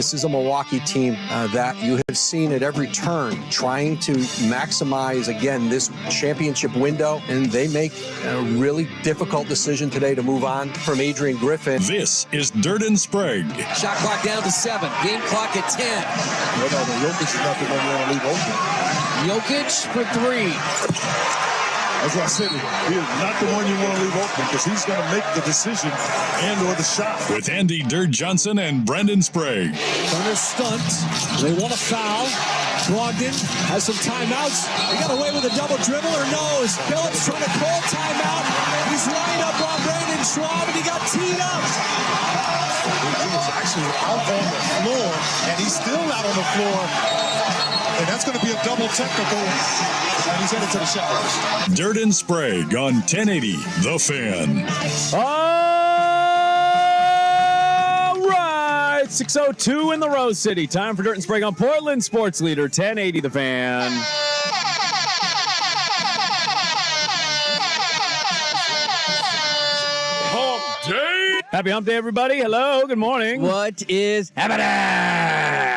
This is a Milwaukee team that you have seen at every turn trying to maximize, again, this championship window, and they make a really difficult decision today to move on from Adrian Griffin. This is Dirt and Sprague. Shot clock down to 7. Game clock at 10. No, Jokic is not the one you want to leave open. Jokic for 3. As I said, he is not the one you want to leave open because he's going to make the decision and or the shot. With Andy Dirt Johnson and Brendan Sprague. Turner stunt. They want a foul. Brogdon has some timeouts. He got away with a double dribble or no? Is Phillips trying to call timeout? He's lined up on Brandon Schwab and he got teed up. He was actually out on the floor and he's still out on the floor. And that's going to be a double technical. And he's headed to the showers. Dirt and Sprague on 1080 The Fan. All right, 6:02 in the Rose City. Time for Dirt and Sprague on Portland Sports Leader 1080 The Fan. Hump Day. Happy Hump Day, everybody. Hello, good morning. What is happening?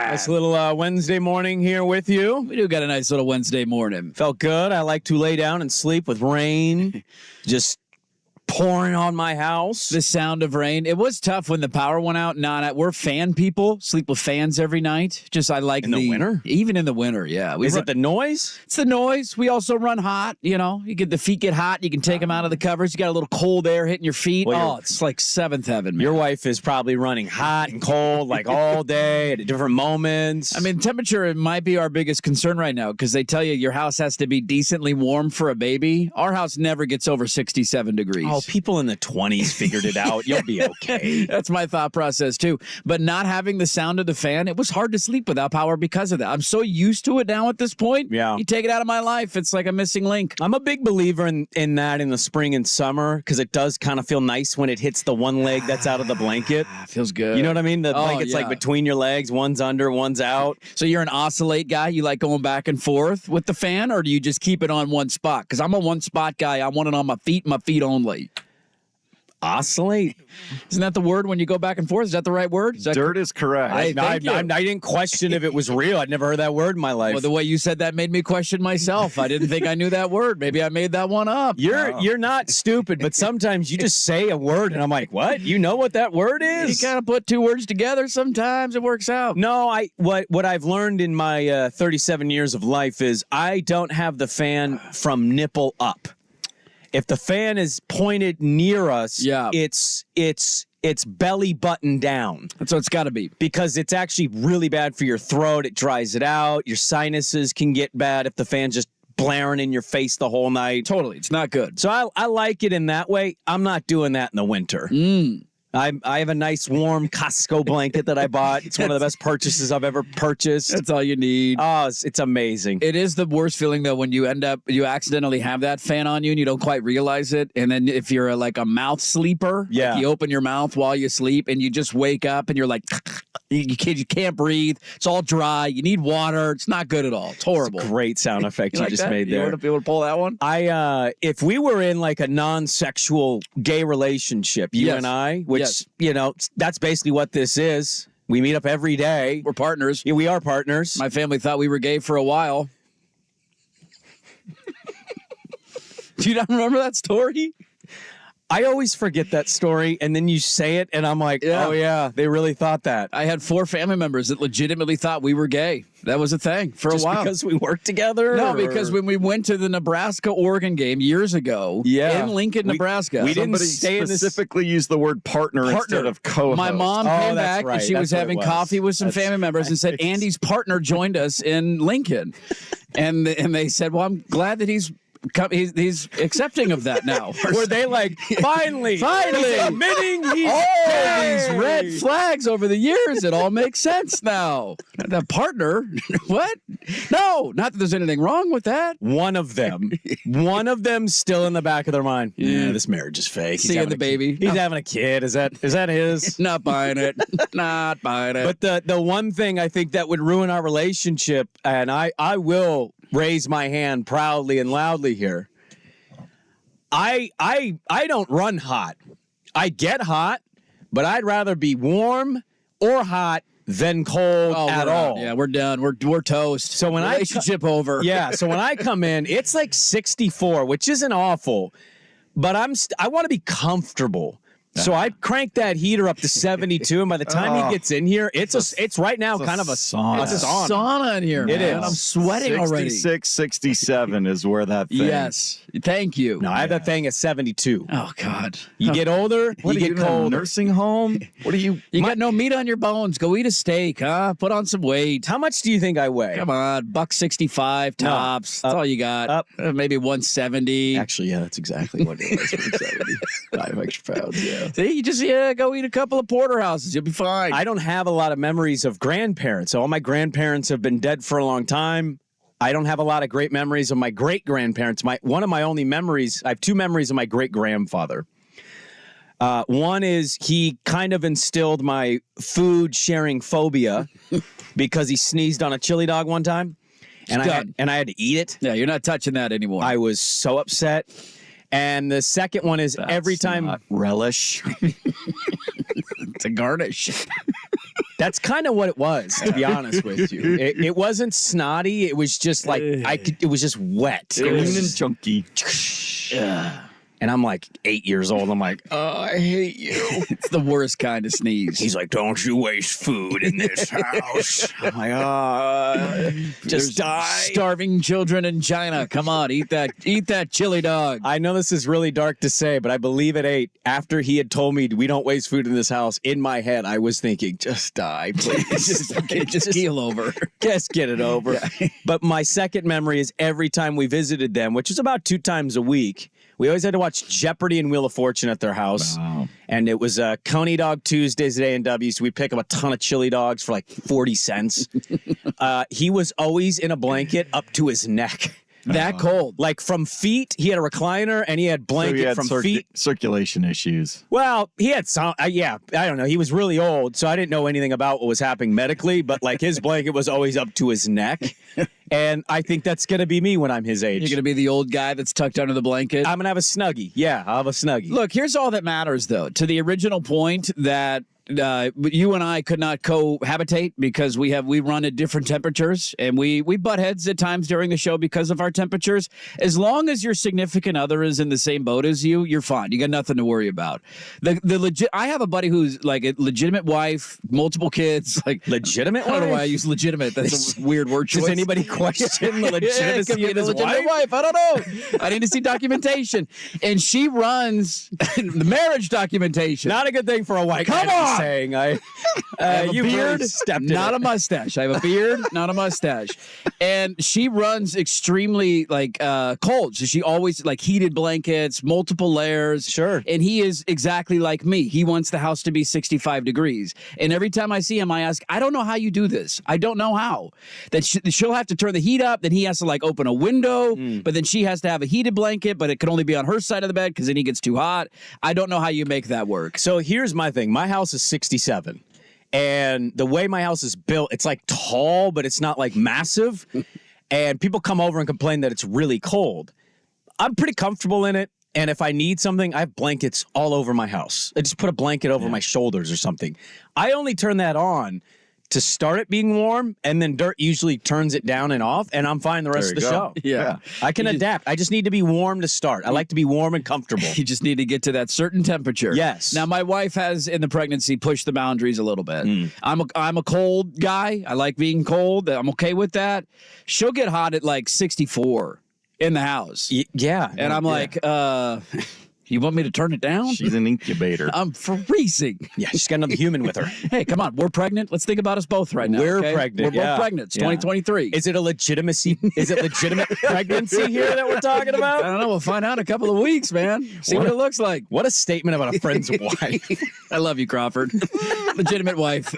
Nice little Wednesday morning here with you. We do got a nice little Wednesday morning. Felt good. I like to lay down and sleep with rain just pouring on my house. The sound of rain. It was tough when the power went out. We're fan people. Sleep with fans every night. I like in the winter? Even in the winter, yeah. Is it the noise? It's the noise. We also run hot. You get the feet get hot. You can take them out of the covers. You got a little cold air hitting your feet. Well, it's like seventh heaven, man. Your wife is probably running hot and cold like all day at different moments. I mean, temperature might be our biggest concern right now because they tell you your house has to be decently warm for a baby. Our house never gets over 67 degrees. Oh, people in the 20s figured it out. You'll be okay. That's my thought process, too. But not having the sound of the fan, it was hard to sleep without power because of that. I'm so used to it now at this point. Yeah. You take it out of my life, it's like a missing link. I'm a big believer in that in the spring and summer because it does kind of feel nice when it hits the one leg that's out of the blanket. Feels good. You know what I mean? The blanket's like between your legs. One's under, one's out. So you're an oscillate guy? You like going back and forth with the fan, or do you just keep it on one spot? Because I'm a one-spot guy. I want it on my feet only. Oscillate? Isn't that the word when you go back and forth? Is that the right word? Dirt is correct. I didn't question if it was real. I'd never heard that word in my life. Well, the way you said that made me question myself. I didn't think I knew that word. Maybe I made that one up. You're not stupid, but sometimes you just say a word and I'm like, what? You know what that word is? You kind of put two words together. Sometimes it works out. No, what I've learned in my 37 years of life is I don't have the fan from nipple up. If the fan is pointed near us, it's belly button down. That's what it's got to be. Because it's actually really bad for your throat. It dries it out. Your sinuses can get bad if the fan's just blaring in your face the whole night. Totally. It's not good. So I like it in that way. I'm not doing that in the winter. I have a nice warm Costco blanket that I bought. It's one of the best purchases I've ever purchased. That's all you need. Oh, it's amazing. It is the worst feeling, though, when you accidentally have that fan on you and you don't quite realize it. And then if you're like a mouth sleeper, like you open your mouth while you sleep and you just wake up and you're like, you can't breathe. It's all dry. You need water. It's not good at all. It's horrible. It's a great sound effect you like just that? made there. You want to be able to pull that one? If we were in like a non-sexual gay relationship, you and I, which, that's basically what this is. We meet up every day. We're partners. Yeah, we are partners. My family thought we were gay for a while. Do you not remember that story? I always forget that story, and then you say it, and I'm like, oh, yeah, they really thought that. I had 4 family members that legitimately thought we were gay. That was a thing for a while. Because we worked together? No, because when we went to the Nebraska-Oregon game years ago in Lincoln, Nebraska. We didn't specifically use the word partner instead of co-host. My mom came back, and she was having coffee with some family members and said, Andy's partner joined us in Lincoln. And they said, well, I'm glad that he's accepting of that now. Were they like, finally he's admitting he's these red flags over the years, it all makes sense now. The partner, what? No, not that there's anything wrong with that. One of them still in the back of their mind. Yeah, this marriage is fake. Seeing the baby. He's having a kid. Is that his? Not buying it. Not buying it. But the one thing I think that would ruin our relationship, and I will raise my hand proudly and loudly here. I don't run hot. I get hot, but I'd rather be warm or hot than cold at all. Yeah, we're done. We're toast. So when relationship over. Yeah. So when I come in, it's like 64, which isn't awful, but I want to be comfortable. So I crank that heater up to 72, and by the time he gets in here, it's right now kind of a sauna. It's a sauna in here. It is. I'm sweating already. 66, 67 is where that thing. Yes. Thank you. No, I have that thing at 72. Oh God. You get older, What you are get in a cold. nursing home? What are you? You got no meat on your bones. Go eat a steak, huh? Put on some weight. How much do you think I weigh? Come on, $165 tops. That's all you got. Maybe 170. Actually, yeah, that's exactly what it is. 175 extra pounds. Yeah. See, you just go eat a couple of porterhouses. You'll be fine. I don't have a lot of memories of grandparents. All my grandparents have been dead for a long time. I don't have a lot of great memories of my great-grandparents. One of my only memories, I have two memories of my great-grandfather. One is he kind of instilled my food-sharing phobia because he sneezed on a chili dog one time, and I had to eat it. Yeah, you're not touching that anymore. I was so upset. And the second one is every time Not relish. It's a garnish. That's kind of what it was, to be honest with you. It wasn't snotty. It was just like it was just wet. Clean and chunky. And I'm like 8 years old. I'm like, oh, I hate you. It's the worst kind of sneeze. He's like, don't you waste food in this house. I'm like, just die. Starving children in China. Come on, eat that chili dog. I know this is really dark to say, but I believe at 8, after he had told me we don't waste food in this house, in my head, I was thinking, just die, please. just keel over. Just get it over. Yeah. But my second memory is every time we visited them, which is about 2 times a week, we always had to watch Jeopardy and Wheel of Fortune at their house. Wow. And it was Coney Dog Tuesdays at A&W, so we pick up a ton of chili dogs for like 40 cents. He was always in a blanket up to his neck. That cold. Like from feet, he had a recliner and he had blanket from feet. Circulation issues. Well, he had some, I don't know. He was really old, so I didn't know anything about what was happening medically, but like his blanket was always up to his neck. And I think that's going to be me when I'm his age. You're going to be the old guy that's tucked under the blanket? I'm going to have a Snuggie. Yeah, I'll have a Snuggie. Look, here's all that matters, though. To the original point that you and I could not cohabitate because we run at different temperatures and we butt heads at times during the show because of our temperatures. As long as your significant other is in the same boat as you, you're fine. You got nothing to worry about. I have a buddy who's like a legitimate wife, multiple kids. Like legitimate? I don't know why I use legitimate. That's a weird word choice. Does anybody question the legitimacy of his wife? I don't know. I need to see documentation. And she runs the marriage documentation. Not a good thing for a white guy. Come on. Saying I have a beard, really not a mustache. I have a beard, not a mustache. And she runs extremely cold. So she always like heated blankets, multiple layers. Sure. And he is exactly like me. He wants the house to be 65 degrees. And every time I see him, I ask, I don't know how you do this. I don't know how. That she'll have to turn the heat up. Then he has to like open a window. But then she has to have a heated blanket, but it can only be on her side of the bed because then he gets too hot. I don't know how you make that work. So here's my thing. My house is 67. And the way my house is built, it's like tall, but it's not like massive. And people come over and complain that it's really cold. I'm pretty comfortable in it. And if I need something, I have blankets all over my house. I just put a blanket over my shoulders or something. I only turn that on to start it being warm, and then Dirt usually turns it down and off, and I'm fine the rest of the show. Yeah. I can adapt. I just need to be warm to start. I like to be warm and comfortable. You just need to get to that certain temperature. Yes. Now, my wife has, in the pregnancy, pushed the boundaries a little bit. I'm a cold guy. I like being cold. I'm okay with that. She'll get hot at like 64 in the house. Yeah. And I'm like, you want me to turn it down? She's an incubator. I'm freezing. Yeah, she's got another human with her. Hey, come on. We're pregnant. Let's think about us both right now. We're okay? pregnant. We're both pregnant. It's 2023. Is it a legitimacy? Is it legitimate pregnancy here that we're talking about? I don't know. We'll find out in a couple of weeks, man. See what it looks like. What a statement about a friend's wife. I love you, Crawford. Legitimate wife.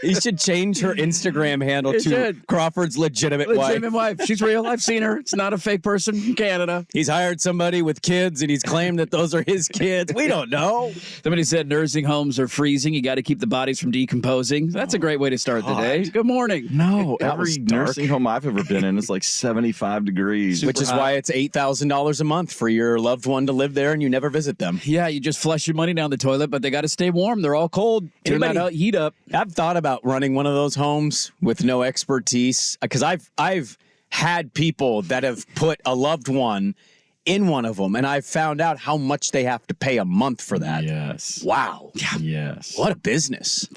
You should change her Instagram handle to Crawford's legitimate wife. She's real. I've seen her. It's not a fake person from Canada. He's hired somebody with kids and he's claimed that those are his kids. We don't know. Somebody said nursing homes are freezing. You got to keep the bodies from decomposing. That's a great way to start the day. Good morning. No, every nursing home I've ever been in is like 75 degrees. Which is why it's $8,000 a month for your loved one to live there and you never visit them. Yeah, you just flush your money down the toilet, but they got to stay warm. warm. They're all cold. Turn that heat up. I've thought about running one of those homes with no expertise because I've had people that have put a loved one in one of them, and I've found out how much they have to pay a month for that. Yes. Wow. Yes. What a business.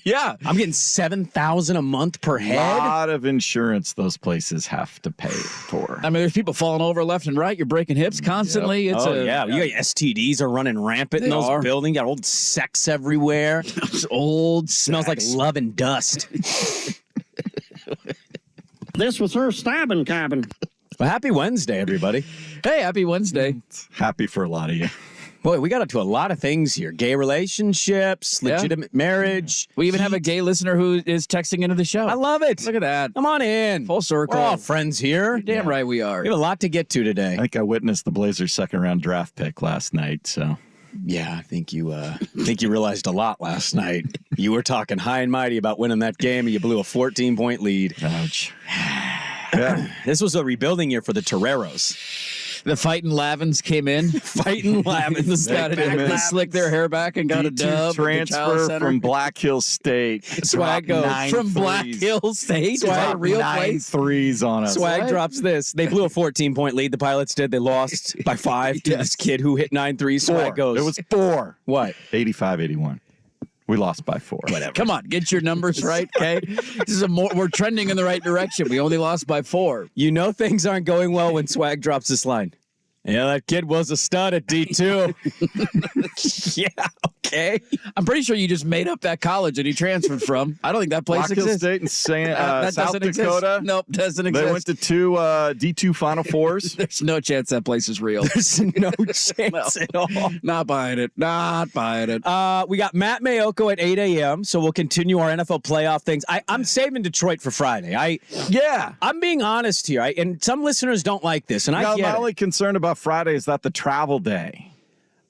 Yeah. I'm getting $7,000 a month per head. A lot of insurance those places have to pay for. I mean, there's people falling over left and right. You're breaking hips constantly. Yep. It's you got STDs are running rampant in those buildings. You got old sex everywhere. Old smells like love and dust. This was her stabbing cabin. Well, happy Wednesday, everybody. Hey, happy Wednesday. Happy for a lot of you. Boy, we got into a lot of things here. Gay relationships, legitimate marriage. We even have a gay listener who is texting into the show. I love it. Look at that. Come on in. Full circle. We're all friends here. You're damn right we are. We have a lot to get to today. I think I witnessed the Blazers' second-round draft pick last night, so... Yeah, I think you realized a lot last night. You were talking high and mighty about winning that game, and you blew a 14-point lead. Ouch. Yeah. This was a rebuilding year for the Toreros. The Fighting Lavins came in. Fighting Lavins. They slicked their hair back and got a dub. Transfer from Black Hill State. Swag goes from Black Hill State. Swag real place. 3s on us. Swag drops this. They blew a 14-point lead. The Pilots did. They lost by 5 to this kid who hit 9 threes. Swag goes. It was 4. What? 85-81. We lost by 4. Whatever. Come on, get your numbers right, okay? We're trending in the right direction. We only lost by 4. You know things aren't going well when Swag drops this line. Yeah, that kid was a stud at D2. Yeah, okay. I'm pretty sure you just made up that college that he transferred from. I don't think that place Black Hill exists. State and South doesn't Dakota. Exist. Nope, doesn't exist. They went to 2 D2 Final Fours. There's no chance that place is real. There's no chance at all. Not buying it. Not buying it. We got Matt Mayoko at 8 a.m., so we'll continue our NFL playoff things. I'm saving Detroit for Friday. I'm being honest here, and some listeners don't like this, and I get my only concern about Friday is that the travel day.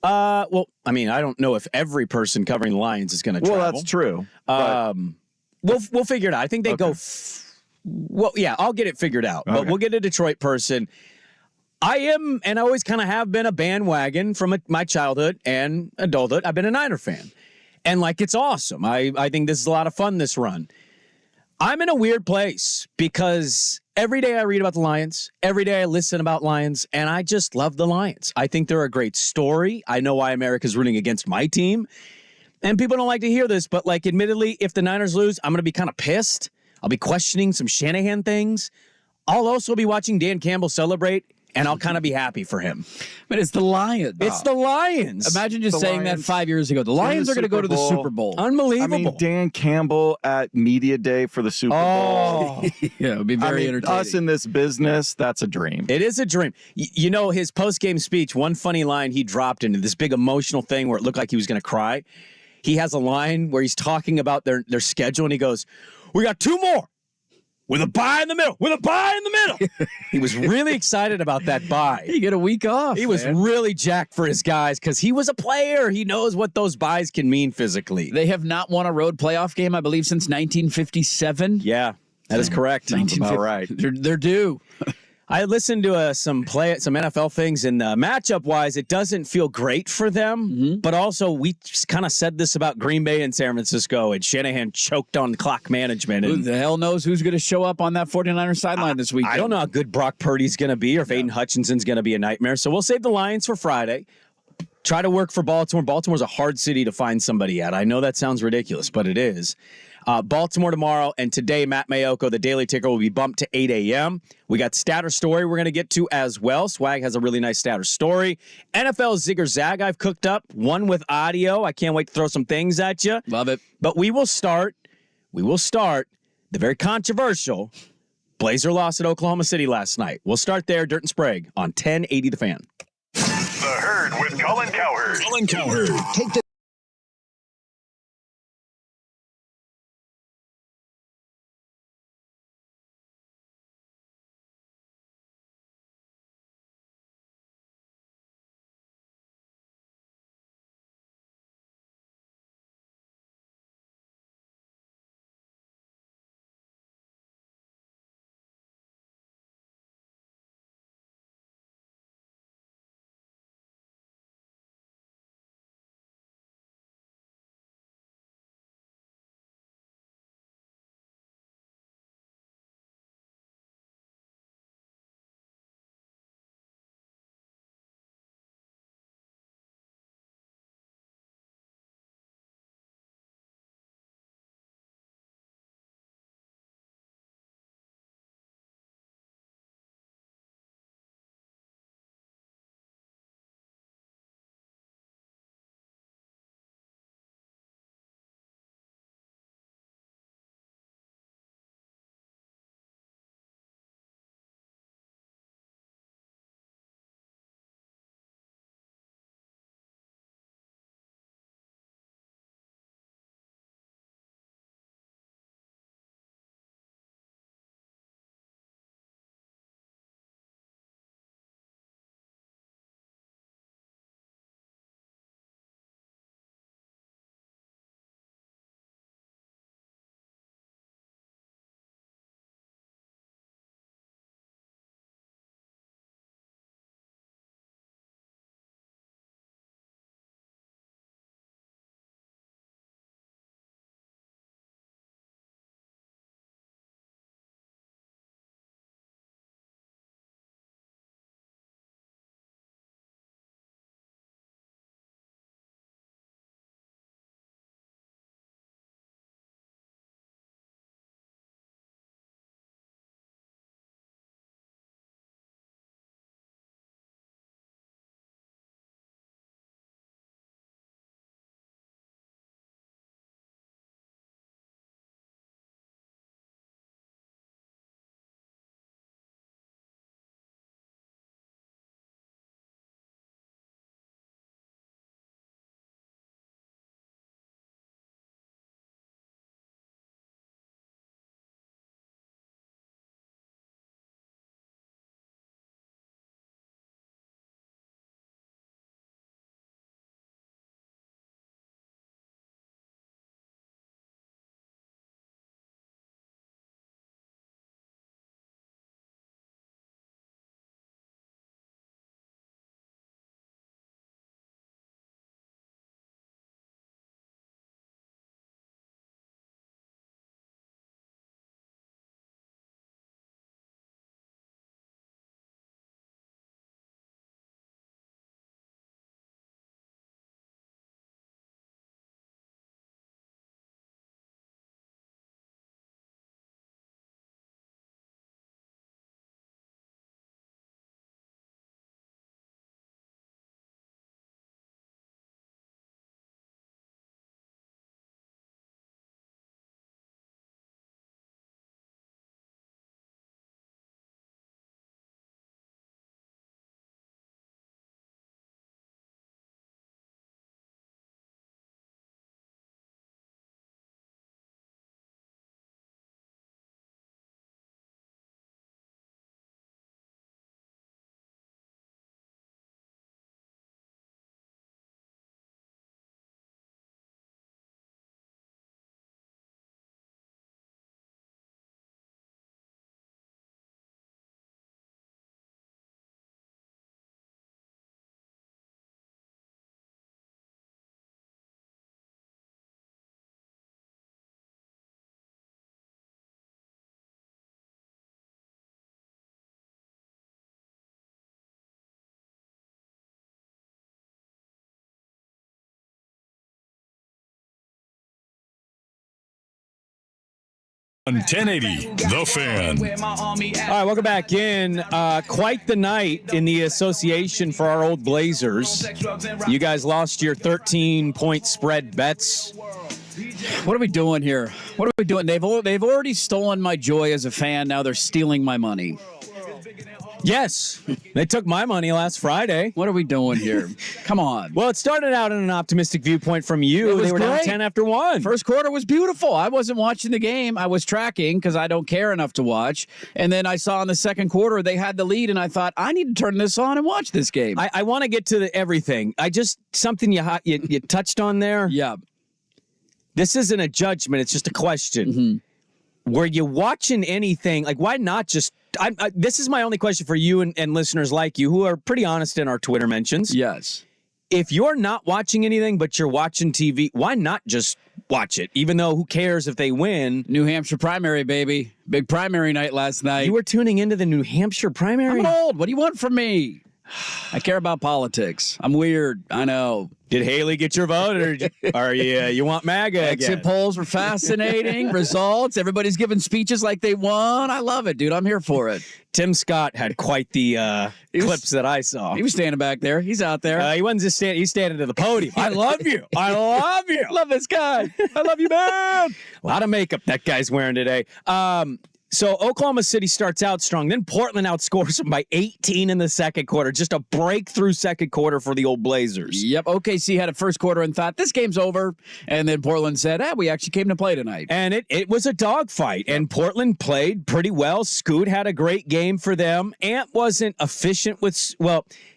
Well, I mean, I don't know if every person covering the Lions is going to travel. Well, that's true. We'll figure it out. I think they go. Well, yeah, I'll get it figured out. But we'll get a Detroit person. I am, and I always kind of have been a bandwagon from my childhood and adulthood. I've been a Niner fan, and it's awesome. I think this is a lot of fun. This run. I'm in a weird place because every day I read about the Lions. Every day I listen about Lions, and I just love the Lions. I think they're a great story. I know why America's rooting against my team. And people don't like to hear this, but admittedly, if the Niners lose, I'm going to be kind of pissed. I'll be questioning some Shanahan things. I'll also be watching Dan Campbell celebrate, and I'll kind of be happy for him. But it's the Lions. It's the Lions. Imagine just saying that 5 years ago. The Lions are going to go to the Super Bowl. Unbelievable. I mean, Dan Campbell at Media Day for the Super Bowl. Yeah, it would be very entertaining. Us in this business, that's a dream. It is a dream. You know, his post-game speech, one funny line he dropped into this big emotional thing where it looked like he was going to cry. He has a line where he's talking about their schedule, and he goes, "We got 2 more. With a bye in the middle. With a bye in the middle." He was really excited about that bye. You get a week off. He was really jacked for his guys because he was a player. He knows what those byes can mean physically. They have not won a road playoff game, I believe, since 1957. Yeah, that is correct. Sounds about right. They're due. I listened to some NFL things, and matchup-wise, it doesn't feel great for them. Mm-hmm. But also, we just kind of said this about Green Bay and San Francisco, and Shanahan choked on clock management. Who the hell knows who's going to show up on that 49ers sideline this weekend? I don't know how good Brock Purdy's going to be, or if Aiden Hutchinson's going to be a nightmare. So we'll save the Lions for Friday. Try to work for Baltimore. Baltimore's a hard city to find somebody at. I know that sounds ridiculous, but it is. Baltimore tomorrow, and today, Matt Mayoko, the Daily Ticker, will be bumped to 8 a.m. We got Statter Story we're going to get to as well. Swag has a really nice Statter Story. NFL Zigger Zag I've cooked up, one with audio. I can't wait to throw some things at you. Love it. But we will start the very controversial Blazer loss at Oklahoma City last night. We'll start there, Dirt and Sprague, on 1080 The Fan. The Herd with Colin Cowherd. Colin Cowherd. Take the On 1080, The Fan. All right, welcome back in. Quite the night in the association for our old Blazers. You guys lost your 13-point spread bets. What are we doing here? What are we doing? They've already stolen my joy as a fan. Now they're stealing my money. Yes, they took my money last Friday. What are we doing here? Come on. Well, it started out in an optimistic viewpoint from you. They were down 10 after 1. First quarter was beautiful. I wasn't watching the game. I was tracking because I don't care enough to watch. And then I saw in the second quarter they had the lead, and I thought, I need to turn this on and watch this game. I want to get to everything. Something you touched on there. Yeah. This isn't a judgment. It's just a question. Mm-hmm. Were you watching anything? Like, why not just... this is my only question for you and listeners like you who are pretty honest in our Twitter mentions. Yes. If you're not watching anything but you're watching TV, why not just watch it? Even though who cares if they win? New Hampshire primary, baby. Big primary night last night. You were tuning into the New Hampshire primary? I'm old. What do you want from me? I care about politics. I'm weird. I know. Did Haley get your vote, or you want MAGA Exit again? polls were fascinating. Results. Everybody's giving speeches like they won. I love it, dude. I'm here for it. Tim Scott had quite the clips that I saw. He was standing back there. He's out there. He wasn't just standing. He's standing to the podium. I love you. I love you. Love this guy. I love you, man. A lot of makeup that guy's wearing today. So Oklahoma City starts out strong. Then Portland outscores them by 18 in the second quarter. Just a breakthrough second quarter for the old Blazers. Yep. OKC had a first quarter and thought, this game's over. And then Portland said, we actually came to play tonight. And it was a dogfight. And Portland played pretty well. Scoot had a great game for them. Ant wasn't efficient with,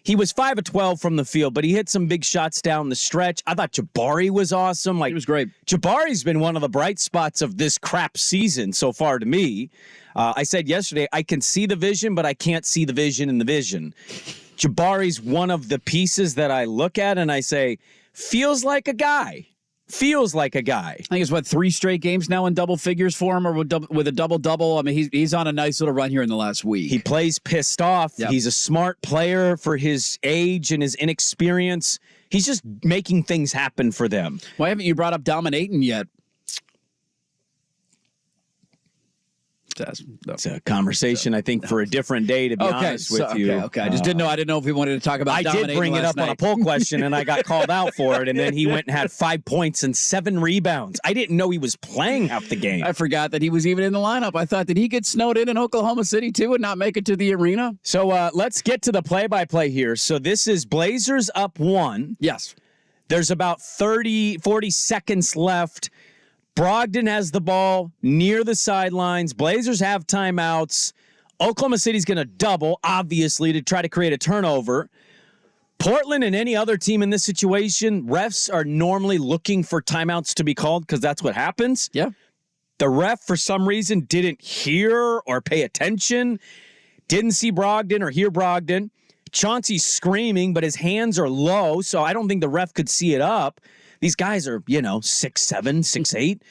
he was 5 of 12 from the field, but he hit some big shots down the stretch. I thought Jabari was awesome. He was great. Jabari's been one of the bright spots of this crap season so far to me. I said yesterday, I can see the vision, but I can't see the vision in the vision. Jabari's one of the pieces that I look at and I say, feels like a guy. Feels like a guy. I think it's 3 straight games now in double figures for him, or with a double-double. I mean, he's on a nice little run here in the last week. He plays pissed off. Yep. He's a smart player for his age and his inexperience. He's just making things happen for them. Why haven't you brought up dominating yet? It's a conversation, I think, for a different day, to be honest with you. Okay. I didn't know if we wanted to talk about dominating. I did bring it up on a poll question, and I got called out for it, and then he went and had 5 points and 7 rebounds. I didn't know he was playing half the game. I forgot that he was even in the lineup. I thought, did he get snowed in Oklahoma City, too, and not make it to the arena? So let's get to the play-by-play here. So this is Blazers up 1. Yes. There's about 40 seconds left. Brogdon has the ball near the sidelines. Blazers have timeouts. Oklahoma City's going to double, obviously, to try to create a turnover. Portland and any other team in this situation, refs are normally looking for timeouts to be called because that's what happens. Yeah. The ref, for some reason, didn't hear or pay attention, didn't see Brogdon or hear Brogdon. Chauncey's screaming, but his hands are low, so I don't think the ref could see it up. These guys are, 6'7", 6'8",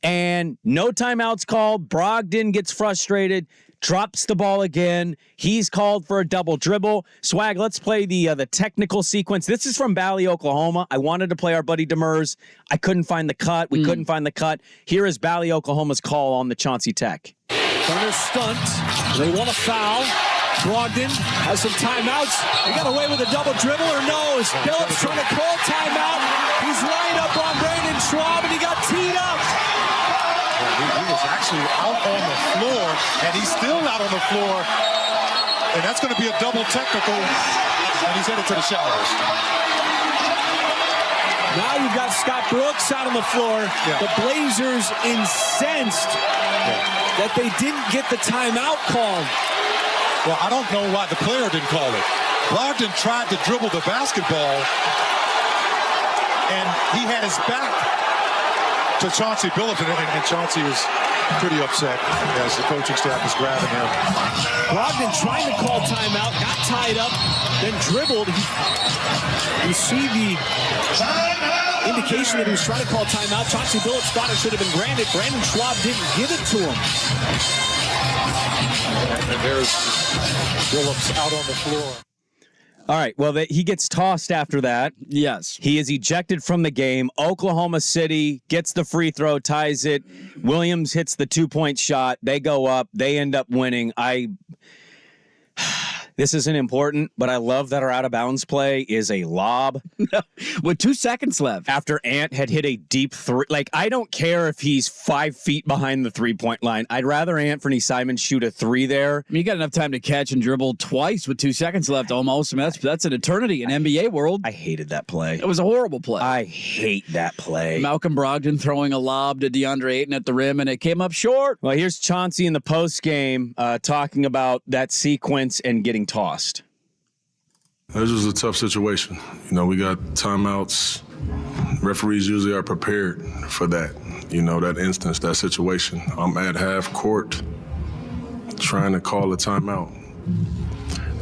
and no timeouts called. Brogdon gets frustrated, drops the ball again. He's called for a double dribble. Swag, let's play the technical sequence. This is from Valley, Oklahoma. I wanted to play our buddy Demers. I couldn't find the cut. We couldn't find the cut. Here is Valley, Oklahoma's call on the Chauncey Tech. Thunder stunt. They want a foul. Brogdon has some timeouts. He got away with a double dribble or no? Is Phillips trying to call timeout? He's lined up on Brandon Schwab and he got teed up. He was actually out on the floor, and he's still out on the floor. And that's going to be a double technical, and he's headed to the showers. Now you've got Scott Brooks out on the floor. Yeah. The Blazers incensed that they didn't get the timeout called. Well, I don't know why the player didn't call it. Brogdon tried to dribble the basketball, and he had his back to Chauncey Billups, and Chauncey was pretty upset as the coaching staff was grabbing him. Brogdon trying to call timeout, got tied up, then dribbled. You see the indication that he was trying to call timeout. Chauncey Billups thought it should have been granted. Brandon Schwab didn't give it to him. And there's Billups out on the floor. All right. Well, he gets tossed after that. Yes. He is ejected from the game. Oklahoma City gets the free throw, ties it. Williams hits the 2-point shot. They go up. They end up winning. This isn't important, but I love that our out-of-bounds play is a lob. With 2 seconds left. After Ant had hit a deep three. Like, I don't care if he's 5 feet behind the three-point line. I'd rather Anthony Simon shoot a three there. You got enough time to catch and dribble twice with 2 seconds left almost. I mean, that's an eternity in NBA world. I hated that play. It was a horrible play. I hate that play. Malcolm Brogdon throwing a lob to DeAndre Ayton at the rim, and it came up short. Well, here's Chauncey in the postgame talking about that sequence and getting tossed. This was a tough situation. You know, we got timeouts. Referees usually are prepared for that, that instance, that situation. I'm at half court trying to call a timeout.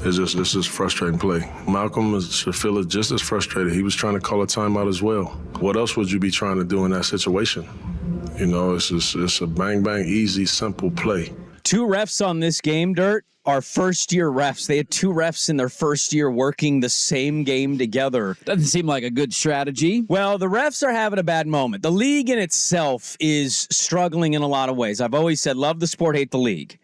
It's just frustrating play. Malcolm should feel just as frustrated. He was trying to call a timeout as well. What else would you be trying to do in that situation? It's a bang, bang, easy, simple play. 2 refs on this game, Dirt, are first-year refs. They had 2 refs in their first year working the same game together. Doesn't seem like a good strategy. Well, the refs are having a bad moment. The league in itself is struggling in a lot of ways. I've always said, love the sport, hate the league.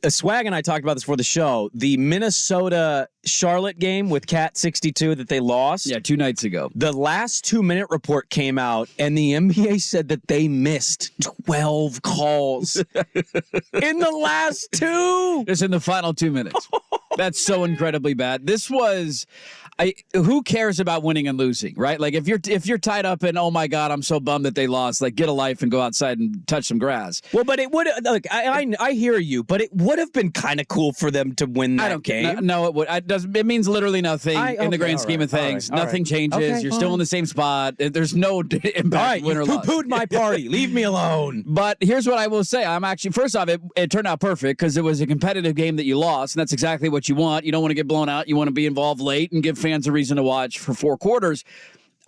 Swag and I talked about this before the show. The Minnesota-Charlotte game with Cat 62 that they lost. Yeah, 2 nights ago. The last 2-minute report came out, and the NBA said that they missed 12 calls in the last 2. Just in the final 2 minutes. That's so incredibly bad. This was... who cares about winning and losing, right? Like if you're tied up in, oh my God, I'm so bummed that they lost, like get a life and go outside and touch some grass. Well, but it would look. I hear you, but it would have been kind of cool for them to win that game. No, it would. It means literally nothing in the grand scheme of things. Nothing changes. Okay, you're still in the same spot. There's no impact. All right, win or you loss. poo-pooed my party. Leave me alone. But here's what I will say. I'm actually, first off, it turned out perfect because it was a competitive game that you lost, and that's exactly what you want. You don't want to get blown out. You want to be involved late and give fans a reason to watch for 4 quarters.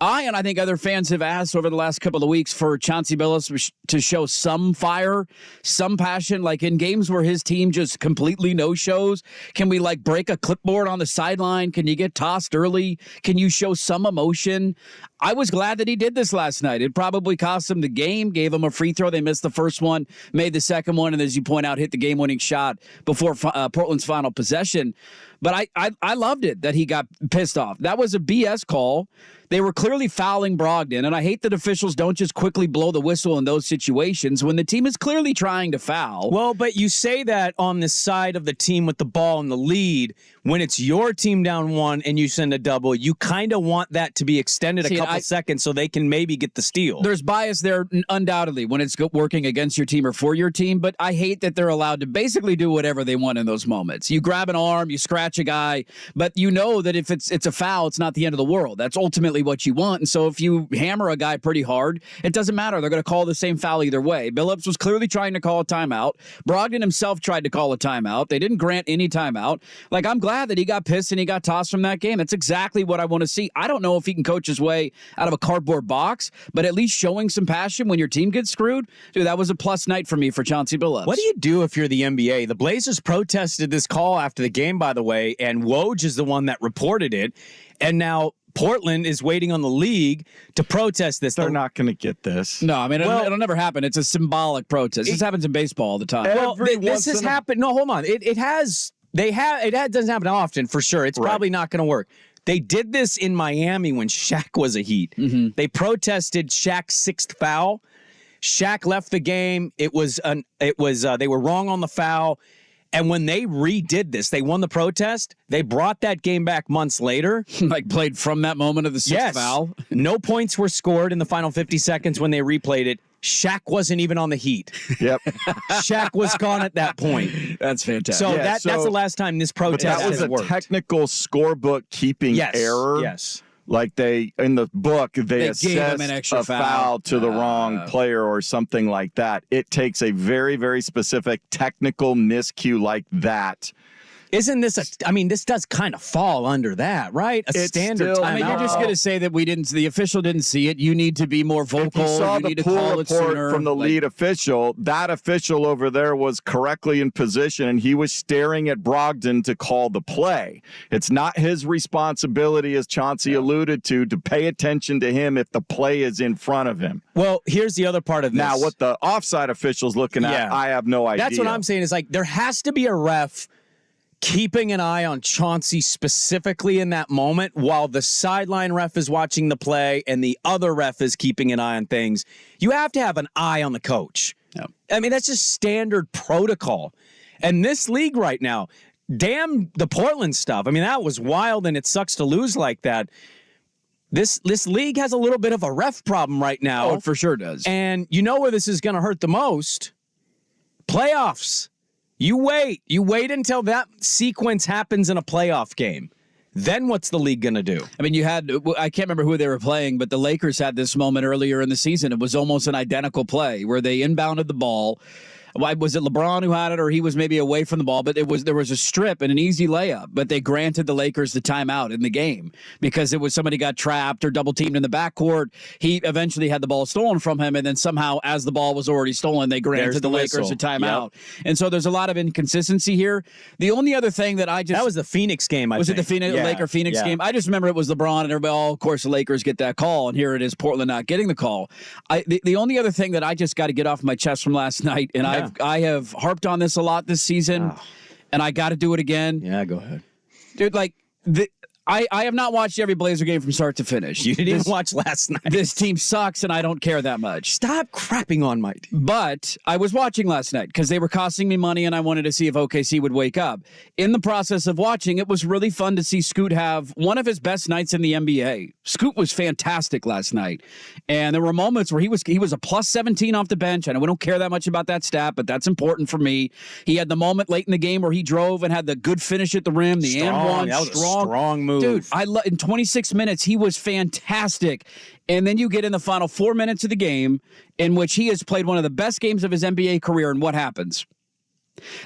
I think other fans have asked over the last couple of weeks for Chauncey Billups to show some fire, some passion, like in games where his team just completely no-shows. Can we break a clipboard on the sideline? Can you get tossed early? Can you show some emotion? I was glad that he did this last night. It probably cost him the game, gave him a free throw. They missed the first one, made the second one, and as you point out, hit the game-winning shot before Portland's final possession. But I loved it that he got pissed off. That was a BS call. They were clearly fouling Brogdon, and I hate that officials don't just quickly blow the whistle in those situations when the team is clearly trying to foul. Well, but you say that on the side of the team with the ball in the lead. When it's your team down 1 and you send a double, you kind of want that to be extended a couple seconds so they can maybe get the steal. There's bias there, undoubtedly, when it's working against your team or for your team, but I hate that they're allowed to basically do whatever they want in those moments. You grab an arm, you scratch a guy, but you know that if it's a foul, it's not the end of the world. That's ultimately what you want, and so if you hammer a guy pretty hard, it doesn't matter. They're going to call the same foul either way. Billups was clearly trying to call a timeout. Brogdon himself tried to call a timeout. They didn't grant any timeout. I'm glad that he got pissed and he got tossed from that game. That's exactly what I want to see. I don't know if he can coach his way out of a cardboard box, but at least showing some passion when your team gets screwed, dude, that was a plus night for me for Chauncey Billups. What do you do if you're the NBA? The Blazers protested this call after the game, by the way, and Woj is the one that reported it, and now Portland is waiting on the league to protest this. They're not going to get this. No, I mean, it'll never happen. It's a symbolic protest. This happens in baseball all the time. Well, this has happened. No, hold on. It has. It doesn't happen often, for sure. It's probably not going to work. They did this in Miami when Shaq was a Heat. Mm-hmm. They protested Shaq's 6th foul. Shaq left the game. They were wrong on the foul. And when they redid this, they won the protest. They brought that game back months later. Played from that moment of the 6th foul. No points were scored in the final 50 seconds when they replayed it. Shaq wasn't even on the Heat. Yep. Shaq was gone at that point. That's fantastic. So, that's the last time this protest has worked. That was a technical scorebook keeping error. Yes. Like in the book, they assessed a foul to the wrong player or something like that. It takes a very, very specific technical miscue like that Isn't this this does kind of fall under that, right? A standard timeout. I mean, you're just going to say that the official didn't see it. You need to be more vocal. If you saw need the to call pool it sooner. report from the lead official, that official over there was correctly in position, and he was staring at Brogdon to call the play. It's not his responsibility, as Chauncey alluded to pay attention to him if the play is in front of him. Well, here's the other part of this. Now, what the offside official's looking at, I have no idea. That's what I'm saying is there has to be a ref keeping an eye on Chauncey specifically in that moment while the sideline ref is watching the play and the other ref is keeping an eye on things. You have to have an eye on the coach. Yep. I mean, that's just standard protocol. And this league right now, damn the Portland stuff. I mean, that was wild, and it sucks to lose like that. This league has a little bit of a ref problem right now. Oh, it for sure does. And you know where this is going to hurt the most? Playoffs. You wait until that sequence happens in a playoff game. Then what's the league going to do? I mean, I can't remember who they were playing, but the Lakers had this moment earlier in the season. It was almost an identical play where they inbounded the ball. Was it LeBron who had it, or he was maybe away from the ball? But there was a strip and an easy layup. But they granted the Lakers the timeout in the game because it was somebody got trapped or double teamed in the backcourt. He eventually had the ball stolen from him, and then somehow, as the ball was already stolen, they granted the Lakers a timeout. Yep. And so there's a lot of inconsistency here. The only other thing that was the Phoenix game. Was it the Laker-Phoenix game? I just remember it was LeBron, and everybody. Of course, the Lakers get that call, and here it is, Portland not getting the call. The only other thing that I just got to get off my chest from last night, and I have harped on this a lot this season, and I got to do it again. Yeah, go ahead. Dude, I have not watched every Blazer game from start to finish. You didn't even watch last night. This team sucks, and I don't care that much. Stop crapping on my team. But I was watching last night because they were costing me money, and I wanted to see if OKC would wake up. In the process of watching, it was really fun to see Scoot have one of his best nights in the NBA. Scoot was fantastic last night, and there were moments where he was a plus 17 off the bench. I know we don't care that much about that stat, but that's important for me. He had the moment late in the game where he drove and had the good finish at the rim, the and one, that was a strong move. Dude, in 26 minutes, he was fantastic. And then you get in the final 4 minutes of the game in which he has played one of the best games of his NBA career, and what happens?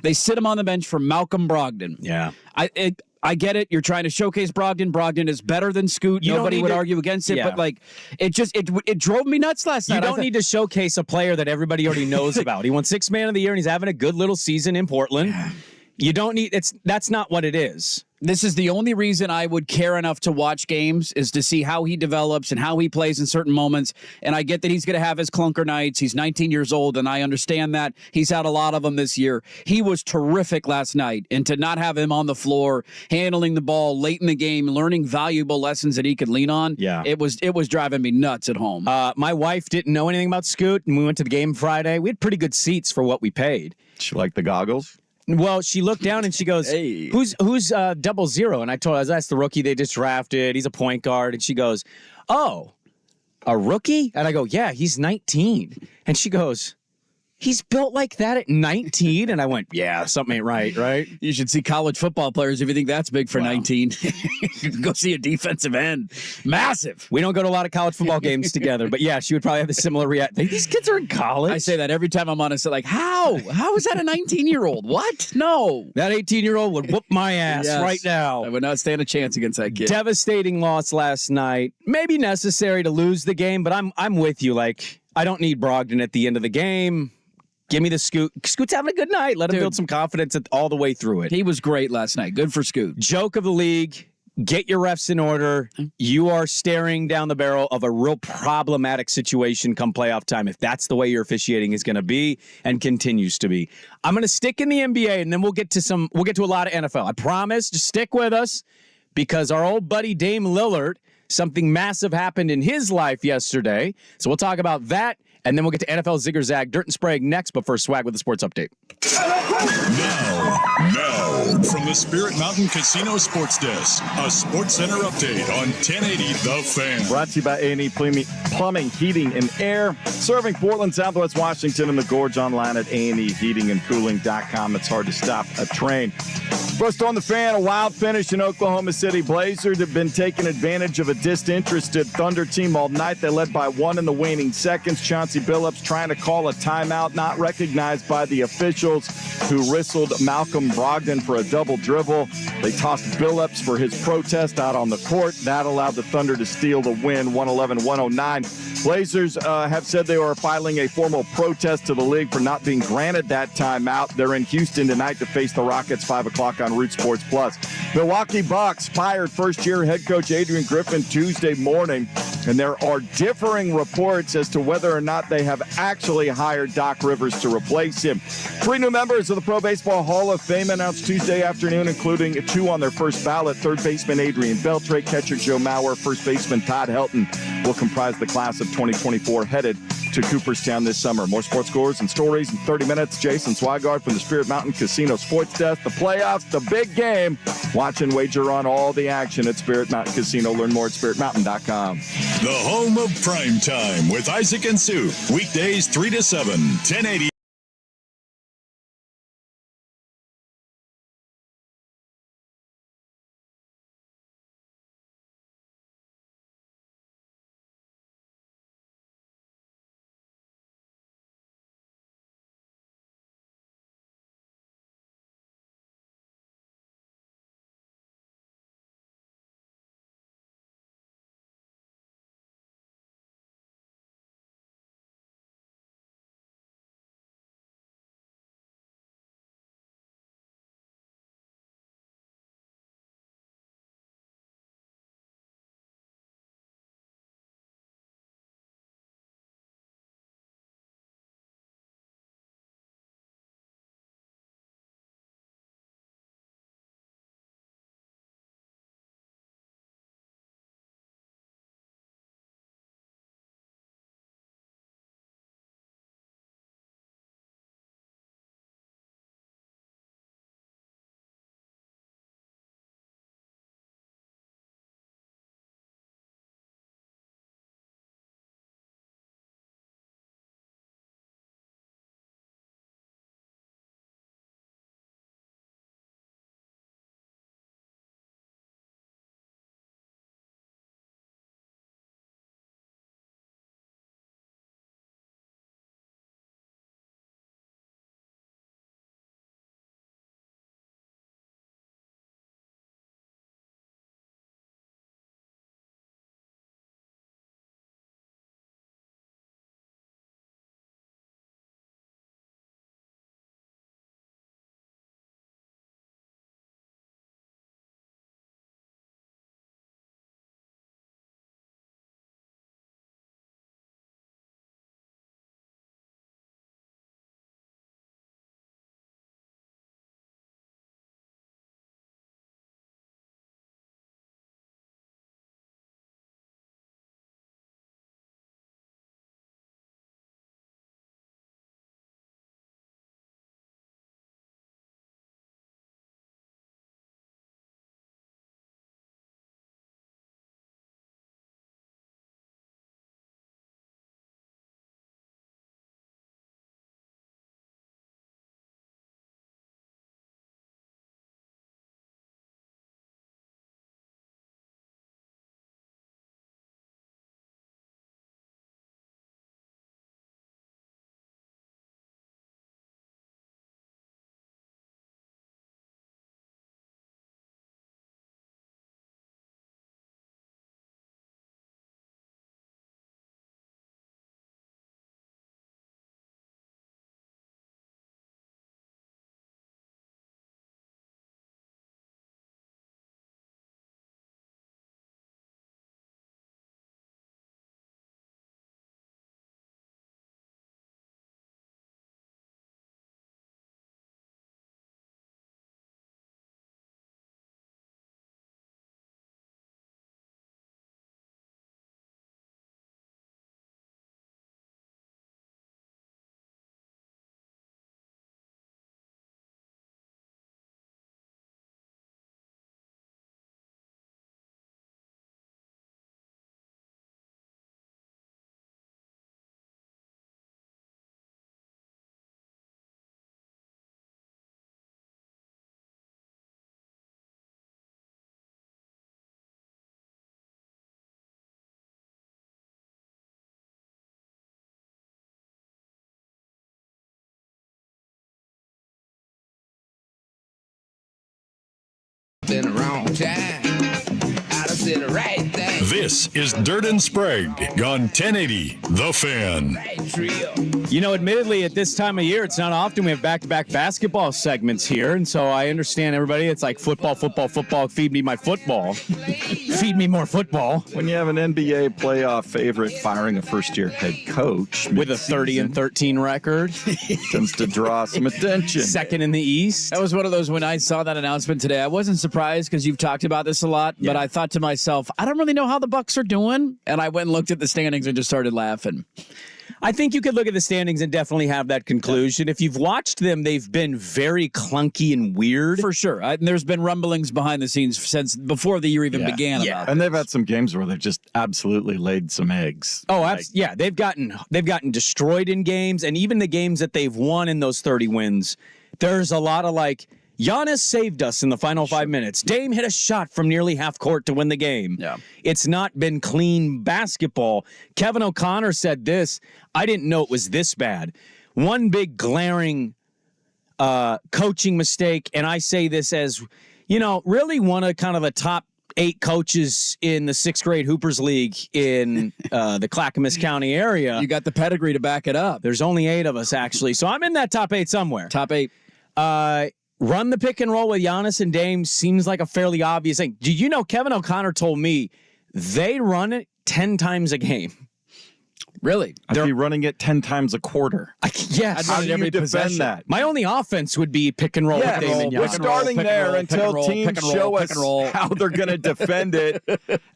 They sit him on the bench for Malcolm Brogdon. Yeah. I get it. You're trying to showcase Brogdon. Brogdon is better than Scoot. Nobody would argue against it, but it drove me nuts last night. You don't need to showcase a player that everybody already knows about. He won 6th Man of the Year, and he's having a good little season in Portland. You don't need that's not what it is. This is the only reason I would care enough to watch games is to see how he develops and how he plays in certain moments. And I get that he's going to have his clunker nights. He's 19 years old, and I understand that. He's had a lot of them this year. He was terrific last night. And to not have him on the floor, handling the ball late in the game, learning valuable lessons that he could lean on, it was driving me nuts at home. My wife didn't know anything about Scoot, and we went to the game Friday. We had pretty good seats for what we paid. She liked the goggles? Well, she looked down and she goes, hey. Who's 00? And I told her, that's the rookie they just drafted. He's a point guard. And she goes, oh, a rookie? And I go, yeah, he's 19. And she goes, he's built like that at 19? And I went, yeah, something ain't right? You should see college football players if you think that's big for 19. Go see a defensive end. Massive. We don't go to a lot of college football games together, but yeah, she would probably have a similar reaction. These kids are in college. I say that every time I'm on a set, like, how? How is that a 19-year-old? What? No. That 18-year-old would whoop my ass right now. I would not stand a chance against that kid. Devastating loss last night. Maybe necessary to lose the game, but I'm with you. Like, I don't need Brogdon at the end of the game. Give me the Scoot. Scoot's having a good night. Let him build some confidence all the way through it. He was great last night. Good for Scoot. Joke of the league. Get your refs in order. You are staring down the barrel of a real problematic situation come playoff time if that's the way your officiating is going to be and continues to be. I'm going to stick in the NBA, and then we'll get to a lot of NFL. I promise. Just stick with us because our old buddy Dame Lillard, something massive happened in his life yesterday. So we'll talk about that. And then we'll get to NFL Zigger Zag, Dirt and Sprague next, but first, Swag with the Sports Update. Now, from the Spirit Mountain Casino Sports Desk, a Sports Center update on 1080 The Fan. Brought to you by A&E Plumbing, Heating, and Air. Serving Portland, Southwest Washington, and the Gorge online at aneheatingandcooling.com. It's hard to stop a train. First on The Fan, a wild finish in Oklahoma City. Blazers have been taking advantage of a disinterested Thunder team all night. They led by 1 in the waning seconds. Chauncey Billups trying to call a timeout, not recognized by the officials who whistled Malcolm Malcolm Brogdon for a double dribble. They tossed Billups for his protest out on the court. That allowed the Thunder to steal the win, 111-109. Blazers have said they are filing a formal protest to the league for not being granted that timeout. They're in Houston tonight to face the Rockets, 5 o'clock on Root Sports Plus. Milwaukee Bucks fired first-year head coach Adrian Griffin Tuesday morning, and there are differing reports as to whether or not they have actually hired Doc Rivers to replace him. 3 new members of the Pro Baseball Hall of Fame announced Tuesday afternoon, including 2 on their first ballot. Third baseman Adrian Beltre, catcher Joe Mauer, first baseman Todd Helton will comprise the class of 2024 headed to Cooperstown this summer. More sports scores and stories in 30 minutes. Jason Swigard from the Spirit Mountain Casino Sports Desk. The playoffs, the big game. Watch and wager on all the action at Spirit Mountain Casino. Learn more at spiritmountain.com. The home of prime time with Isaac and Sue. Weekdays 3 to 7, 1080. in the wrong time. I done said the right thing. This is Dirt and Sprague on 1080 The Fan. You know, admittedly, at this time of year, it's not often we have back-to-back basketball segments here, and so I understand everybody. It's like football, feed me my football. Feed me more football. When you have an NBA playoff favorite firing a first-year head coach with a 30-13 record, tends to draw some attention. Second in the East. That was one of those when I saw that announcement today. I wasn't surprised because you've talked about this a lot, but I thought to myself, I don't really know how the Bucks are doing, and I went and looked at the standings and just started laughing. I think you could look at the standings and definitely have that conclusion. If you've watched them, they've been very clunky and weird. For sure. And there's been rumblings behind the scenes since before the year even began. About and they've had some games where they've just absolutely laid some eggs. Oh, yeah. They've gotten destroyed in games, and even the games that they've won in those 30 wins, there's a lot of like, Giannis saved us in the final 5 minutes. Dame hit a shot from nearly half court to win the game. Yeah. It's not been clean basketball. Kevin O'Connor said this. I didn't know it was this bad. One big glaring coaching mistake, and I say this as, really one of kind of the top 8 coaches in the 6th grade Hoopers League in the Clackamas County area. You got the pedigree to back it up. There's only 8 of us, actually. So I'm in that top 8 somewhere. Top 8. Run the pick and roll with Giannis and Dame seems like a fairly obvious thing. Do you know Kevin O'Connor told me they run it 10 times a game? Really? They're running it 10 times a quarter. Yes. How do you defend that? My only offense would be pick and roll with Dame and Giannis. We're starting there until teams show us how they're going to defend it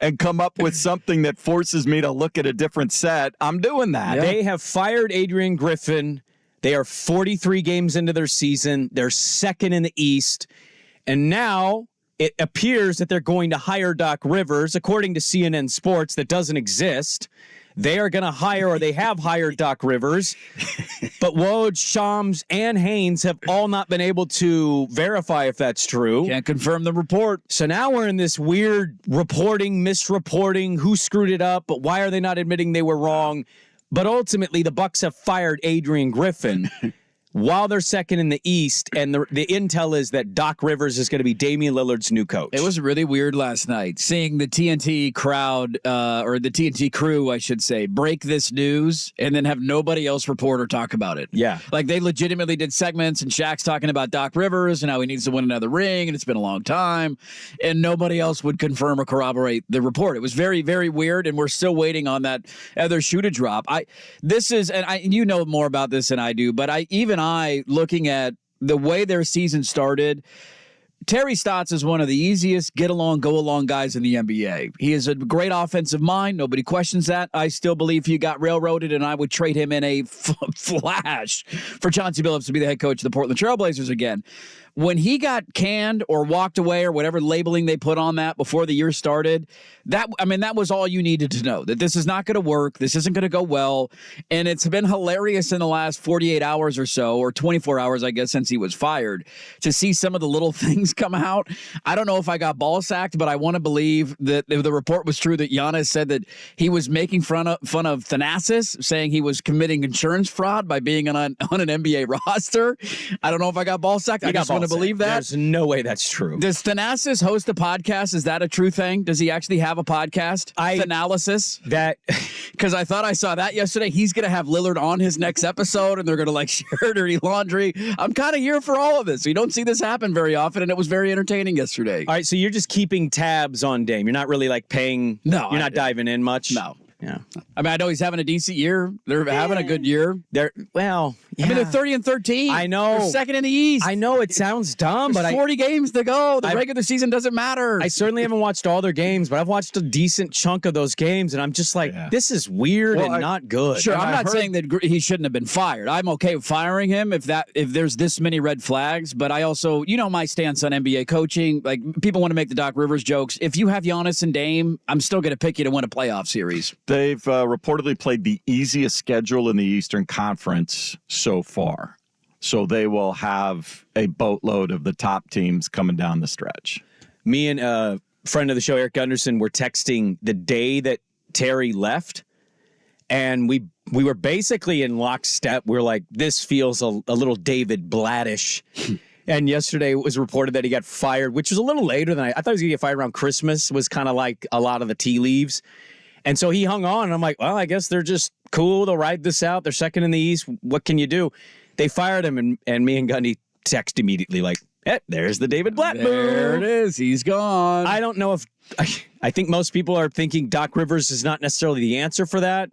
and come up with something that forces me to look at a different set. I'm doing that. They have fired Adrian Griffin. They are 43 games into their season. They're second in the East. And now it appears that they're going to hire Doc Rivers, according to CNN Sports, that doesn't exist. They are going to hire, or they have hired Doc Rivers. But Woj, Shams, and Haynes have all not been able to verify if that's true. Can't confirm the report. So now we're in this weird reporting, misreporting, who screwed it up, but why are they not admitting they were wrong? But ultimately, the Bucks have fired Adrian Griffin while they're second in the East, and the intel is that Doc Rivers is going to be Damian Lillard's new coach. It was really weird last night seeing the TNT crowd, or the TNT crew, I should say, break this news and then have nobody else report or talk about it. Yeah. Like they legitimately did segments, and Shaq's talking about Doc Rivers and how he needs to win another ring, and it's been a long time, and nobody else would confirm or corroborate the report. It was very, very weird, and we're still waiting on that other shoe to drop. You know more about this than I do, but looking at the way their season started, Terry Stotts is one of the easiest get-along, go-along guys in the NBA. He is a great offensive mind. Nobody questions that. I still believe he got railroaded, and I would trade him in a flash for Chauncey Billups to be the head coach of the Portland Trailblazers again. When he got canned or walked away or whatever labeling they put on that before the year started, that was all you needed to know, that this is not going to work. This isn't going to go well. And it's been hilarious in the last 48 hours or so, or 24 hours, I guess, since he was fired, to see some of the little things come out. I don't know if I got ball sacked, but I want to believe that if the report was true that Giannis said that he was making fun of Thanasis, saying he was committing insurance fraud by being on an NBA roster. I don't know if I got ball sacked. I just want to believe that. There's no way that's true. Does Thanasis host a podcast? Is that a true thing? Does he actually have a podcast? Thanalysis? Because I thought I saw that yesterday. He's going to have Lillard on his next episode, and they're going to share dirty laundry. I'm kind of here for all of this. You don't see this happen very often, and it was very entertaining yesterday. All right, so you're just keeping tabs on Dame. You're not really paying. No, you're not diving in much. No. Yeah. I mean, I know he's having a decent year. They're having a good year. They're 30-13. I know. They're second in the East. I know it sounds dumb, There's but 40 games to go. The regular season doesn't matter. I certainly haven't watched all their games, but I've watched a decent chunk of those games, and I'm just this is weird and not good. Sure, I'm not saying that he shouldn't have been fired. I'm okay with firing him if there's this many red flags, but I also, my stance on NBA coaching. Like, people want to make the Doc Rivers jokes. If you have Giannis and Dame, I'm still going to pick you to win a playoff series. They've reportedly played the easiest schedule in the Eastern Conference so far. So they will have a boatload of the top teams coming down the stretch. Me and a friend of the show, Eric Gunderson, were texting the day that Terry left, and we were basically in lockstep. We're like, this feels a little David Blattish. And yesterday it was reported that he got fired, which was a little later than I thought he was going to get fired around Christmas, was kind of like a lot of the tea leaves. And so he hung on, and I'm like, well, I guess they're just cool. They'll ride this out. They're second in the East. What can you do? They fired him, and me and Gundy text immediately like, there's the David Blatt move. There it is. He's gone. I don't know if I think most people are thinking Doc Rivers is not necessarily the answer for that.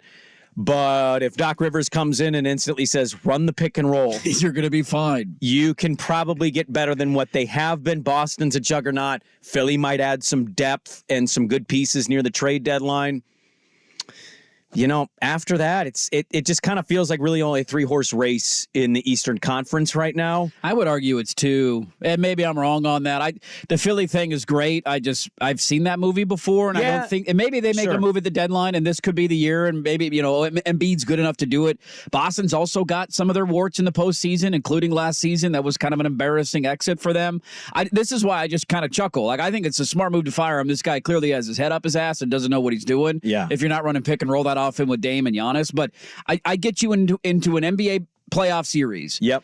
But if Doc Rivers comes in and instantly says, run the pick and roll, you're going to be fine. You can probably get better than what they have been. Boston's a juggernaut. Philly might add some depth and some good pieces near the trade deadline. You know, after that, it just kind of feels like really only a 3-horse race in the Eastern Conference right now. I would argue it's 2, and maybe I'm wrong on that. The Philly thing is great. I've seen that movie before, and I don't think, and maybe they make a move at the deadline, and this could be the year, and maybe Embiid's good enough to do it. Boston's also got some of their warts in the postseason, including last season. That was kind of an embarrassing exit for them. This is why I just kind of chuckle. Like, I think it's a smart move to fire him. This guy clearly has his head up his ass and doesn't know what he's doing. Yeah. If you're not running pick and roll that often with Dame and Giannis, but I get you into an NBA playoff series. Yep.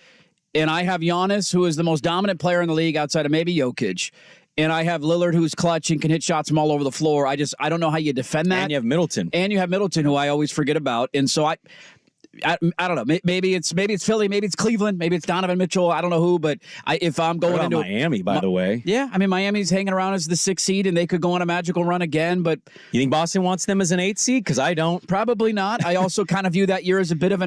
And I have Giannis, who is the most dominant player in the league outside of maybe Jokic. And I have Lillard, who's clutch and can hit shots from all over the floor. I don't know how you defend that. And you have Middleton. Who I always forget about. And so I don't know. Maybe it's Philly. Maybe it's Cleveland. Maybe it's Donovan Mitchell. I don't know who. But if I'm going into Miami, by the way, yeah, I mean Miami's hanging around as the 6th seed, and they could go on a magical run again. But you think Boston wants them as an 8th seed? Because I don't. Probably not. I also kind of view that year as a bit of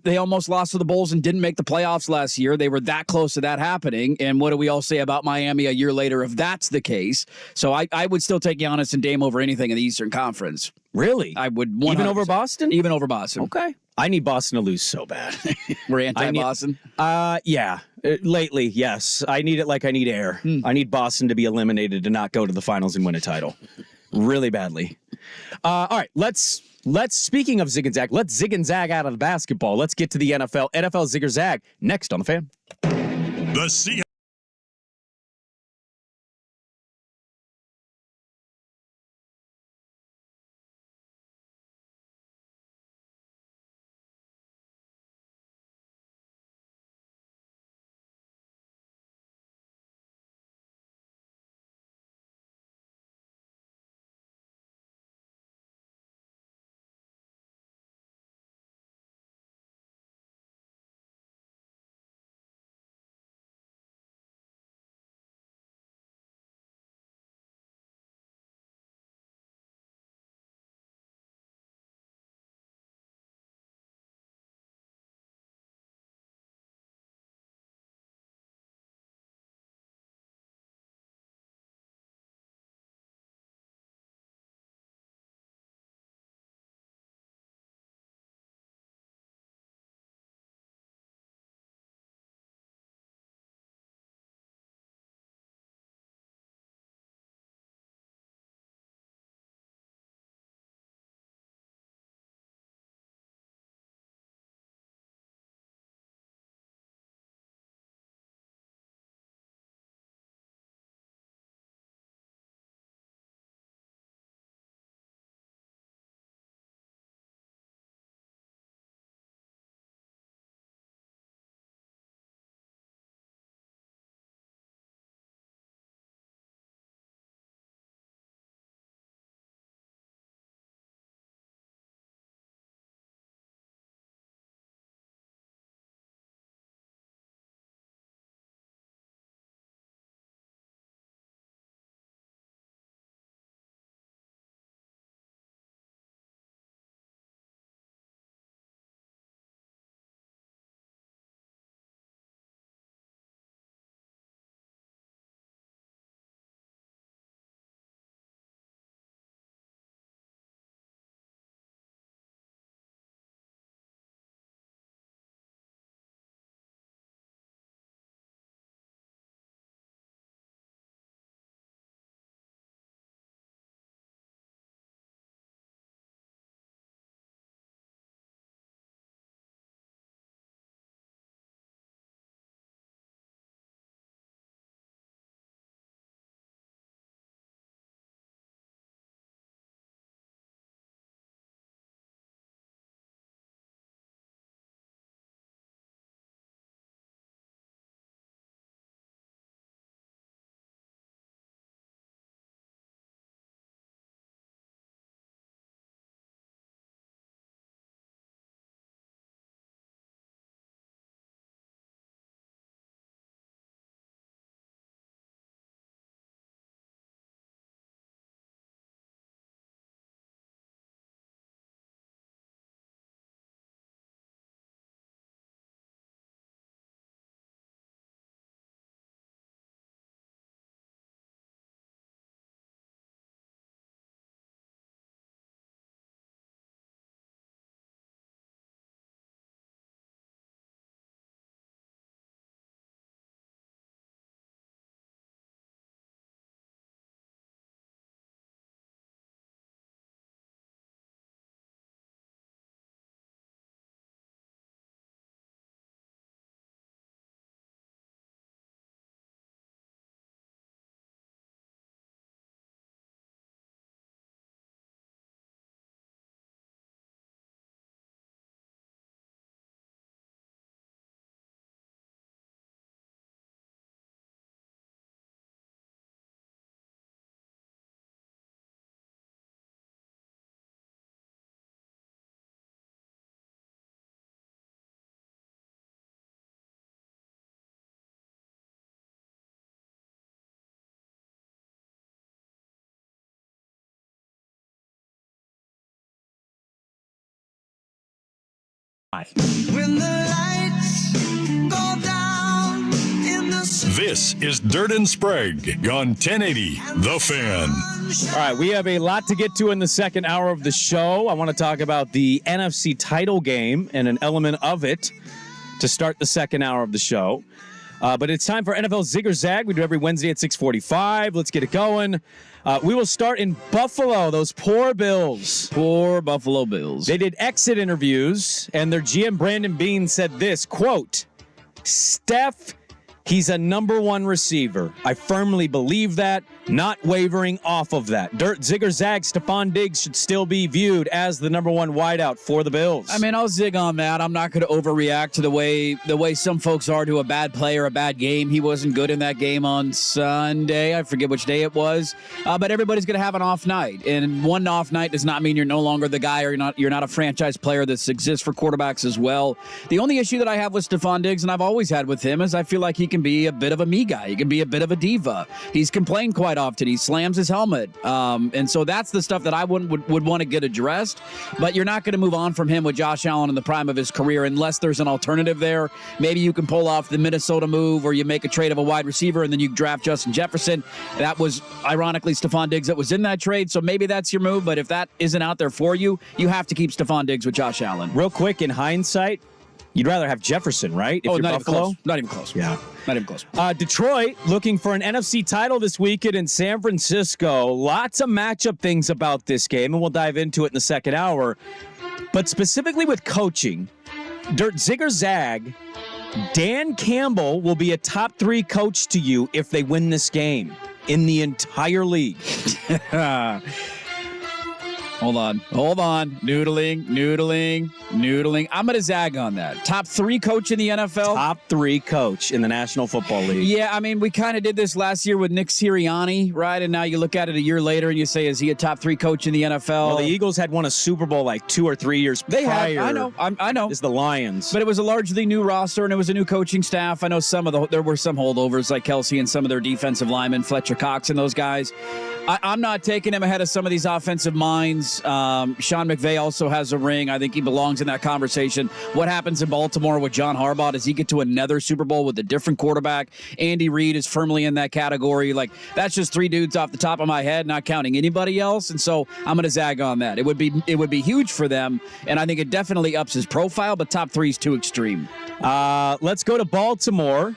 they almost lost to the Bulls and didn't make the playoffs last year. They were that close to that happening. And what do we all say about Miami a year later if that's the case? So I would still take Giannis and Dame over anything in the Eastern Conference. Really? I would 100%. Even over Boston? Even over Boston. Okay. I need Boston to lose so bad. We're anti-Boston? Yeah. Lately, yes. I need it like I need air. I need Boston to be eliminated to not go to the finals and win a title. Really badly. All right, let's speaking of zig and zag, let's zig and zag out of the basketball. Let's get to the NFL. NFL zig or zag next on The Fan. The Seahawks. When the lights go down in the This is Dirt and Sprague on 1080 The Fan. All right, we have a lot to get to in the second hour of the show. I want to talk about the NFC title game and an element of it to start the second hour of the show. But it's time for NFL Zig or Zag. We do every Wednesday at 6:45. Let's get it going. We will start in Buffalo. Those poor Bills. Poor Buffalo Bills. They did exit interviews, and their GM, Brandon Beane, said this, quote, Steph, he's a number one receiver. I firmly believe that, not wavering off of that. Dirt, Zig or Zag, Stephon Diggs should still be viewed as the number one wideout for the Bills. I mean, I'll zig on that. I'm not going to overreact to the way some folks are to a bad play or a bad game. He wasn't good in that game on Sunday. I forget which day it was. But everybody's going to have an off night. And one off night does not mean you're no longer the guy or you're not a franchise player that exists for quarterbacks as well. The only issue that I have with Stephon Diggs, and I've always had with him, is I feel like he can be a bit of a me guy. He can be a bit of a diva. He's complained quite often. He slams his helmet. And so that's the stuff that I would want to get addressed. But you're not going to move on from him with Josh Allen in the prime of his career unless there's an alternative there. Maybe you can pull off the Minnesota move or you make a trade of a wide receiver and then you draft Justin Jefferson. That was, ironically, Stephon Diggs that was in that trade. So maybe that's your move. But if that isn't out there for you, you have to keep Stephon Diggs with Josh Allen. Real quick, in hindsight, you'd rather have Jefferson, right? If you're not Buffalo? even close. Not even close. Yeah. Not even close. Detroit looking for an NFC title this weekend in San Francisco. Lots of matchup things about this game, and we'll dive into it in the second hour. But specifically with coaching, Dirt, Zig or Zag, Dan Campbell will be a top 3 coach to you if they win this game in the entire league. Hold on. Noodling. I'm going to zag on that. Top 3 coach in the NFL? Top 3 coach in the National Football League. Yeah, I mean, we kind of did this last year with Nick Sirianni, right? And now you look at it a year later and you say, is he a top 3 coach in the NFL? Well, the Eagles had won a Super Bowl like 2 or 3 years prior. They had. I know. Is the Lions. But it was a largely new roster and it was a new coaching staff. I know there were some holdovers like Kelsey and some of their defensive linemen, Fletcher Cox and those guys. I'm not taking him ahead of some of these offensive minds. Sean McVay also has a ring. I think he belongs in that conversation. What happens in Baltimore with John Harbaugh? Does he get to another Super Bowl with a different quarterback? Andy Reid is firmly in that category. Like, that's just 3 dudes off the top of my head, not counting anybody else. And so I'm going to zag on that. It would be huge for them, and I think it definitely ups his profile, but top 3 is too extreme. Let's go to Baltimore,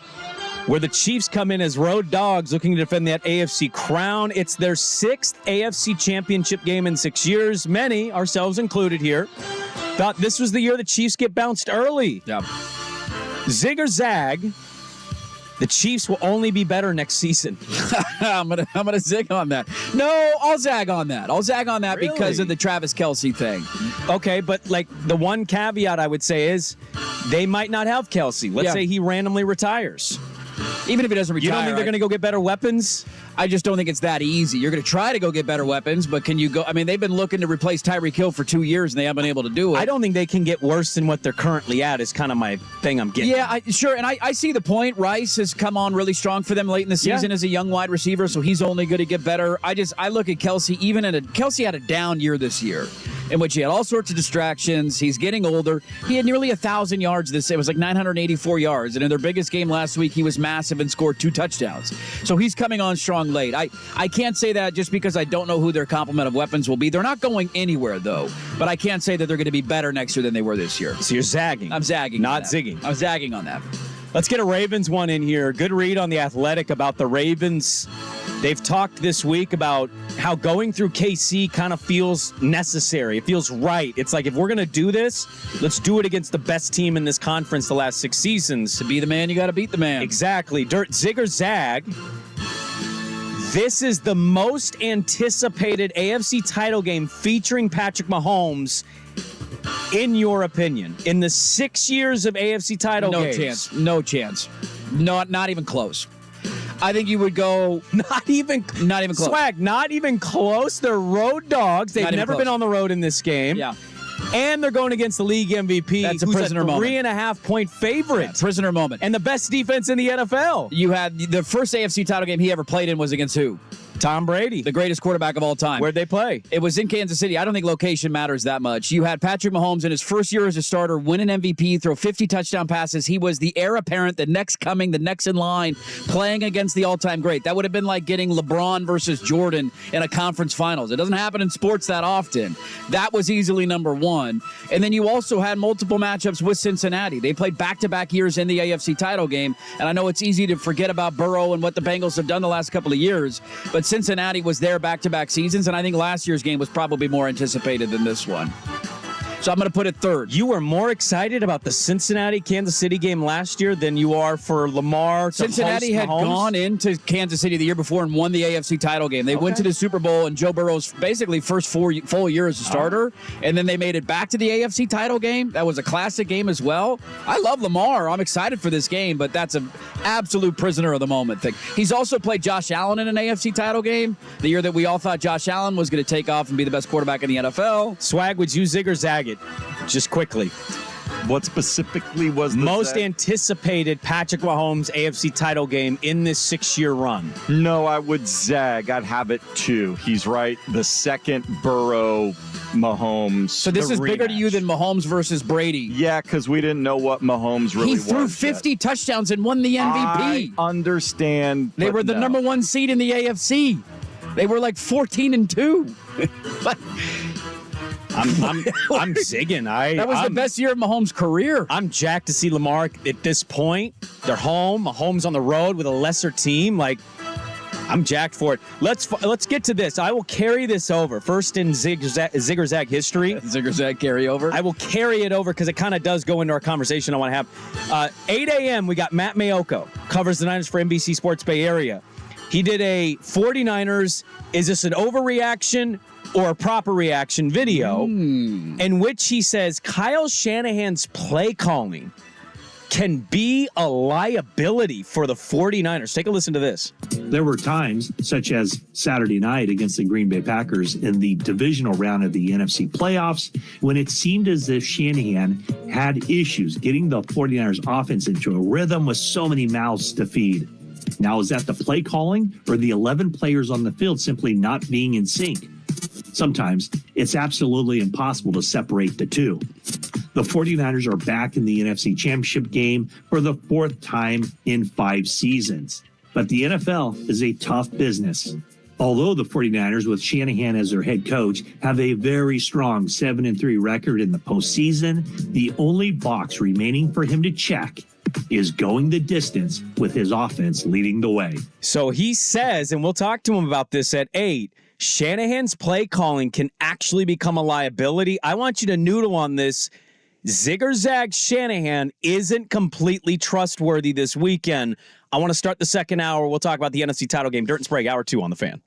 where the Chiefs come in as road dogs looking to defend that AFC crown. It's their 6th AFC championship game in 6 years. Many, ourselves included here, thought this was the year the Chiefs get bounced early. Yeah. Zig or Zag, the Chiefs will only be better next season. I'm gonna zig on that. No, I'll zag on that. Really? Because of the Travis Kelce thing. Okay, but like the one caveat I would say is they might not have Kelce. Let's say he randomly retires. Even if he doesn't retire. You don't think they're going to go get better weapons? I just don't think it's that easy. You're going to try to go get better weapons, but can you go? I mean, they've been looking to replace Tyreek Hill for 2 years, and they haven't been able to do it. I don't think they can get worse than what they're currently at is kind of my thing I'm getting. Yeah, sure, and I see the point. Rice has come on really strong for them late in the season as a young wide receiver, so he's only going to get better. I look at Kelce, Kelce had a down year this year, in which he had all sorts of distractions. He's getting older. He had nearly 1,000 yards it was like 984 yards, and in their biggest game last week, he was massive and scored 2 touchdowns. So he's coming on strong late. I can't say that just because I don't know who their complement of weapons will be. They're not going anywhere, though. But I can't say that they're going to be better next year than they were this year. So you're zagging. I'm zagging. Not zigging. I'm zagging on that. Let's get a Ravens one in here. Good read on The Athletic about the Ravens. They've talked this week about how going through KC kind of feels necessary. It feels right. It's like, if we're going to do this, let's do it against the best team in this conference the last 6 seasons. To be the man, you got to beat the man. Exactly. Dirt, Zig or Zag. This is the most anticipated AFC title game featuring Patrick Mahomes, in your opinion, in the 6 years of AFC title games. No chance. Not even close. I think you would go not even close. Swag, not even close. They're road dogs. They've never been on the road in this game. Yeah. And they're going against the league MVP. That's a prisoner moment. 3.5 point favorite. Yeah, prisoner moment. And the best defense in the NFL. You had the first AFC title game he ever played in was against who? Tom Brady. The greatest quarterback of all time. Where'd they play? It was in Kansas City. I don't think location matters that much. You had Patrick Mahomes in his first year as a starter, win an MVP, throw 50 touchdown passes. He was the heir apparent, the next coming, the next in line, playing against the all-time great. That would have been like getting LeBron versus Jordan in a conference finals. It doesn't happen in sports that often. That was easily number one. And then you also had multiple matchups with Cincinnati. They played back-to-back years in the AFC title game. And I know it's easy to forget about Burrow and what the Bengals have done the last couple of years, but Cincinnati was there back-to-back seasons, and I think last year's game was probably more anticipated than this one. So I'm going to put it third. You were more excited about the Cincinnati-Kansas City game last year than you are for Lamar to Cincinnati had Mahomes? gone into Kansas City the year before and won the AFC title game. They went to the Super Bowl in Joe Burrow's basically first full year as a starter, and then they made it back to the AFC title game. That was a classic game as well. I love Lamar. I'm excited for this game, but that's an absolute prisoner of the moment thing. He's also played Josh Allen in an AFC title game the year that we all thought Josh Allen was going to take off and be the best quarterback in the NFL. Swag, would you zig or zag it? Just quickly. What specifically was the most anticipated Patrick Mahomes AFC title game in this 6-year run? No, I would zag. I'd have it too. He's right. The second Burrow Mahomes. So this is bigger to you than Mahomes versus Brady? Yeah, because we didn't know what Mahomes really was. He threw 50 touchdowns and won the MVP. I understand. They were the number one seed in the AFC. They were like 14-2. I'm zigging. That was the best year of Mahomes' career. I'm jacked to see Lamar at this point. They're home. Mahomes on the road with a lesser team. Like, I'm jacked for it. Let's get to this. I will carry this over. First in zig or zag history. Zig or zag carry over. I will carry it over because it kind of does go into our conversation I want to have. 8 a.m. we got Matt Mayoko, covers the Niners for NBC Sports Bay Area. He did a 49ers, is this an overreaction or a proper reaction video in which he says Kyle Shanahan's play calling can be a liability for the 49ers. Take a listen to this. There were times, such as Saturday night against the Green Bay Packers in the divisional round of the NFC playoffs, when it seemed as if Shanahan had issues getting the 49ers offense into a rhythm with so many mouths to feed. Now, is that the play calling or the 11 players on the field simply not being in sync? Sometimes it's absolutely impossible to separate the two. The 49ers are back in the NFC Championship game for the 4th time in 5 seasons. But the NFL is a tough business. Although the 49ers, with Shanahan as their head coach, have a very strong 7-3 record in the postseason, the only box remaining for him to check is going the distance with his offense leading the way. So he says, and we'll talk to him about this at 8, Shanahan's play calling can actually become a liability. I want you to noodle on this. Zig or zag, Shanahan isn't completely trustworthy this weekend. I want to start the second hour. We'll talk about the NFC title game. Dirt and Sprague, hour 2 on The Fan.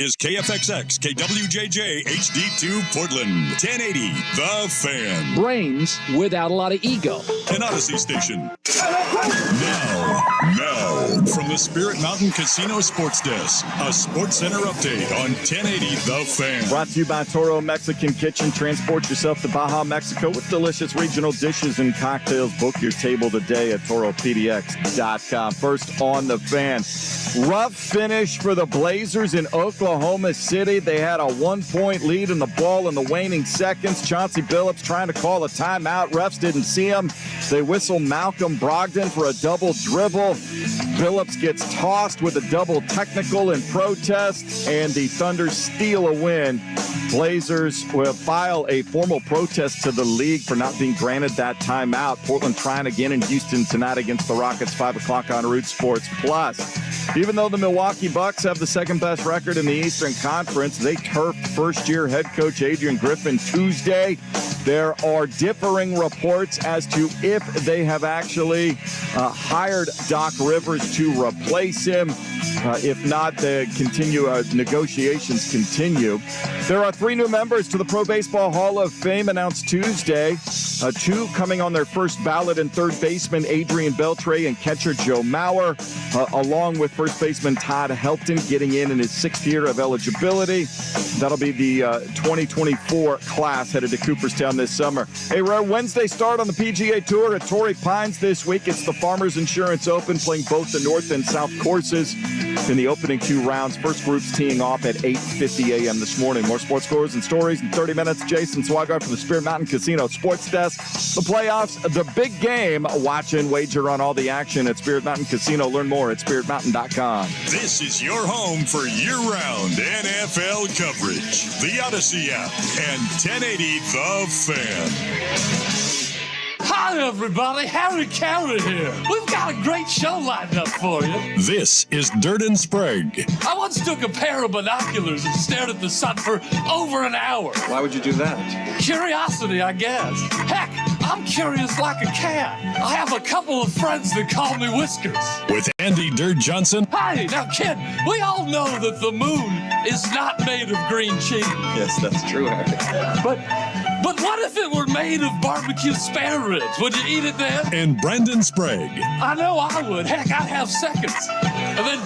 is KFXX, KWJJ, HD2 Portland, 1080 The Fan. Brains without a lot of ego. An Odyssey station. Now, from the Spirit Mountain Casino Sports Desk, a Sports Center update on 1080 The Fan. Brought to you by Toro Mexican Kitchen. Transport yourself to Baja, Mexico with delicious regional dishes and cocktails. Book your table today at ToroPDX.com. First on The Fan. Rough finish for the Blazers in Oklahoma City. They had a 1-point lead in the ball in the waning seconds. Chauncey Billups trying to call a timeout. Refs didn't see him. They whistle Malcolm Brogdon for a double dribble. Billups gets tossed with a double technical in protest, and the Thunder steal a win. Blazers will file a formal protest to the league for not being granted that timeout. Portland trying again in Houston tonight against the Rockets, 5 o'clock on Root Sports Plus. Even though the Milwaukee Bucks have the second-best record in the Eastern Conference, they turfed first-year head coach Adrian Griffin Tuesday. There are differing reports as to if they have actually hired Doc Rivers to replace him. If not, the negotiations continue. There are 3 new members to the Pro Baseball Hall of Fame announced Tuesday. 2 coming on their first ballot, and third baseman Adrian Beltre and catcher Joe Mauer, along with first baseman Todd Helton getting in his 6th year of eligibility. That'll be the 2024 class headed to Cooperstown this summer. A rare Wednesday start on the PGA Tour at Torrey Pines this week. It's the Farmers Insurance Open, playing both the North and South courses in the opening 2 rounds. First group's teeing off at 8:50 a.m. this morning. More sports scores and stories in 30 minutes. Jason Swigart from the Spirit Mountain Casino Sports Desk. The playoffs, the big game. Watch and wager on all the action at Spirit Mountain Casino. Learn more at spiritmountain.com. This is your home for year-round NFL coverage. The Odyssey app and 1080 The Fan. Hi, everybody. Harry Carey here. We've got a great show lined up for you. This is Dirt and Sprague. I once took a pair of binoculars and stared at the sun for over an hour. Why would you do that? Curiosity, I guess. Heck, I'm curious like a cat. I have a couple of friends that call me Whiskers. With Andy Dirt Johnson. Hi, now, kid, we all know that the moon is not made of green cheese. Yes, that's true, Harry. But what if it were made of barbecue spare ribs? Would you eat it then? And Brandon Sprague. I know I would. Heck, I'd have seconds. And then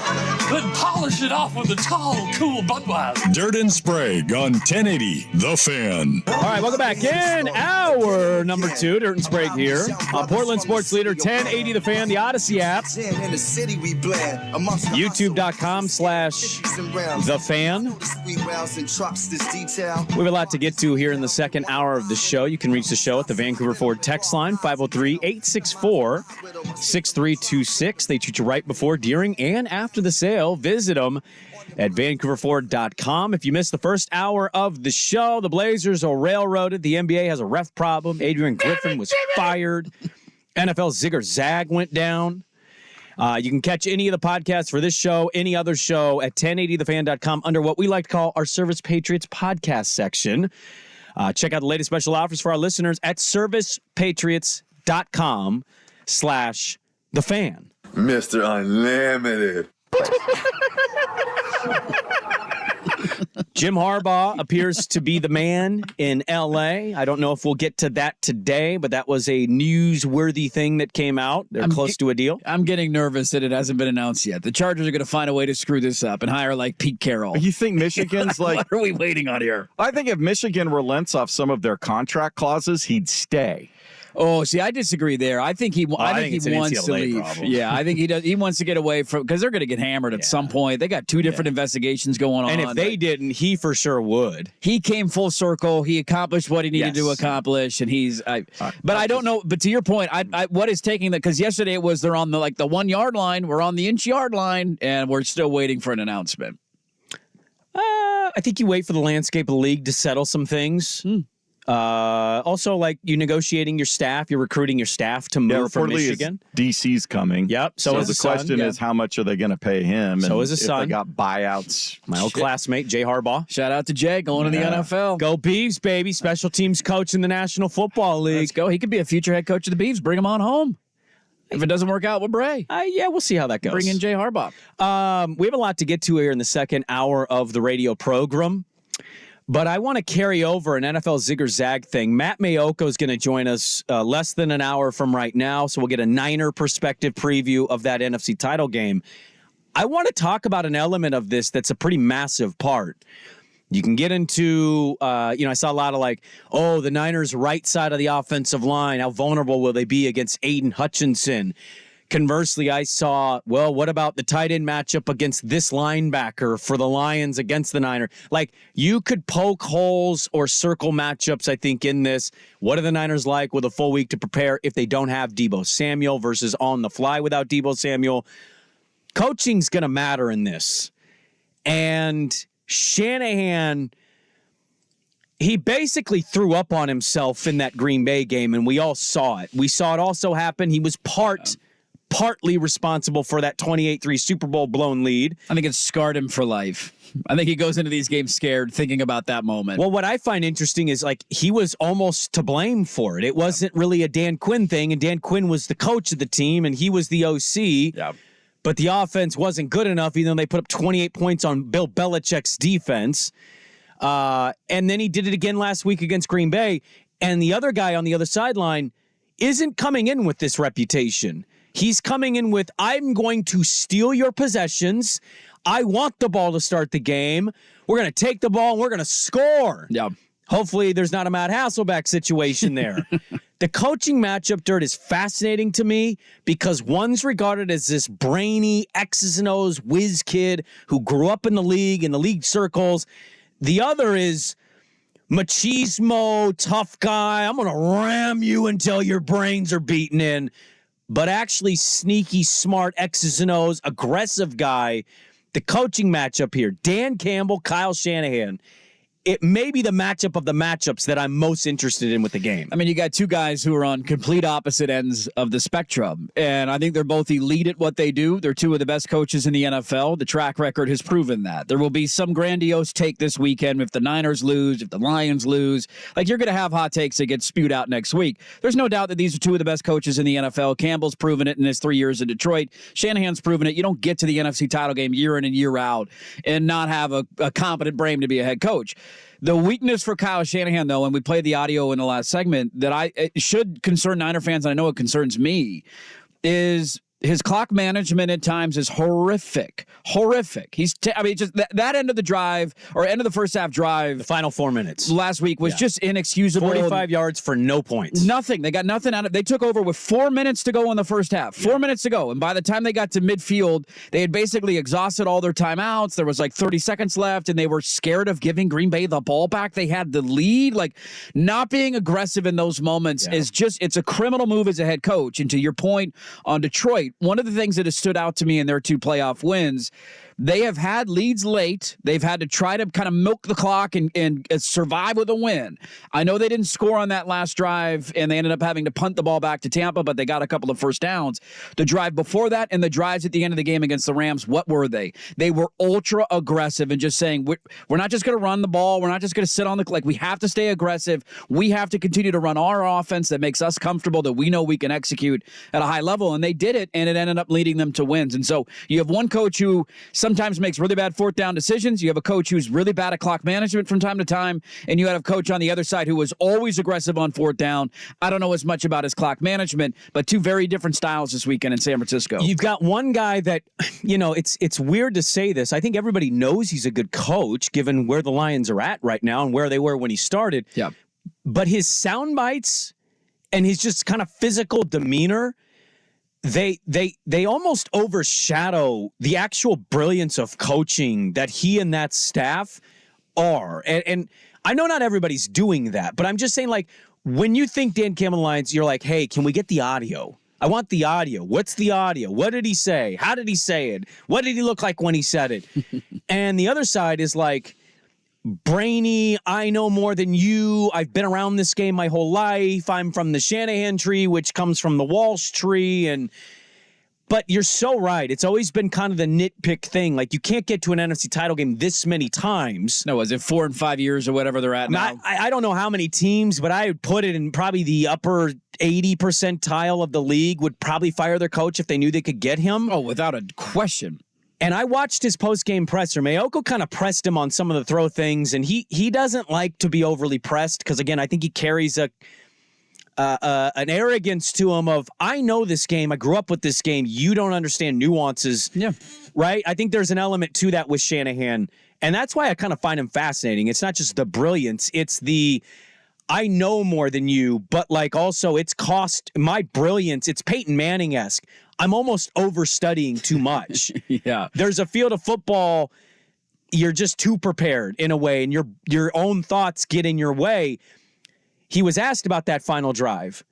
polish it off with a tall, cool Budweiser. Dirt and Sprague on 1080 The Fan. All right, welcome back in hour number 2. Dirt and Sprague here on Portland Sports Leader 1080 The Fan, the Odyssey app. YouTube.com/The Fan. We have a lot to get to here in the second hour of the show. You can reach the show at the Vancouver Ford text line, 503-864-6326. They treat you right before, during, and after the sale. Visit them at vancouverford.com. If you missed the first hour of the show, the Blazers are railroaded. The NBA has a ref problem. Adrian Griffin was fired. NFL Zigger Zag went down. You can catch any of the podcasts for this show, any other show, at 1080thefan.com under what we like to call our Service Patriots podcast section. Check out the latest special offers for our listeners at servicepatriots.com/thefan. Mr. Unlimited. Jim Harbaugh appears to be the man in L.A. I don't know if we'll get to that today, but that was a newsworthy thing that came out. They're close to a deal. I'm getting nervous that it hasn't been announced yet. The Chargers are going to find a way to screw this up and hire like Pete Carroll. You think Michigan's like... What are we waiting on here? I think if Michigan relents off some of their contract clauses, he'd stay. Oh, see, I disagree there. I think he wants to leave. Problem. Yeah, I think he does. He wants to get away from, because they're going to get hammered at some point. They got 2 different investigations going on. And if they didn't, he for sure would. He came full circle. He accomplished what he needed to accomplish, and he's. But I don't know. But to your point, what is taking that? Because yesterday it was they're on the 1 yard line. We're on the inch yard line, and we're still waiting for an announcement. I think you wait for the landscape of the league to settle some things. Also, like you negotiating your staff, you're recruiting your staff to move from Michigan. DC's coming. Yep. So the question is, how much are they going to pay him? So is his son. They got buyouts. My old classmate, Jay Harbaugh. Shout out to Jay going to the NFL. Go Beavs, baby. Special teams coach in the National Football League. Let's go. He could be a future head coach of the Beavs. Bring him on home. If it doesn't work out with Bray. Yeah, we'll see how that goes. Bring in Jay Harbaugh. We have a lot to get to here in the second hour of the radio program. But I want to carry over an NFL Zig or Zag thing. Matt Mayoko is going to join us less than an hour from right now, so we'll get a Niner perspective preview of that NFC title game. I want to talk about an element of this that's a pretty massive part. You can get into, I saw a lot of the Niners' right side of the offensive line. How vulnerable will they be against Aiden Hutchinson? Conversely, I saw, what about the tight end matchup against this linebacker for the Lions against the Niners? You could poke holes or circle matchups, I think, in this. What are the Niners like with a full week to prepare if they don't have Deebo Samuel versus on the fly without Deebo Samuel? Coaching's going to matter in this. And Shanahan, he basically threw up on himself in that Green Bay game, and we all saw it. We saw it also happen. He was partly responsible for that 28-3 Super Bowl blown lead. I think it scarred him for life. I think he goes into these games scared, thinking about that moment. Well, what I find interesting is he was almost to blame for it. It wasn't really a Dan Quinn thing, and Dan Quinn was the coach of the team, and he was the OC. Yeah. But the offense wasn't good enough, even though they put up 28 points on Bill Belichick's defense. And then he did it again last week against Green Bay. And the other guy on the other sideline isn't coming in with this reputation. He's coming in with, I'm going to steal your possessions. I want the ball to start the game. We're going to take the ball and we're going to score. Yeah. Hopefully there's not a Matt Hasselbeck situation there. The coaching matchup, Dirt, is fascinating to me because one's regarded as this brainy X's and O's whiz kid who grew up in the league circles. The other is machismo, tough guy. I'm going to ram you until your brains are beaten in. But actually sneaky, smart X's and O's, aggressive guy. The coaching matchup here, Dan Campbell, Kyle Shanahan. It may be the matchup of the matchups that I'm most interested in with the game. I mean, you got two guys who are on complete opposite ends of the spectrum, and I think they're both elite at what they do. They're two of the best coaches in the NFL. The track record has proven that. There will be some grandiose take this weekend if the Niners lose, if the Lions lose. You're going to have hot takes that get spewed out next week. There's no doubt that these are two of the best coaches in the NFL. Campbell's proven it in his 3 years in Detroit. Shanahan's proven it. You don't get to the NFC title game year in and year out and not have a competent brain to be a head coach. The weakness for Kyle Shanahan, though, and we played the audio in the last segment, that it should concern Niner fans, and I know it concerns me, is his clock management at times is horrific. He's, just that end of the drive or end of the first half drive. The final 4 minutes last week was just inexcusable. 45 yards for no points. Nothing. They got nothing out of it. They took over with 4 minutes to go in the first half. 4 minutes to go. And by the time they got to midfield, they had basically exhausted all their timeouts. There was 30 seconds left, and they were scared of giving Green Bay the ball back. They had the lead. Not being aggressive in those moments is it's a criminal move as a head coach. And to your point on Detroit, one of the things that has stood out to me in their two playoff wins, they have had leads late. They've had to try to kind of milk the clock and survive with a win. I know they didn't score on that last drive, and they ended up having to punt the ball back to Tampa, but they got a couple of first downs. The drive before that and the drives at the end of the game against the Rams, what were they? They were ultra aggressive and just saying, we're not just going to run the ball. We're not just going to sit on the we have to stay aggressive. We have to continue to run our offense that makes us comfortable, that we know we can execute at a high level. And they did it, and it ended up leading them to wins. And so you have one coach who sometimes makes really bad fourth down decisions. You have a coach who's really bad at clock management from time to time, and you have a coach on the other side who was always aggressive on fourth down. I don't know as much about his clock management, but two very different styles this weekend in San Francisco. You've got one guy that, it's weird to say this. I think everybody knows he's a good coach given where the Lions are at right now and where they were when he started. Yeah. But his sound bites and his just kind of physical demeanor, they almost overshadow the actual brilliance of coaching that he and that staff are. And I know not everybody's doing that, but I'm just saying, when you think Dan Campbell Lions, you're like, hey, can we get the audio? I want the audio. What's the audio? What did he say? How did he say it? What did he look like when he said it? And the other side is brainy, I know more than you. I've been around this game my whole life. I'm from the Shanahan tree, which comes from the Walsh tree. But you're so right. It's always been kind of the nitpick thing. You can't get to an NFC title game this many times. No, is it 4 and 5 years or whatever they're at now? I don't know how many teams, but I would put it in probably the upper 80 percentile of the league would probably fire their coach if they knew they could get him. Oh, without a question. And I watched his post-game presser. Mayoko kind of pressed him on some of the throw things, and he doesn't like to be overly pressed because, again, I think he carries an arrogance to him of, I know this game. I grew up with this game. You don't understand nuances. Yeah. Right? I think there's an element to that with Shanahan, and that's why I kind of find him fascinating. It's not just the brilliance. It's the, I know more than you, but like also it's cost my brilliance. It's Peyton Manning-esque. I'm almost overstudying too much. Yeah. There's a field of football, you're just too prepared in a way, and your own thoughts get in your way. He was asked about that final drive,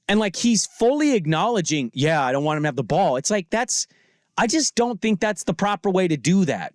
and like he's fully acknowledging, yeah, I don't want him to have the ball. It's like I just don't think that's the proper way to do that.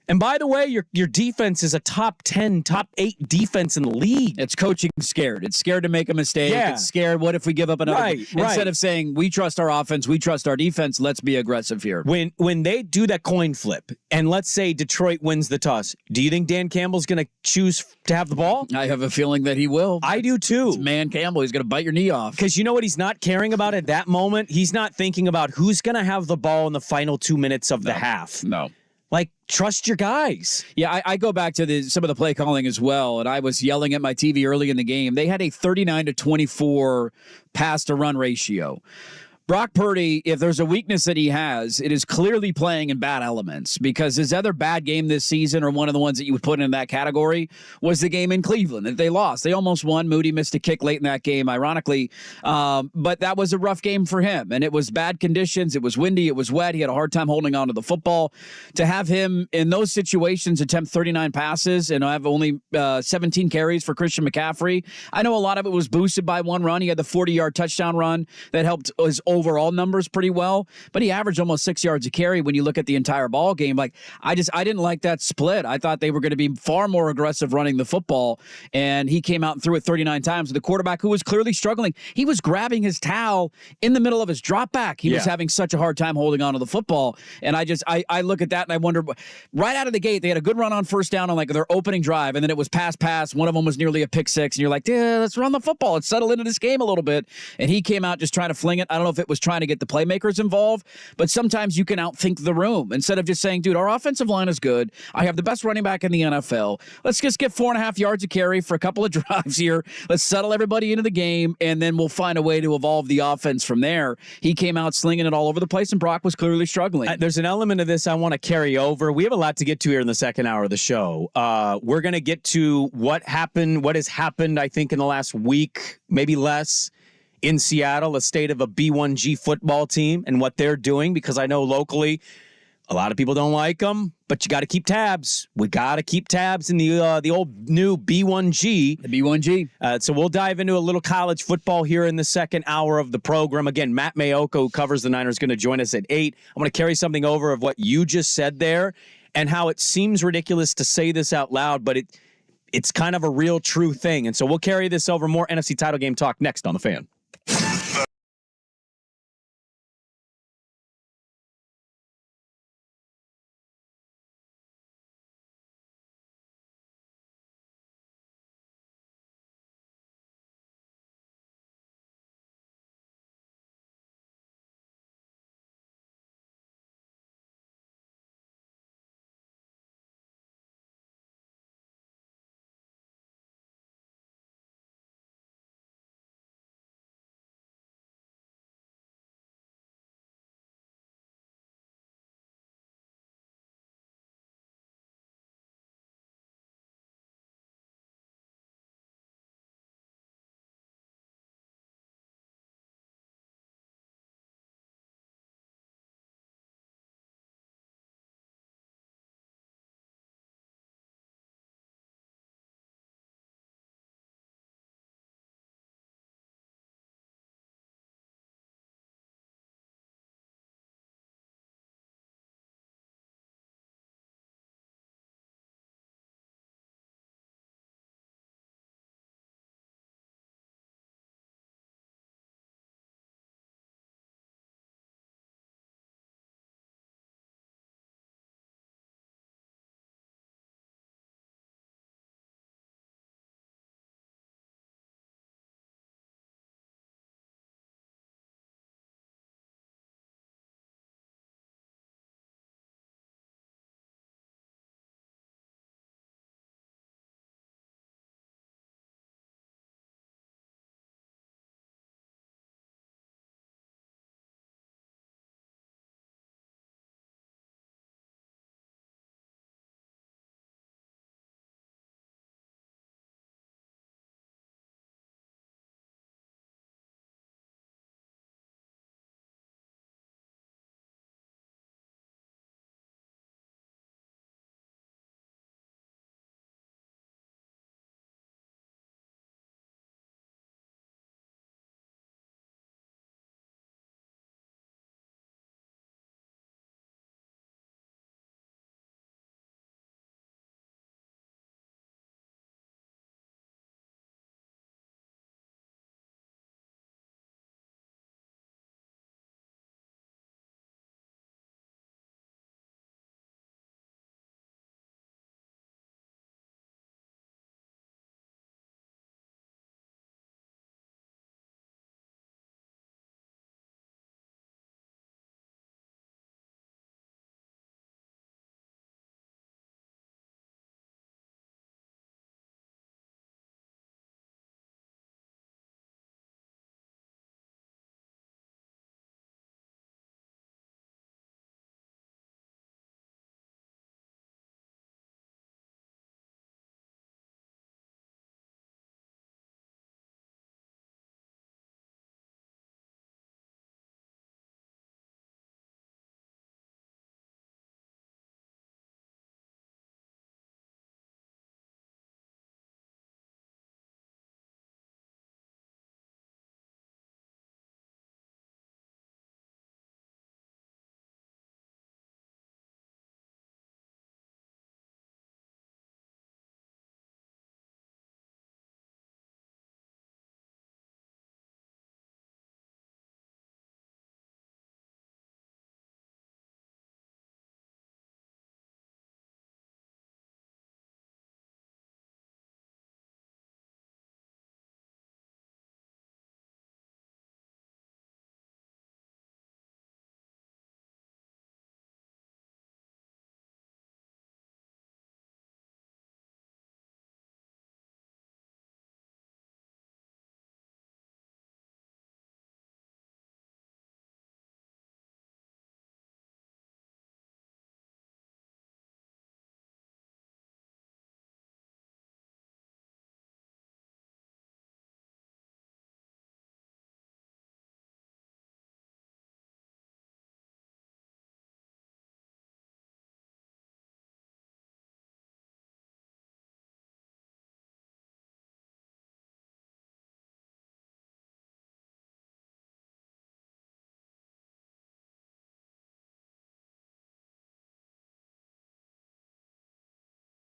And by the way, your defense is a top 10, top 8 defense in the league. It's coaching scared. It's scared to make a mistake. Yeah. It's scared. What if we give up another? Right. Instead of saying, we trust our offense, we trust our defense, let's be aggressive here. When they do that coin flip, and let's say Detroit wins the toss, do you think Dan Campbell's going to choose to have the ball? I have a feeling that he will. I do too. It's Man Campbell. He's going to bite your knee off. Because you know what he's not caring about at that moment? He's not thinking about who's going to have the ball in the final 2 minutes of the half. No. Like, trust your guys. Yeah, I go back to some of the play calling as well, and I was yelling at my TV early in the game. They had a 39-24 pass-to-run ratio. Brock Purdy, if there's a weakness that he has, it is clearly playing in bad elements, because his other bad game this season, or one of the ones that you would put in that category, was the game in Cleveland that they lost. They almost won. Moody missed a kick late in that game, ironically. But that was a rough game for him, and it was bad conditions. It was windy. It was wet. He had a hard time holding on to the football. To have him in those situations attempt 39 passes and have only 17 carries for Christian McCaffrey, I know a lot of it was boosted by one run. He had the 40-yard touchdown run that helped his overall numbers pretty well, but he averaged almost 6 yards a carry when you look at the entire ball game. Like, I didn't like that split. I thought they were going to be far more aggressive running the football, and he came out and threw it 39 times. The quarterback, who was clearly struggling, he was grabbing his towel in the middle of his drop back. He was having such a hard time holding on to the football, and I look at that and I wonder, right out of the gate, they had a good run on first down on like their opening drive, and then it was pass. One of them was nearly a pick six, and you're like, yeah, let's run the football. Let's settle into this game a little bit. And he came out just trying to fling it. I don't know if it was trying to get the playmakers involved, but sometimes you can outthink the room. Instead of just saying, dude, our offensive line is good. I have the best running back in the NFL. Let's just get 4.5 yards a carry for a couple of drives here. Let's settle everybody into the game, and then we'll find a way to evolve the offense from there. He came out slinging it all over the place, and Brock was clearly struggling. There's an element of this I want to carry over. We have a lot to get to here in the second hour of the show. We're going to get to what has happened, I think, in the last week, maybe less, in Seattle, a state of a B1G football team and what they're doing, because I know locally a lot of people don't like them, but you got to keep tabs. We got to keep tabs in the old new B1G. The B1G. So we'll dive into a little college football here in the second hour of the program. Again, Matt Mayoko, who covers the Niners, going to join us at 8. I want to carry something over of what you just said there and how it seems ridiculous to say this out loud, but it's kind of a real true thing. And so we'll carry this over. More NFC title game talk next on The Fan.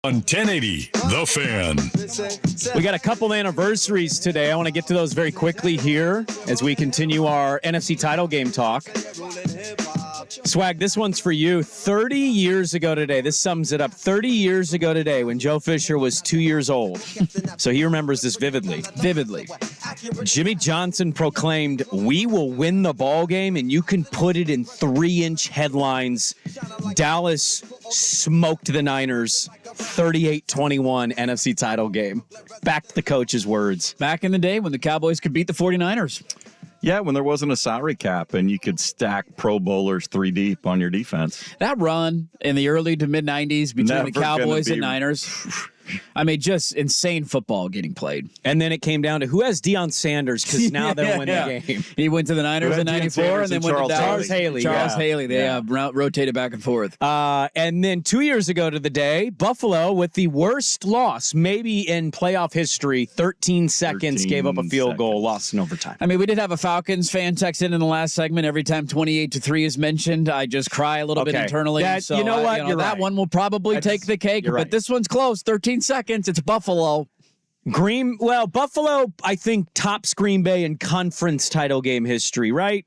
On 1080, The Fan. We got a couple anniversaries today. I want to get to those very quickly here as we continue our NFC title game talk. Swag, this one's for you. 30 years ago today, this sums it up. 30 years ago today when Joe Fisher was 2 years old. So he remembers this vividly. Jimmy Johnson proclaimed, "We will win the ball game," and you can put it in 3-inch headlines. Dallas smoked the Niners 38-21 NFC title game. Back to the coach's words. Back in the day when the Cowboys could beat the 49ers. Yeah, when there wasn't a salary cap and you could stack Pro Bowlers 3 deep on your defense. That run in the early to mid-90s between the Cowboys and Niners. I mean, just insane football getting played. And then it came down to who has Deion Sanders, because now they'll win the game. He went to the Niners in 94 and then went to Charles Haley. Charles Haley. They rotated back and forth. And then 2 years ago to the day, Buffalo with the worst loss maybe in playoff history, 13 seconds, gave up a field goal, lost in overtime. I mean, we did have a Falcons fan text in the last segment. Every time 28-3 is mentioned, I just cry a little bit internally. So you know what? That one will probably take the cake, but this one's close. 13 seconds. It's Buffalo. Buffalo, I think, tops Green Bay in conference title game history, right?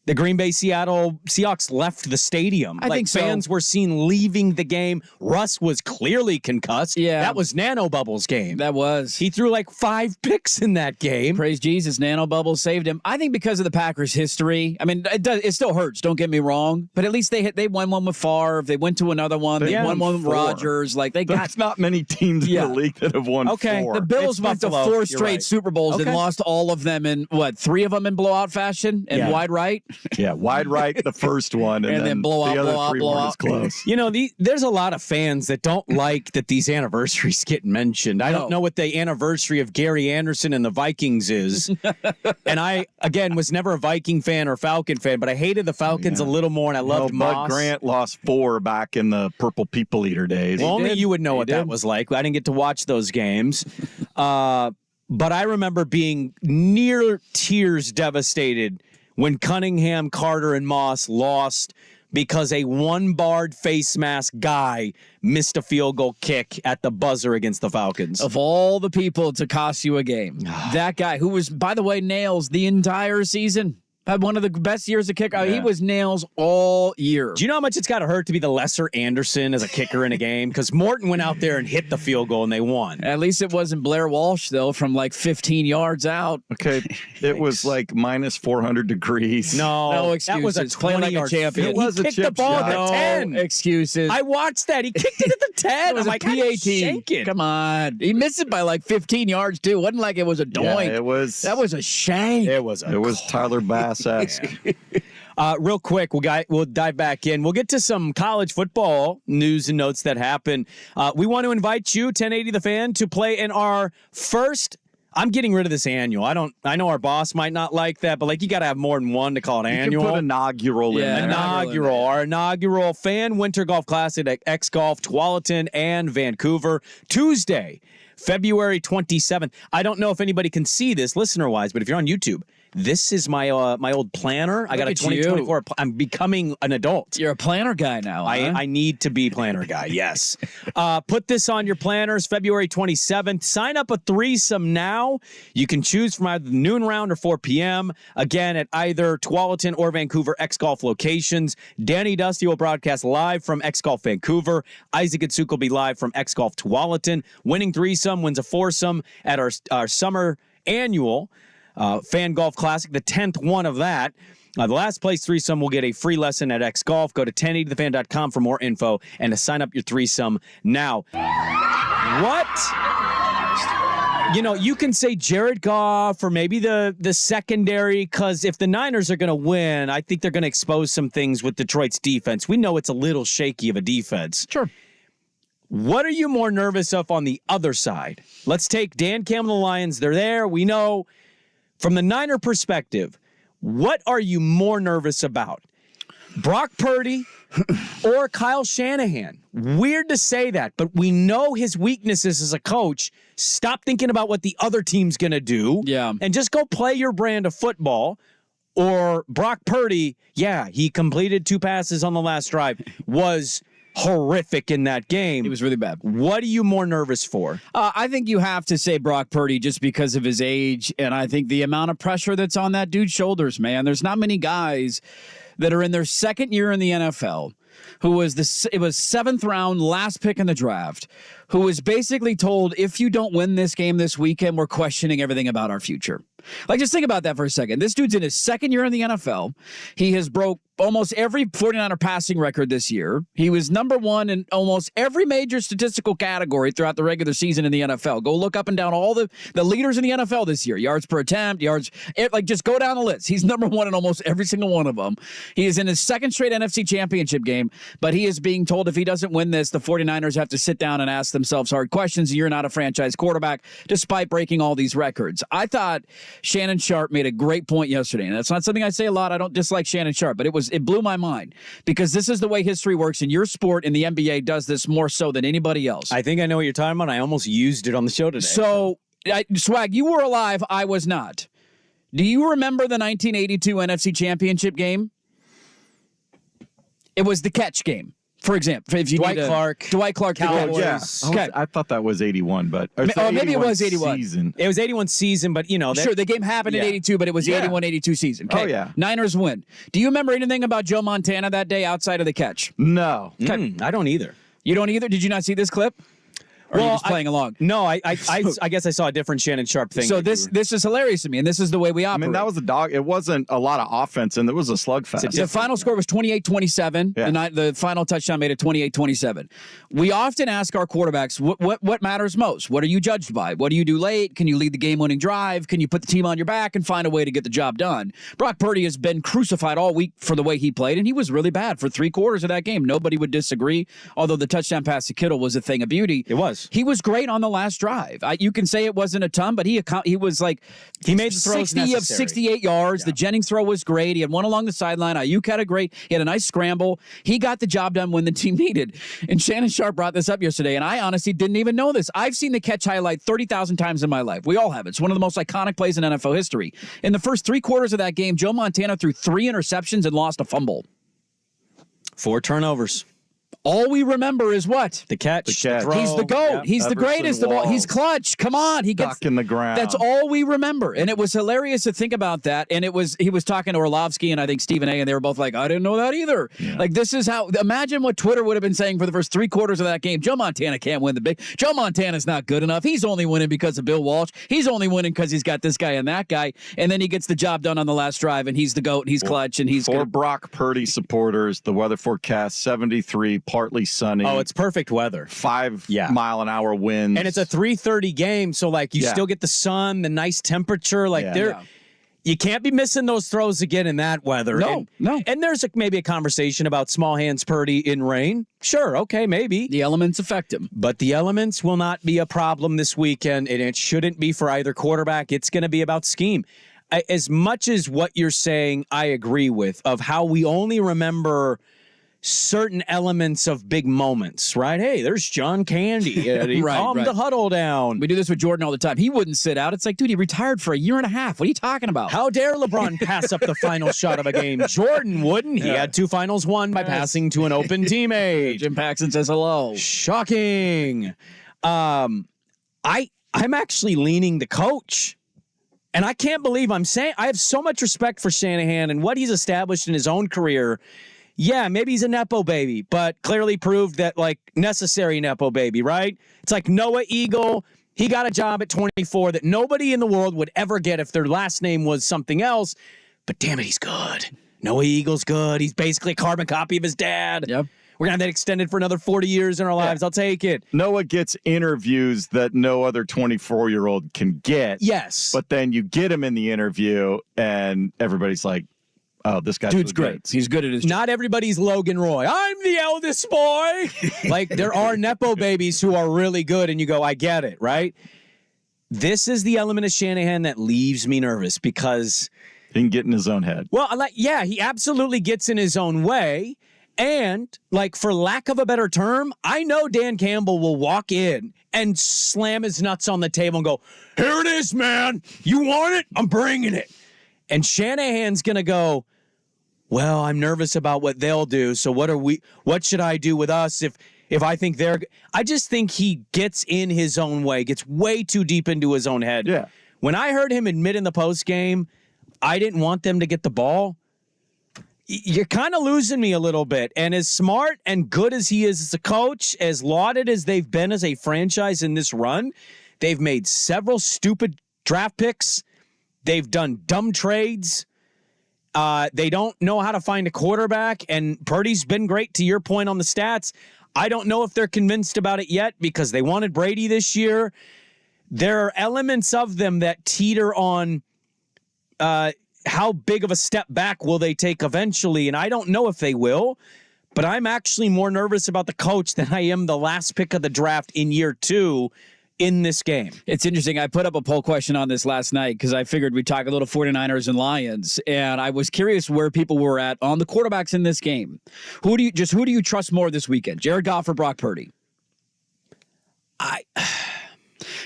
The Green Bay Seattle Seahawks left the stadium. I think so. Fans were seen leaving the game. Russ was clearly concussed. Yeah. That was Nano Bubbles' game. That was. He threw like 5 picks in that game. Praise Jesus, Nano Bubbles saved him. I think because of the Packers' history. I mean, it still hurts, don't get me wrong. But at least they won one with Favre. They went to another one. They won one with Rodgers. There's not many teams in the league that have won 4. The Bills went to 4 straight Super Bowls and lost all of them in, 3 of them in blowout fashion and wide right? Yeah, wide right, the first one, and then blowout, the other blowout, 3 blowout. weren't as close. You know, there's a lot of fans that don't like that these anniversaries get mentioned. I don't know what the anniversary of Gary Anderson and the Vikings is. And I, again, was never a Viking fan or Falcon fan, but I hated the Falcons a little more, and I loved Moss. Bud Grant lost 4 back in the Purple People Eater days. Well, only you would know what that was like. I didn't get to watch those games. But I remember being near tears devastated when Cunningham, Carter, and Moss lost because a one-barred face mask guy missed a field goal kick at the buzzer against the Falcons. Of all the people to cost you a game, that guy, who was, by the way, nails the entire season. Had one of the best years of kicker. He was nails all year. Do you know how much it's got to hurt to be the lesser Anderson as a kicker in a game? Because Morton went out there and hit the field goal and they won. At least it wasn't Blair Walsh, though, from like 15 yards out. Okay, it was like minus 400 degrees. No excuses. That was a 20-yard champion. It was he kicked the ball at the 10. Excuses. I watched that. He kicked it at the 10. It was I'm a like, PAT. Come on. He missed it by like 15 yards, too. It wasn't like it was a doink. Yeah, it was. That was a shame. It was Tyler Bass-esque. Real quick, we'll dive back in. We'll get to some college football news and notes that happen. We want to invite you, 1080 The Fan, to play in our first. I'm getting rid of this annual. I know our boss might not like that, but like you got to have more than one to call it annual. You can put inaugural in there. Inaugural. Our inaugural Fan Winter Golf Classic at X Golf, Tualatin, and Vancouver, Tuesday, February 27th. I don't know if anybody can see this listener-wise, but if you're on YouTube, this is my old planner. I got a 2024. I'm becoming an adult. You're a planner guy now. Huh? I need to be planner guy. Yes. Put this on your planners. February 27th. Sign up a threesome now. You can choose from either the noon round or 4 p.m. Again, at either Tualatin or Vancouver X Golf locations. Danny Dusty will broadcast live from X Golf Vancouver. Isaac and Suk will be live from X Golf Tualatin. Winning threesome wins a foursome at our summer annual Fan Golf Classic, the 10th one of that. The last place threesome will get a free lesson at X Golf. Go to 1080thefan.com for more info and to sign up your threesome now. What? You know, you can say Jared Goff or maybe the secondary, because if the Niners are going to win, I think they're going to expose some things with Detroit's defense. We know it's a little shaky of a defense. Sure. What are you more nervous of on the other side? Let's take Dan Campbell and the Lions. They're there. We know. From the Niner perspective, what are you more nervous about? Brock Purdy or Kyle Shanahan? Weird to say that, but we know his weaknesses as a coach. Stop thinking about what the other team's going to do and just go play your brand of football. Or Brock Purdy, he completed 2 passes on the last drive, was horrific in that game. He was really bad. What are you more nervous for? I think you have to say Brock Purdy just because of his age, and I think the amount of pressure that's on that dude's shoulders, man. There's not many guys that are in their second year in the NFL who was it was 7th round, last pick in the draft, who was basically told, if you don't win this game this weekend, we're questioning everything about our future. Like, just think about that for a second. This dude's in his second year in the NFL. He has broke almost every 49er passing record this year. He was number 1 in almost every major statistical category throughout the regular season in the NFL. Go look up and down all the leaders in the NFL this year. Yards per attempt, just go down the list. He's number 1 in almost every single one of them. He is in his second straight NFC championship game, but he is being told if he doesn't win this, the 49ers have to sit down and ask themselves hard questions. You're not a franchise quarterback, despite breaking all these records. I thought Shannon Sharpe made a great point yesterday, and that's not something I say a lot. I don't dislike Shannon Sharpe, but it blew my mind because this is the way history works, and your sport in the NBA does this more so than anybody else. I think I know what you're talking about. I almost used it on the show today. So, Swag, you were alive. I was not. Do you remember the 1982 NFC Championship game? It was the catch game. For example, if you Dwight Clark, Cowboys. Yeah, Okay. I thought that was 81, but maybe it was 81 season. It was 81 season, but sure, the game happened in 82, but it was the 81-82 season. Okay. Oh yeah, Niners win. Do you remember anything about Joe Montana that day outside of the catch? No, I don't either. You don't either? Did you not see this clip? Or are you just playing along? No, I guess I saw a different Shannon Sharpe thing. So this is hilarious to me, and this is the way we operate. I mean, that was a dog. It wasn't a lot of offense, and it was a slugfest. The final score was 28-27. Yeah. The final touchdown made it 28-27. We often ask our quarterbacks, what matters most? What are you judged by? What do you do late? Can you lead the game-winning drive? Can you put the team on your back and find a way to get the job done? Brock Purdy has been crucified all week for the way he played, and he was really bad for 3 quarters of that game. Nobody would disagree, although the touchdown pass to Kittle was a thing of beauty. It was. He was great on the last drive. You can say it wasn't a ton, but he was like he made the throws 60 of 68 yards. Yeah. The Jennings throw was great. He had one along the sideline. Ayuk had he had a nice scramble. He got the job done when the team needed. And Shannon Sharpe brought this up yesterday, and I honestly didn't even know this. I've seen the catch highlight 30,000 times in my life. We all have. It's one of the most iconic plays in NFL history. In the first 3 quarters of that game, Joe Montana threw 3 interceptions and lost a fumble. 4 turnovers. All we remember is what? The catch. The throw. He's the GOAT. Yeah. He's the greatest of all. He's clutch. Come on. He gets stuck in the ground. That's all we remember. And it was hilarious to think about that. And he was talking to Orlovsky and I think Stephen A. and they were both like, I didn't know that either. Yeah. Like, this is how, imagine what Twitter would have been saying for the first 3 quarters of that game. Joe Montana can't win the big. Joe Montana's not good enough. He's only winning because of Bill Walsh. He's only winning because he's got this guy and that guy. And then he gets the job done on the last drive and he's the GOAT and he's clutch and he's for Brock Purdy supporters, the weather forecast 73, partly sunny. Oh, it's perfect weather. 5 mile an hour winds. And it's a 3:30 game, so like you still get the sun, the nice temperature. Like you can't be missing those throws again in that weather. No. And there's maybe a conversation about small hands Purdy in rain. Sure, okay, maybe. The elements affect him. But the elements will not be a problem this weekend, and it shouldn't be for either quarterback. It's going to be about scheme. As much as what you're saying, I agree with, of how we only remember certain elements of big moments, right? Hey, there's John Candy. He calmed the huddle down. We do this with Jordan all the time. He wouldn't sit out. It's like, dude, he retired for a year and a half. What are you talking about? How dare LeBron pass up the final shot of a game? Jordan wouldn't. He had 2 finals won by passing to an open teammate. Jim Paxson says hello. Shocking. I'm actually leaning the coach. And I can't believe I'm saying I have so much respect for Shanahan and what he's established in his own career. Yeah, maybe he's a Nepo baby, but clearly proved that, like, necessary Nepo baby, right? It's like Noah Eagle. He got a job at 24 that nobody in the world would ever get if their last name was something else. But damn it, he's good. Noah Eagle's good. He's basically a carbon copy of his dad. Yep. We're going to have that extended for another 40 years in our lives. I'll take it. Noah gets interviews that no other 24-year-old can get. Yes. But then you get him in the interview, and everybody's like, oh, this guy's dude's great. He's good at his job. Not everybody's Logan Roy. I'm the eldest boy. Like, there are Nepo babies who are really good, and you go, I get it, right? This is the element of Shanahan that leaves me nervous because he can get in his own head. Well, he absolutely gets in his own way. And, like, for lack of a better term, I know Dan Campbell will walk in and slam his nuts on the table and go, here it is, man. You want it? I'm bringing it. And Shanahan's going to go, well, I'm nervous about what they'll do. So what should I do with us if I think I just think he gets in his own way, gets way too deep into his own head. Yeah. When I heard him admit in the post game, I didn't want them to get the ball. You're kind of losing me a little bit. And as smart and good as he is as a coach, as lauded as they've been as a franchise in this run, they've made several stupid draft picks. They've done dumb trades. They don't know how to find a quarterback. And Purdy's been great, to your point on the stats. I don't know if they're convinced about it yet because they wanted Brady this year. There are elements of them that teeter on how big of a step back will they take eventually, and I don't know if they will, but I'm actually more nervous about the coach than I am the last pick of the draft in year 2 in this game. It's interesting. I put up a poll question on this last night because I figured we'd talk a little 49ers and Lions, and I was curious where people were at on the quarterbacks in this game. Who do you trust more this weekend, Jared Goff or Brock Purdy?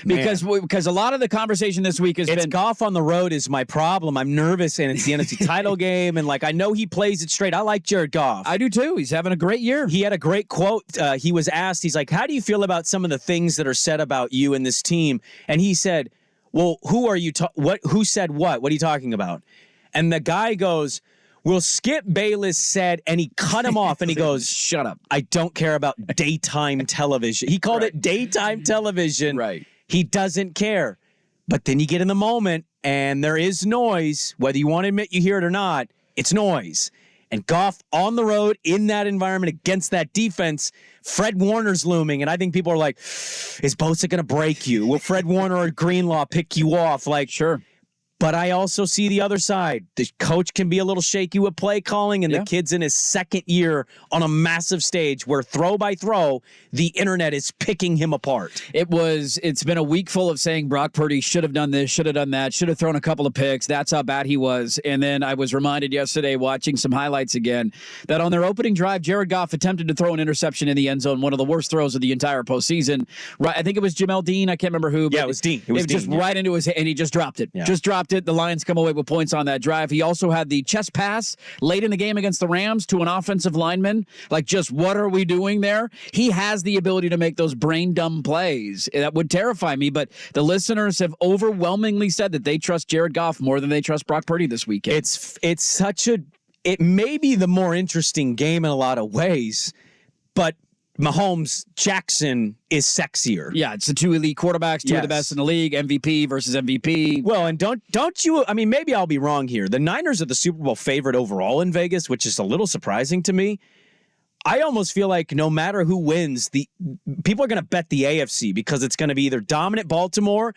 Because a lot of the conversation this week has been Goff on the road is my problem. I'm nervous, and it's the NFC title game, and I know he plays it straight. I like Jared Goff. I do too. He's having a great year. He had a great quote. He was asked, he's like, how do you feel about some of the things that are said about you and this team? And he said, well, who are you? Who said what? What are you talking about? And the guy goes, well, Skip Bayless said, and he cut him off, and he goes, shut up. I don't care about daytime television. He called it daytime television. Right. He doesn't care. But then you get in the moment, and there is noise. Whether you want to admit you hear it or not, it's noise. And Goff on the road in that environment against that defense, Fred Warner's looming. And I think people are like, is Bosa going to break you? Will Fred Warner or Greenlaw pick you off? Sure. But I also see the other side. The coach can be a little shaky with play calling, and the kid's in his second year on a massive stage where throw by throw, the internet is picking him apart. It's been a week full of saying Brock Purdy should have done this, should have done that, should have thrown a couple of picks. That's how bad he was. And then I was reminded yesterday, watching some highlights again, that on their opening drive, Jared Goff attempted to throw an interception in the end zone, one of the worst throws of the entire postseason. Right, I think it was Jamel Dean. I can't remember who. Yeah, it was Dean. It was just right into his hand, and he just dropped it. Yeah. Just dropped it. The Lions come away with points on that drive. He also had the chest pass late in the game against the Rams to an offensive lineman. Just what are we doing there? He has the ability to make those brain dumb plays. That would terrify me, but the listeners have overwhelmingly said that they trust Jared Goff more than they trust Brock Purdy this weekend. It may be the more interesting game in a lot of ways, but Mahomes, Jackson is sexier. Yeah, it's the two elite quarterbacks, two of the best in the league, MVP versus MVP. Well, and don't you, I mean, maybe I'll be wrong here. The Niners are the Super Bowl favorite overall in Vegas, which is a little surprising to me. I almost feel like no matter who wins, people are going to bet the AFC because it's going to be either dominant Baltimore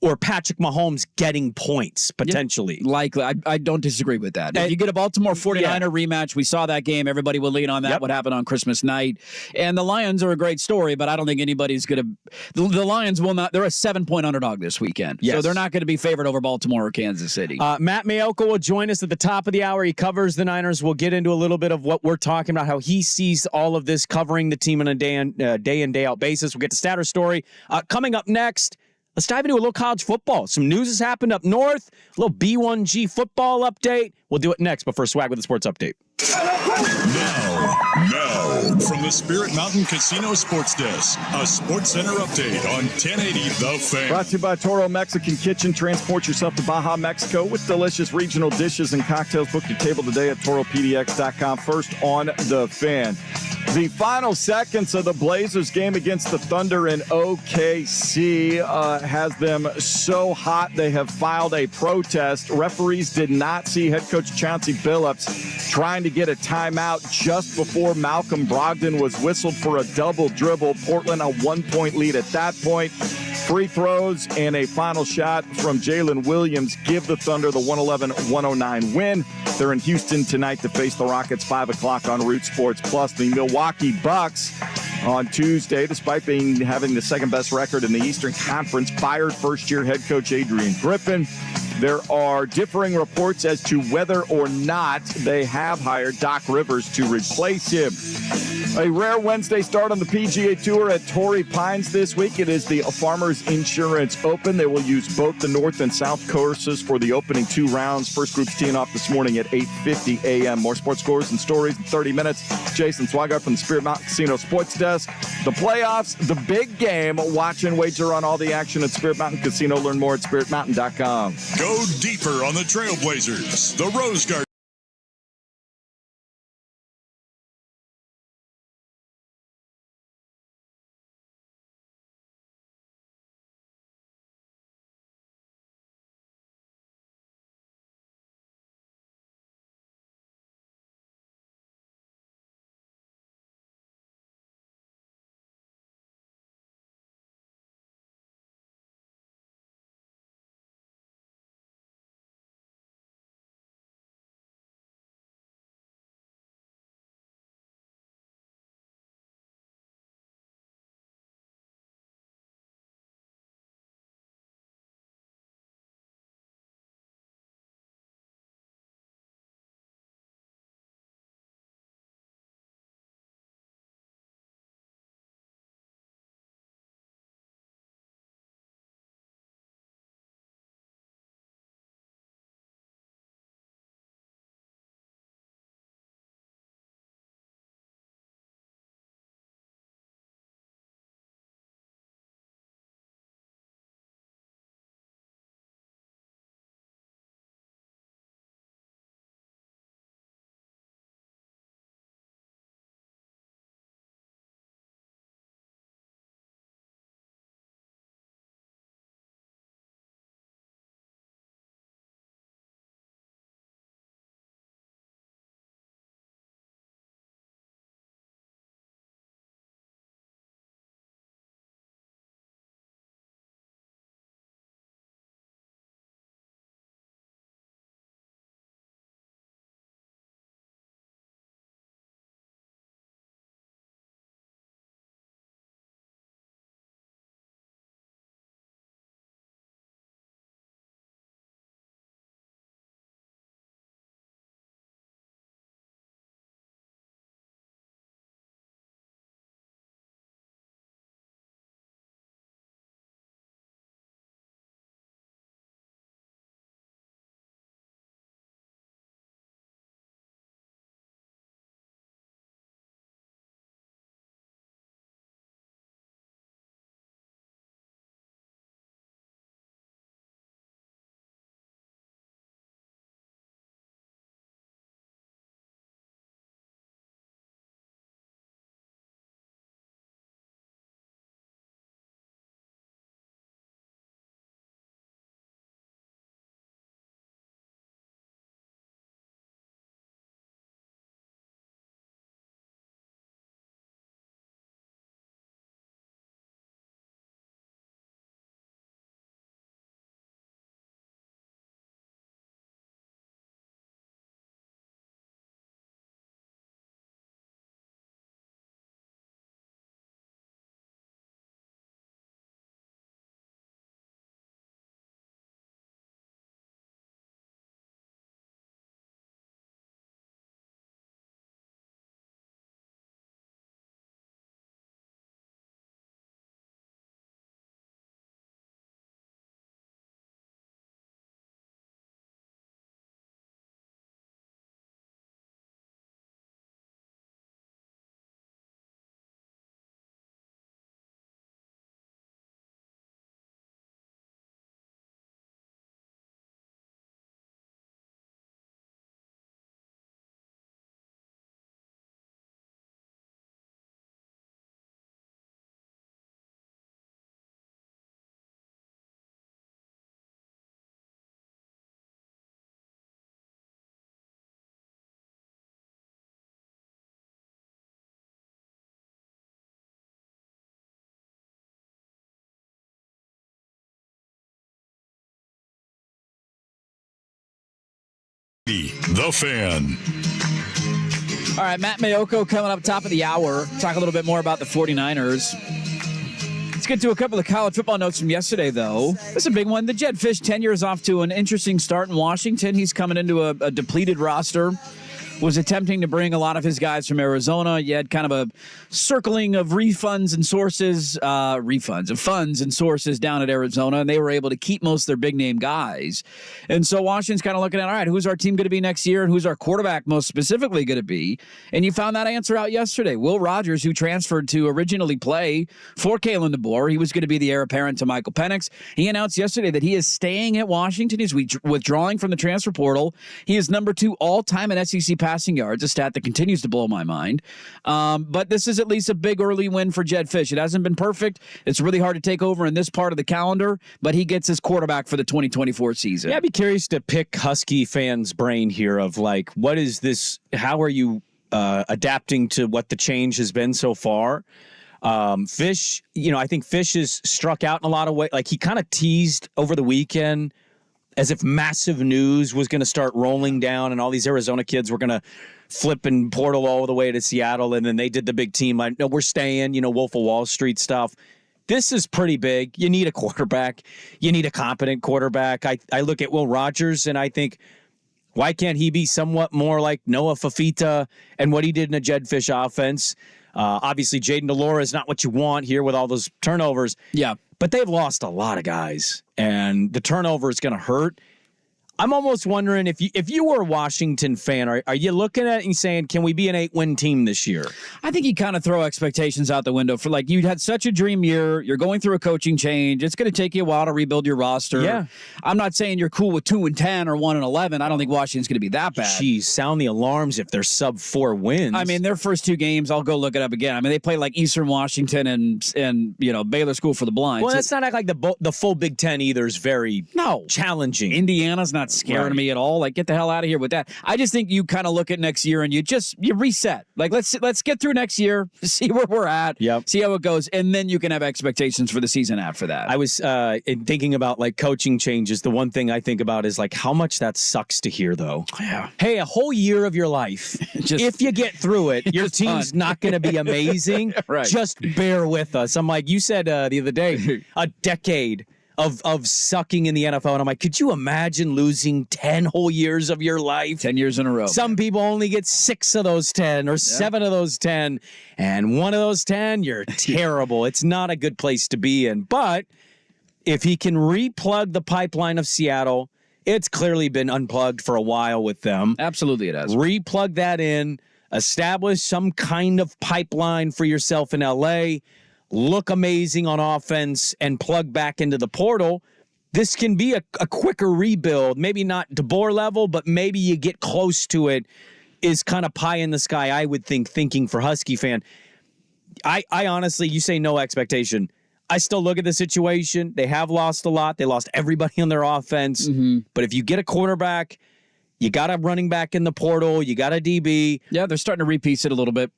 or Patrick Mahomes getting points, potentially. Yeah, likely. I don't disagree with that. If you get a Baltimore 49er rematch, we saw that game. Everybody will lean on that, what happened on Christmas night. And the Lions are a great story, but I don't think anybody's going to... The Lions will not... They're a 7-point underdog this weekend. Yes. So they're not going to be favored over Baltimore or Kansas City. Matt Mayoko will join us at the top of the hour. He covers the Niners. We'll get into a little bit of what we're talking about, how he sees all of this, covering the team on a day in, day out basis. We'll get to Statter Story. Coming up next... Let's dive into a little college football. Some news has happened up north. A little B1G football update. We'll do it next, but first, Swag with the sports update. Now, from the Spirit Mountain Casino Sports Desk, a Sports Center update on 1080 The Fan. Brought to you by Toro Mexican Kitchen. Transport yourself to Baja, Mexico with delicious regional dishes and cocktails. Book your table today at ToroPDX.com. First on The Fan. The final seconds of the Blazers game against the Thunder in OKC has them so hot they have filed a protest. Referees did not see head coach Chauncey Billups trying to get a timeout just before Malcolm Brogdon was whistled for a double dribble. Portland a 1-point lead at that point. Free throws and a final shot from Jalen Williams give the Thunder the 111-109 win. They're in Houston tonight to face the Rockets, 5 o'clock on Root Sports Plus. The Milwaukee Bucks on Tuesday, despite having the second best record in the Eastern Conference, fired first-year head coach Adrian Griffin. There are differing reports as to whether or not they have hired Doc Rivers to replace him. A rare Wednesday start on the PGA Tour at Torrey Pines this week. It is the Farmers Insurance Open. They will use both the north and south courses for the opening 2 rounds. First group's teeing off this morning at 8:50 a.m. More sports scores and stories in 30 minutes. Jason Swigart from the Spirit Mountain Casino Sports Desk. The playoffs, the big game. Watch and wager on all the action at Spirit Mountain Casino. Learn more at spiritmountain.com. Go deeper on the Trailblazers. The Rose Garden. The Fan. All right, Matt Mayoko coming up top of the hour. Talk a little bit more about the 49ers. Let's get to a couple of college football notes from yesterday, though. This is a big one. The Jed Fish tenure is off to an interesting start in Washington. He's coming into a depleted roster. Was attempting to bring a lot of his guys from Arizona. You had kind of a circling of funds and sources down at Arizona, and they were able to keep most of their big-name guys. And so Washington's kind of looking at, all right, who's our team going to be next year, and who's our quarterback most specifically going to be? And you found that answer out yesterday. Will Rogers, who transferred to originally play for Kalen DeBoer, he was going to be the heir apparent to Michael Penix. He announced yesterday that he is staying at Washington. He's withdrawing from the transfer portal. He is number 2 all-time in SEC passing yards, a stat that continues to blow my mind. But this is at least a big early win for Jed Fish. It hasn't been perfect. It's really hard to take over in this part of the calendar, but he gets his quarterback for the 2024 season. Yeah, I'd be curious to pick Husky fans' brain here of like, what is this? How are you adapting to what the change has been so far? Fish, I think Fish has struck out in a lot of ways. Like he kind of teased over the weekend as if massive news was going to start rolling down and all these Arizona kids were going to flip and portal all the way to Seattle. And then they did the big team. Like, no, we're staying, Wolf of Wall Street stuff. This is pretty big. You need a quarterback. You need a competent quarterback. I look at Will Rogers and I think, why can't he be somewhat more like Noah Fafita and what he did in a Jed Fish offense? Obviously, Jaden DeLora is not what you want here with all those turnovers. Yeah. But they've lost a lot of guys, and the turnover is going to hurt. I'm almost wondering if you were a Washington fan, are you looking at it and saying, can we be an 8-win team this year? I think you kind of throw expectations out the window for like, you had such a dream year. You're going through a coaching change. It's going to take you a while to rebuild your roster. Yeah. I'm not saying you're cool with 2-10 or 1-11. I don't think Washington's going to be that bad. Geez, sound the alarms if they're sub 4 wins. I mean, their first 2 games, I'll go look it up again. I mean, they play like Eastern Washington and Baylor School for the Blind. Well, that's not like the full Big Ten either is very challenging. Indiana's not scaring me at all. Like, get the hell out of here with that. I just think you kind of look at next year and you reset. Like, let's get through next year, see where we're at, see how it goes, and then you can have expectations for the season after that. I was in thinking about like coaching changes. The one thing I think about is like how much that sucks to hear, though. Yeah. Hey, a whole year of your life, if you get through it, your team's not going to be amazing. Right. Just bear with us. I'm like, you said the other day, a decade of sucking in the NFL. And I'm like, could you imagine losing 10 whole years of your life? 10 years in a row. Some people only get 6 of those 10 or 7 of those 10. And one of those 10, you're terrible. It's not a good place to be in. But if he can replug the pipeline of Seattle, it's clearly been unplugged for a while with them. Absolutely it has. Replug that in, establish some kind of pipeline for yourself in L.A., look amazing on offense, and plug back into the portal. This can be a quicker rebuild. Maybe not DeBoer level, but maybe you get close to it is kind of pie in the sky, I would think, thinking for Husky fan. I honestly, you say no expectation. I still look at the situation. They have lost a lot. They lost everybody on their offense. Mm-hmm. But if you get a quarterback, you got a running back in the portal, you got a DB. Yeah, they're starting to repiece it a little bit.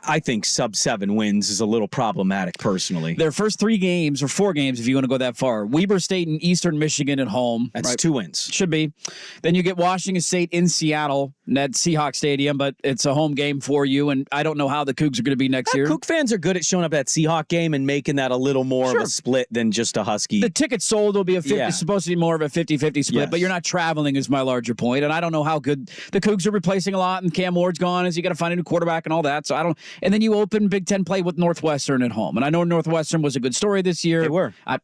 I think sub 7 wins is a little problematic personally. Their first 3 games or 4 games, if you want to go that far, Weber State and Eastern Michigan at home. That's 2 wins. Should be. Then you get Washington State in Seattle at Seahawks Stadium, but it's a home game for you, and I don't know how the Cougs are going to be next year. Coug fans are good at showing up at that Seahawk game and making that a little more of a split than just a Husky. The tickets sold will be it's supposed to be more of a 50-50 split, but you're not traveling is my larger point, and I don't know how good the Cougs are replacing a lot, and Cam Ward's gone, as you got to find a new quarterback and all that, so I don't. And then you open Big Ten play with Northwestern at home. And I know Northwestern was a good story this year. They were. That's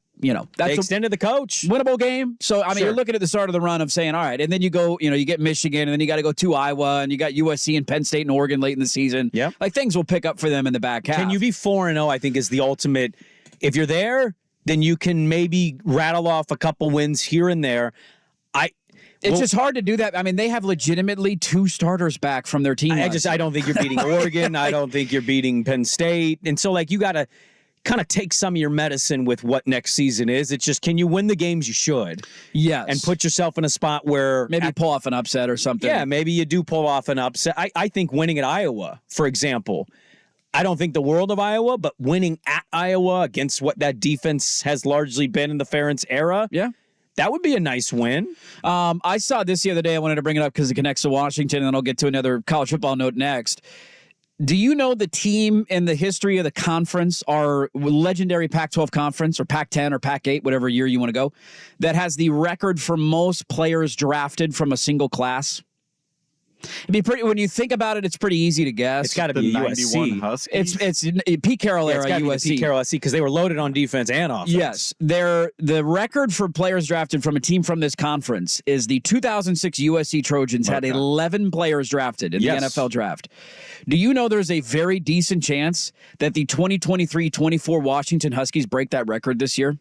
they extended the coach. Winnable game. So, I mean, you're looking at the start of the run of saying, all right, and then you go, you get Michigan, and then you got to go to Iowa, and you got USC and Penn State and Oregon late in the season. Yeah. Like, things will pick up for them in the back half. Can you be 4-0, I think, is the ultimate. If you're there, then you can maybe rattle off a couple wins here and there. It's just hard to do that. I mean, they have legitimately 2 starters back from their team. I don't think you're beating Oregon. I don't think you're beating Penn State. And so, you got to kind of take some of your medicine with what next season is. It's just, can you win the games you should? Yes. And put yourself in a spot where... Maybe pull off an upset or something. Yeah, maybe you do pull off an upset. I think winning at Iowa, for example, I don't think the world of Iowa, but winning at Iowa against what that defense has largely been in the Ferentz era... Yeah. That would be a nice win. I saw this the other day. I wanted to bring it up because it connects to Washington, and then I'll get to another college football note next. Do you know the team in the history of the conference, our legendary Pac-12 conference or Pac-10 or Pac-8, whatever year you want to go, that has the record for most players drafted from a single class? It'd be pretty. When you think about it, it's pretty easy to guess. It's got to be USC. Huskies? It's Pete Carroll era USC. Pete Carroll USC because they were loaded on defense and offense. Yes, the record for players drafted from a team from this conference is the 2006 USC Trojans had 11 players drafted in the NFL draft. Do you know there's a very decent chance that the 2023-24 Washington Huskies break that record this year?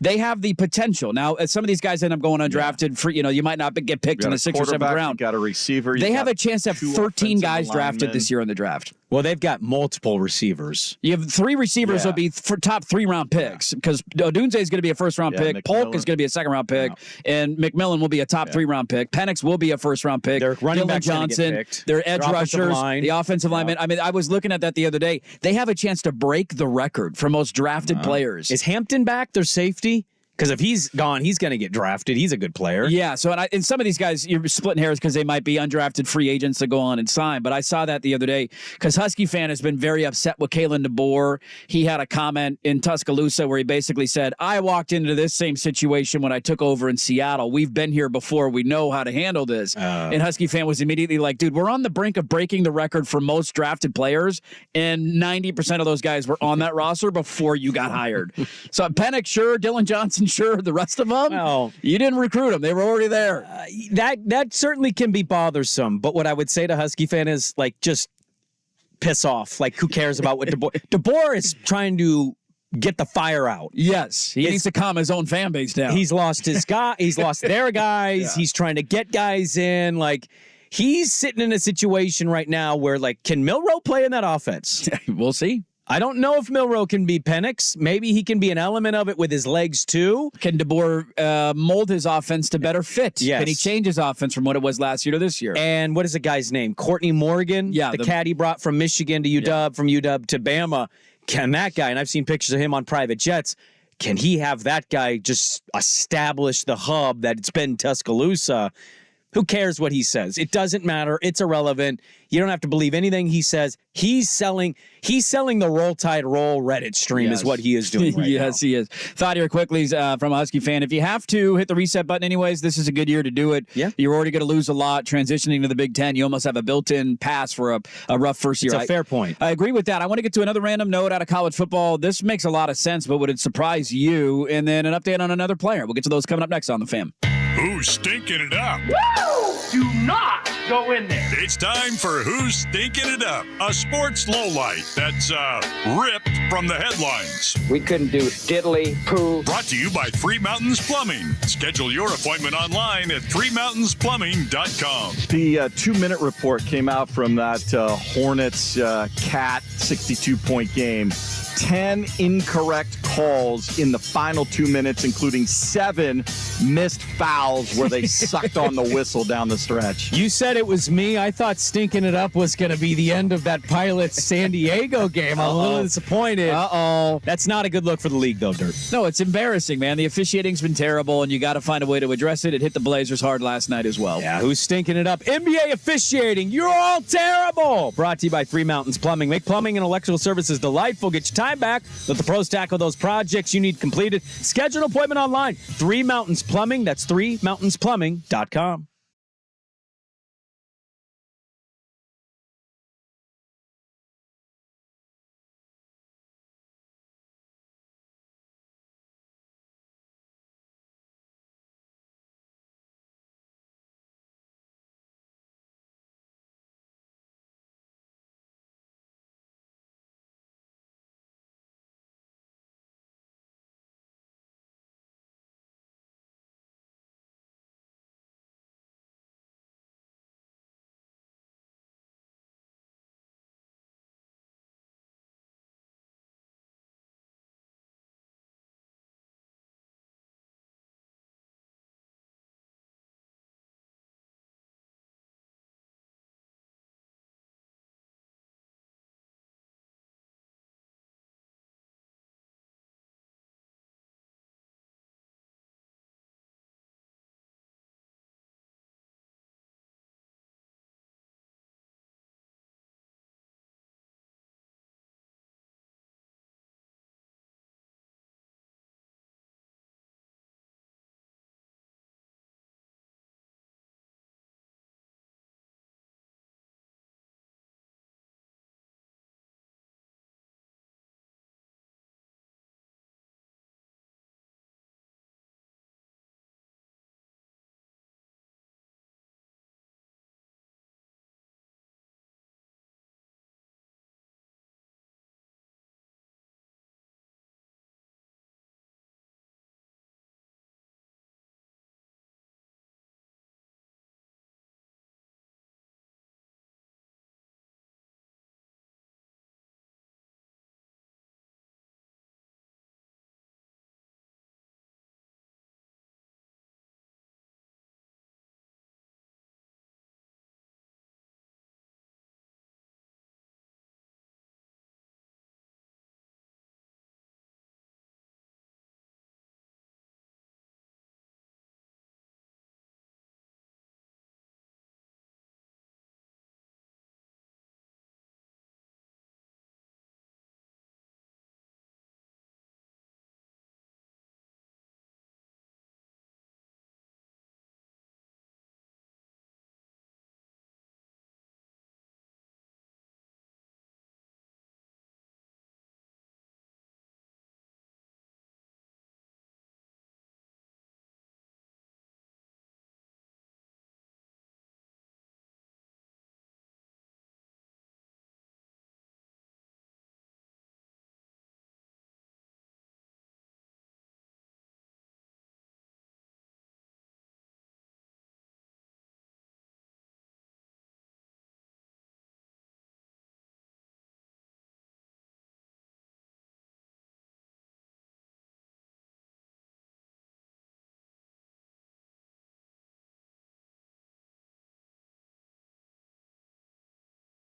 They have the potential. Now, some of these guys end up going undrafted for, you might not get picked in the 6th or 7th round. You got a receiver. They have a chance to have 13 guys drafted this year in the draft. Well, they've got multiple receivers. You have 3 receivers will be for top 3-round picks because Odunze is going to be a first-round pick. Polk is going to be a second-round pick. And McMillan will be a top 3-round pick. Penix will be a first-round pick. Their running back's Johnson, their edge rushers, the offensive linemen. I mean, I was looking at that the other day. They have a chance to break the record for most drafted players. Is Hampton back, their safety? Because if he's gone, he's going to get drafted. He's a good player. Yeah, so and some of these guys, you're splitting hairs because they might be undrafted free agents that go on and sign. But I saw that the other day because Husky fan has been very upset with Kalen DeBoer. He had a comment in Tuscaloosa where he basically said, I walked into this same situation when I took over in Seattle. We've been here before. We know how to handle this. And Husky fan was immediately like, dude, we're on the brink of breaking the record for most drafted players. And 90% of those guys were on that roster before you got hired. So Penix, sure. Dylan Johnson, sure. The rest of them, you didn't recruit them. They were already there. That certainly can be bothersome. But what I would say to Husky fan is, like, just piss off. Like, who cares about what DeBoer... DeBoer is trying to get the fire out. Yes. He needs to calm his own fan base down. He's lost his guy. He's lost their guys. Yeah. He's trying to get guys in. Like, he's sitting in a situation right now where, like, can Milroe play in that offense? We'll see. I don't know if Milroe can be Penix. Maybe he can be an element of it with his legs, too. Can DeBoer mold his offense to better fit? Yes. Can he change his offense from what it was last year to this year? And what is the guy's name? Courtney Morgan? Yeah. The cat he brought from Michigan to UW, from UW to Bama. Can that guy, and I've seen pictures of him on private jets, can he have that guy just establish the hub that it's been Tuscaloosa? Who cares what he says? It doesn't matter. It's irrelevant. You don't have to believe anything he says. He's selling the Roll Tide Roll Reddit stream is what he is doing right now. He is. Thought here quickly from a Husky fan. If you have to hit the reset button anyways, this is a good year to do it. Yeah. You're already going to lose a lot. Transitioning to the Big Ten, you almost have a built-in pass for a rough first year. It's a fair point. I agree with that. I want to get to another random note out of college football. This makes a lot of sense, but would it surprise you? And then an update on another player. We'll get to those coming up next on The Fam. Who's stinking it up? Woo! Do not go in there. It's time for Who's Stinking It Up, a sports lowlight that's ripped from the headlines. We couldn't do diddly poo. Brought to you by Three Mountains Plumbing. Schedule your appointment online at threemountainsplumbing.com. The 2-minute report came out from that Hornets Cat 62-point game. 10 incorrect calls in the final 2 minutes, including 7 missed fouls where they sucked on the whistle down the stretch. You said it was me. I thought stinking it up was going to be the end of that Pilots San Diego game. I'm a little disappointed. That's not a good look for the league, though, Dirt. No, it's embarrassing, man. The officiating's been terrible, and you got to find a way to address it. It hit the Blazers hard last night as well. Yeah, who's stinking it up? NBA officiating. You're all terrible. Brought to you by Three Mountains Plumbing. Make plumbing and electrical services delightful. Get your time back. Let the pros tackle those projects you need completed. Schedule an appointment online. Three Mountains Plumbing. That's threemountainsplumbing.com.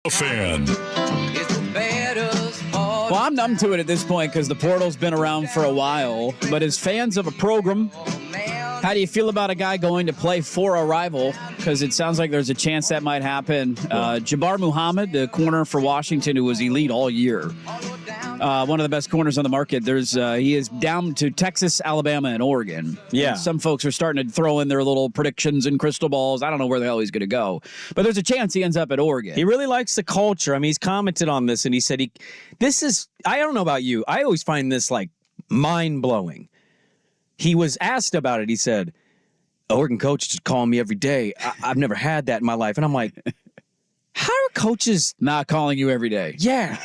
A fan. Well, I'm numb to it at this point because the portal's been around for a while. But as fans of a program, how do you feel about a guy going to play for a rival? Because it sounds like there's a chance that might happen. Jabbar Muhammad, the corner for Washington, who was elite all year. One of the best corners on the market. He is down to Texas, Alabama, and Oregon. Yeah. And some folks are starting to throw in their little predictions and crystal balls. I don't know where the hell he's going to go. But there's a chance he ends up at Oregon. He really likes the culture. I mean, he's commented on this, and he said, I don't know about you. I always find this, like, mind-blowing. He was asked about it. He said, Oregon coach just calling me every day. I've never had that in my life. And I'm like, how are coaches not calling you every day? Yeah.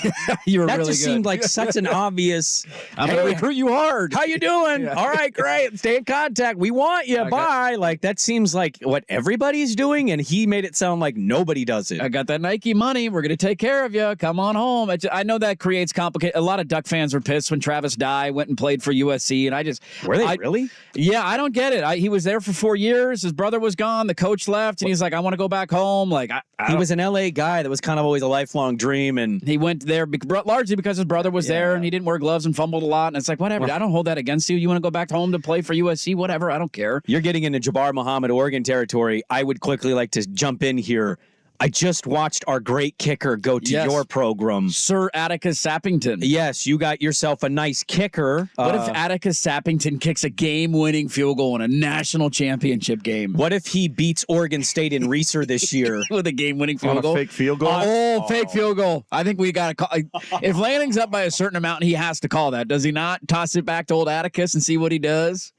You were that really just good. seemed like such an obvious, I'm going to recruit you hard. How you doing? Yeah. All right, great. Stay in contact. We want you. Bye. Like, that seems like what everybody's doing, and he made it sound like nobody does it. I got that Nike money. We're going to take care of you. Come on home. I know that creates complicated. A lot of Duck fans were pissed when Travis Dye went and played for USC, and I just were they really? Yeah, I don't get it. He was there for 4 years. His brother was gone. The coach left, and he's like, I want to go back home. Like, he was an LA guy that was kind of always a lifelong dream, and he went there largely because his brother was there, and he didn't wear gloves and fumbled a lot. And it's like, whatever. I don't hold that against you. You want to go back home to play for USC? Whatever. I don't care. You're getting into Jabbar Muhammad, Oregon territory. I would quickly like to jump in here. I just watched our great kicker go to your program. Sir Atticus Sappington. Yes, you got yourself a nice kicker. What if Atticus Sappington kicks a game-winning field goal in a national championship game? What if he beats Oregon State in Reeser this year? With a game-winning field goal? Fake field goal? Fake field goal. I think we got to call. If Lanning's up by a certain amount, he has to call that. Does he not? Toss it back to old Atticus and see what he does?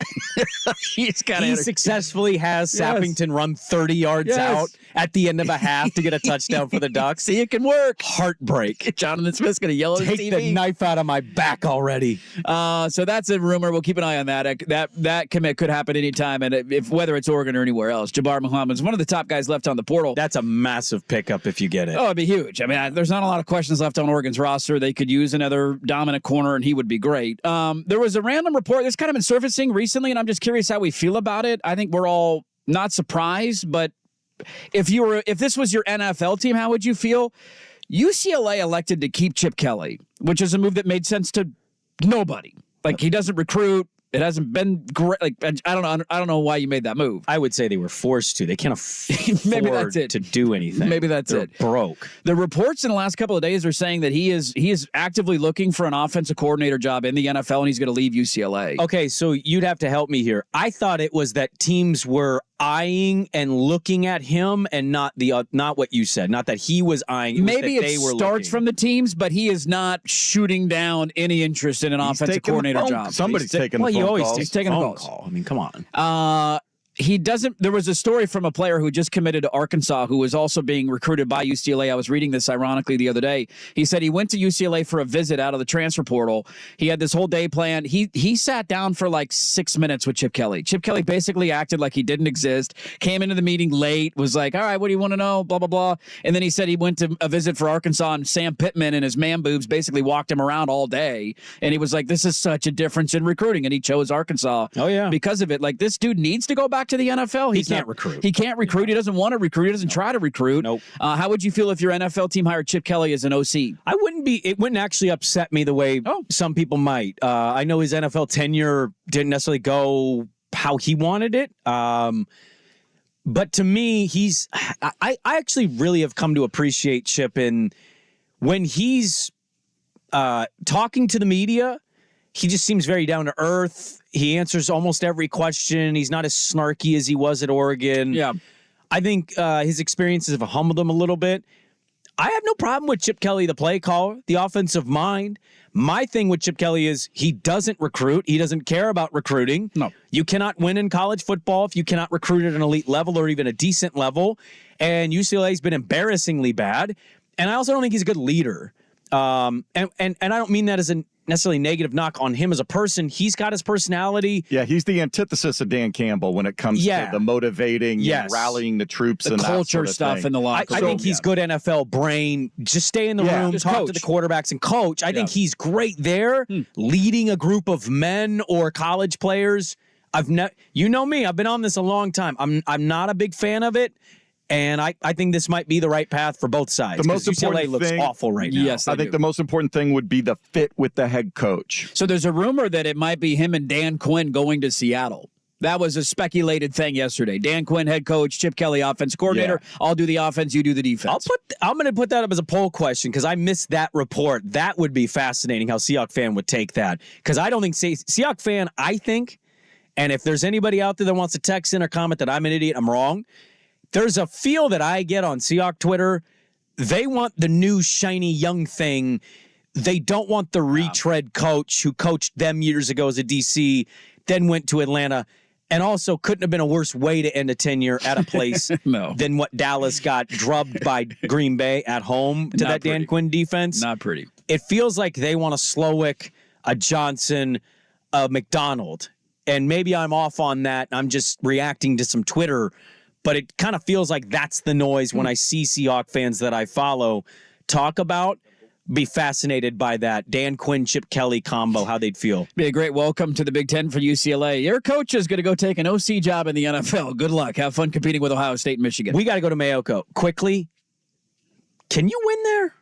He successfully has Sappington run 30 yards out at the end of a half to get a touchdown for the Ducks. See, it can work. Heartbreak. Jonathan Smith's going to yell at his Take TV. the knife out of my back already. So that's a rumor. We'll keep an eye on that. That commit could happen anytime, and if whether it's Oregon or anywhere else. Jabbar Muhammad's one of the top guys left on the portal. That's a massive pickup if you get it. Oh, it'd be huge. I mean, there's not a lot of questions left on Oregon's roster. They could use another dominant corner, and he would be great. There was a random report that's kind of been surfacing recently, and I'm just curious how we feel about it. I think we're all not surprised, but if this was your NFL team, how would you feel? UCLA elected to keep Chip Kelly, which is a move that made sense to nobody. Like, he doesn't recruit. It hasn't been great. Like, I don't know why you made that move. I would say they were forced to. They can't afford Maybe that's it. to do anything. Maybe that's They're it. Broke. The reports in the last couple of days are saying that he is actively looking for an offensive coordinator job in the NFL, and he's going to leave UCLA. Okay, so you'd have to help me here. I thought it was that teams were eyeing and looking at him, and not what you said. Not that he was eyeing. Maybe it starts looking. from the teams, but he is not shooting down any interest in an offensive coordinator job. Somebody's taking the phone calls. He's taking a phone call. I mean, come on. He doesn't. There was a story from a player who just committed to Arkansas who was also being recruited by UCLA. I was reading this ironically the other day. He said he went to UCLA for a visit out of the transfer portal. He had this whole day planned. He sat down for like 6 minutes with Chip Kelly. Chip Kelly basically acted like he didn't exist, came into the meeting late, was like, all right, what do you want to know? Blah, blah, blah. And then he said he went to a visit for Arkansas, and Sam Pittman and his man boobs basically walked him around all day. And he was like, this is such a difference in recruiting. And he chose Arkansas because of it. Like, this dude needs to go back to the NFL. He can't recruit. He can't recruit. He doesn't want to recruit. He doesn't try to recruit. Nope. How would you feel if your NFL team hired Chip Kelly as an OC? It wouldn't actually upset me the way some people might. I know his NFL tenure didn't necessarily go how he wanted it. But to me, I actually really have come to appreciate Chip in when he's talking to the media. He just seems very down to earth. He answers almost every question. He's not as snarky as he was at Oregon. Yeah. I think his experiences have humbled him a little bit. I have no problem with Chip Kelly, the play caller, the offensive mind. My thing with Chip Kelly is he doesn't recruit. He doesn't care about recruiting. No. You cannot win in college football if you cannot recruit at an elite level or even a decent level. And UCLA's been embarrassingly bad. And I also don't think he's a good leader. And I don't mean that as a necessarily negative knock on him as a person. He's got his personality. Yeah, he's the antithesis of Dan Campbell when it comes to the motivating and rallying the troops the and culture that sort of stuff thing. in the locker room. I think he's good NFL brain. Just stay in the room, just talk coach. to the quarterbacks and coach. I think he's great there, leading a group of men or college players. You know me, I've been on this a long time. I'm not a big fan of it. And I think this might be the right path for both sides. The most UCLA important looks thing, awful right now. Yes, I think the most important thing would be the fit with the head coach. So there's a rumor that it might be him and Dan Quinn going to Seattle. That was a speculated thing yesterday. Dan Quinn, head coach, Chip Kelly, offense coordinator. Yeah. I'll do the offense, you do the defense. I'm going to put that up as a poll question because I missed that report. That would be fascinating how Seahawks fan would take that. Because I don't think Seahawks fan, I think, and if there's anybody out there that wants to text in or comment that I'm an idiot, I'm wrong. There's a feel that I get on Seahawks Twitter. They want the new shiny young thing. They don't want the retread coach who coached them years ago as a DC, then went to Atlanta. And also couldn't have been a worse way to end a tenure at a place than what Dallas got drubbed by Green Bay at home to that Dan Quinn defense. Not pretty. It feels like they want a Slowick, a Johnson, a McDonald. And maybe I'm off on that. I'm just reacting to some Twitter. But it kind of feels like that's the noise when I see Seahawks fans that I follow talk about. Be fascinated by that Dan Quinn, Chip Kelly combo, how they'd feel. Be a great welcome to the Big Ten for UCLA. Your coach is going to go take an OC job in the NFL. Good luck. Have fun competing with Ohio State and Michigan. We got to go to Mayoko. Quickly, can you win there?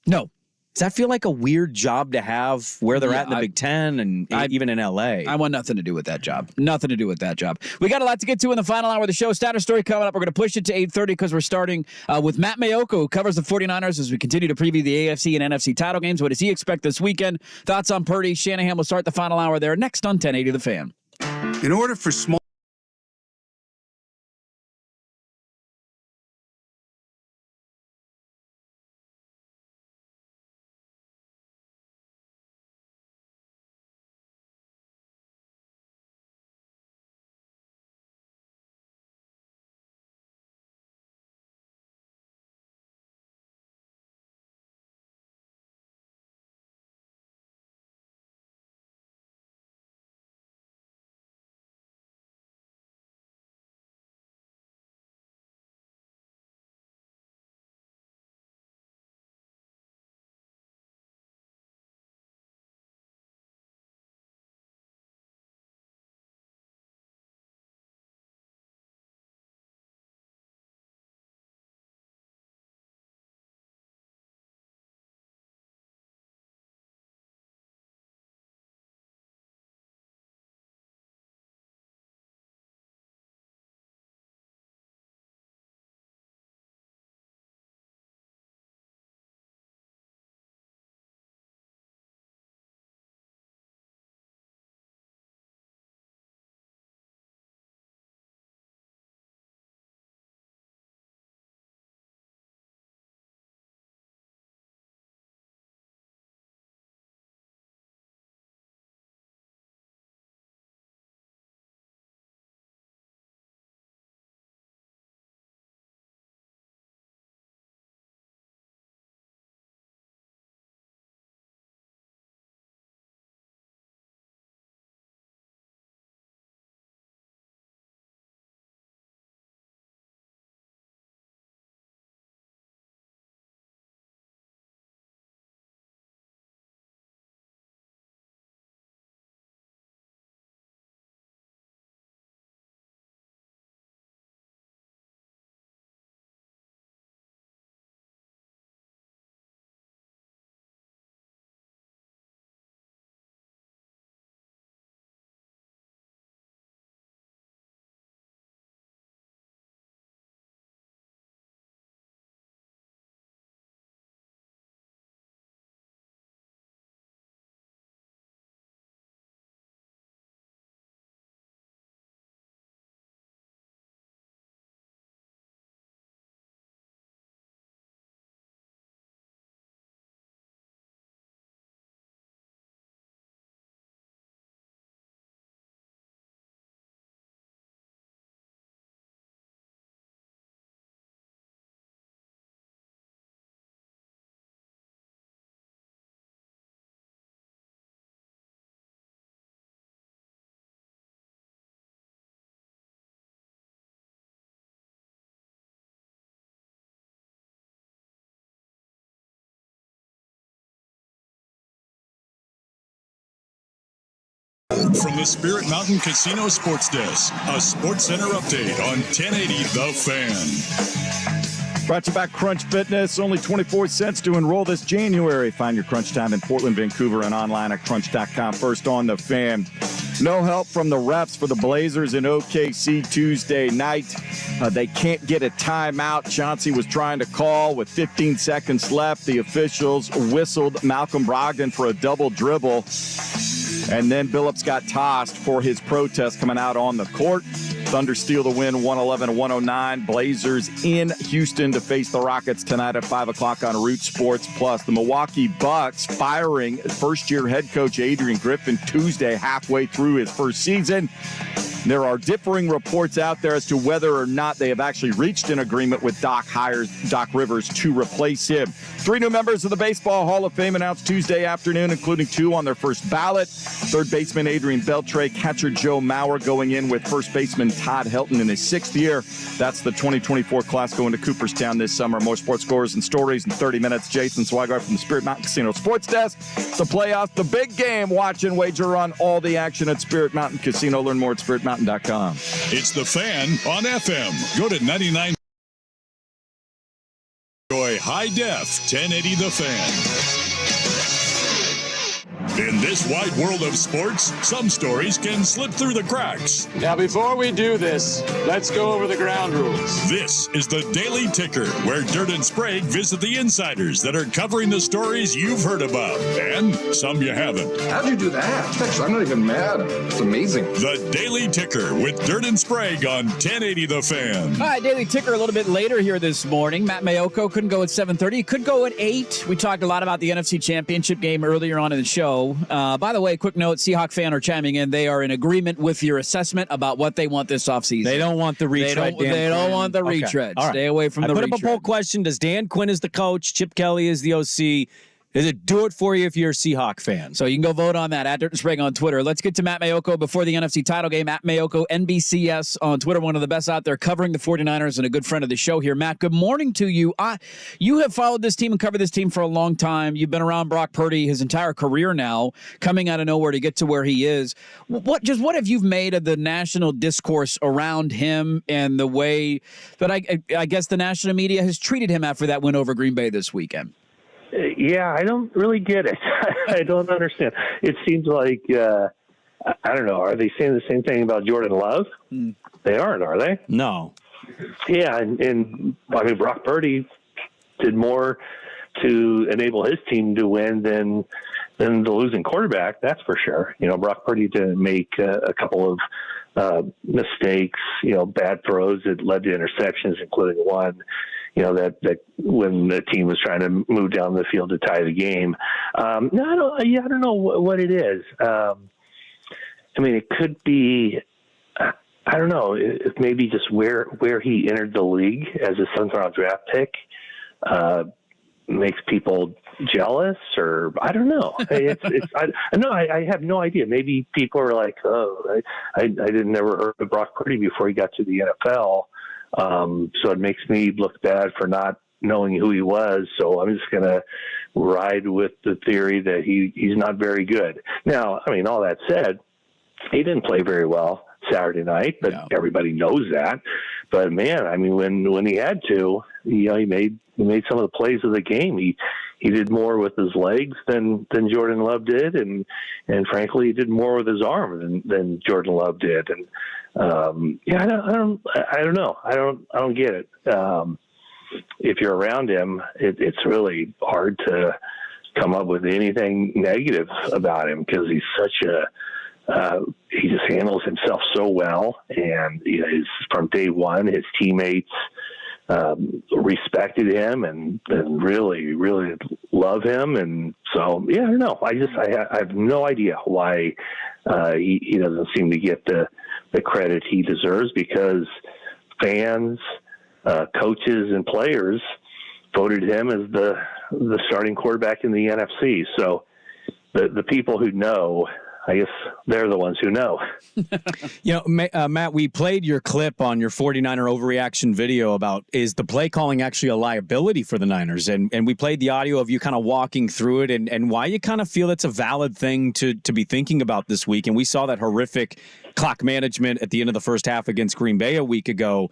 No. Does that feel like a weird job to have where they're at in the Big Ten and even in LA? I want nothing to do with that job. Nothing to do with that job. We got a lot to get to in the final hour of the show. Status story coming up. We're going to push it to 8:30 because we're starting with Matt Mayoko, who covers the 49ers as we continue to preview the AFC and NFC title games. What does he expect this weekend? Thoughts on Purdy. Shanahan will start the final hour there next on 1080 The Fan. In order for small From the Spirit Mountain Casino Sports Desk, a Sports Center update on 1080 The Fan. Brought to you by Crunch Fitness. Only 24 cents to enroll this January. Find your Crunch time in Portland, Vancouver, and online at crunch.com. First on The Fan. No help from the refs for the Blazers in OKC Tuesday night. They can't get a timeout. Chauncey was trying to call with 15 seconds left. The officials whistled Malcolm Brogdon for a double dribble. And then Billups got tossed for his protest coming out on the court. Thunder steal the win 111-109. Blazers in Houston to face the Rockets tonight at 5 o'clock on Root Sports Plus. The Milwaukee Bucks firing first-year head coach Adrian Griffin Tuesday, halfway through his first season. There are differing reports out there as to whether or not they have actually reached an agreement with Doc Rivers to replace him. 3 new members of the Baseball Hall of Fame announced Tuesday afternoon, including 2 on their first ballot. Third baseman Adrian Beltre, catcher Joe Mauer going in with first baseman Todd Helton in his 6th year. That's the 2024 class going to Cooperstown this summer. More sports scores and stories in 30 minutes. Jason Swigart from the Spirit Mountain Casino Sports Desk. The playoffs, the big game. Watch and wager on all the action at Spirit Mountain Casino. Learn more at spiritmountain.com. It's The Fan on FM. Go to 99. Enjoy high def 1080 The Fan. In this wide world of sports, some stories can slip through the cracks. Now, before we do this, let's go over the ground rules. This is the Daily Ticker, where Dirt and Sprague visit the insiders that are covering the stories you've heard about, and some you haven't. How'd you do that? Actually, I'm not even mad. It's amazing. The Daily Ticker with Dirt and Sprague on 1080 The Fan. All right, Daily Ticker a little bit later here this morning. Matt Mayoko couldn't go at 7:30. He could go at 8. We talked a lot about the NFC Championship game earlier on in the show. By the way, quick note, Seahawk fan are chiming in. They are in agreement with your assessment about what they want this offseason. They don't want the retread. They don't want the retread. Right. Stay away from the retread. I put up a poll question. Does Dan Quinn as the coach, Chip Kelly as the OC, does it do it for you if you're a Seahawk fan? So you can go vote on that at Dirt and Sprague on Twitter. Let's get to Matt Mayoko before the NFC title game. Matt Mayoko, NBCS on Twitter, one of the best out there covering the 49ers and a good friend of the show here. Matt, good morning to you. You have followed this team and covered this team for a long time. You've been around Brock Purdy his entire career now, coming out of nowhere to get to where he is. What have you made of the national discourse around him and the way that I guess the national media has treated him after that win over Green Bay this weekend? Yeah, I don't really get it. I don't understand. It seems like, I don't know, are they saying the same thing about Jordan Love? They aren't, are they? No. Yeah, and I mean, Brock Purdy did more to enable his team to win than the losing quarterback, that's for sure. You know, Brock Purdy didn't make a couple of mistakes, bad throws that led to interceptions, including one. That when the team was trying to move down the field to tie the game. I don't know what it is. I mean, it could be, I don't know, if maybe just where he entered the league as a 7th round draft pick makes people jealous, or I don't know. I have no idea. Maybe people are like, oh, I didn't never heard of Brock Purdy before he got to the NFL. So it makes me look bad for not knowing who he was. So I'm just going to ride with the theory that he's not very good. Now, I mean, all that said, he didn't play very well Saturday night, but everybody knows that. But man, I mean, when he had to, he made some of the plays of the game. He did more with his legs than Jordan Love did, and frankly, he did more with his arm than Jordan Love did. And I don't know. I don't get it. If you're around him, it's really hard to come up with anything negative about him because he's such he just handles himself so well, and from day one, his teammates respected him and really, really love him. And so, I don't know. I have no idea why he doesn't seem to get the credit he deserves, because fans, coaches, and players voted him as the starting quarterback in the NFC. So the people who know I guess they're the ones who know. Matt, we played your clip on your 49er overreaction video about is the play calling actually a liability for the Niners? And we played the audio of you kind of walking through it and why you kind of feel it's a valid thing to be thinking about this week. And we saw that horrific clock management at the end of the first half against Green Bay a week ago.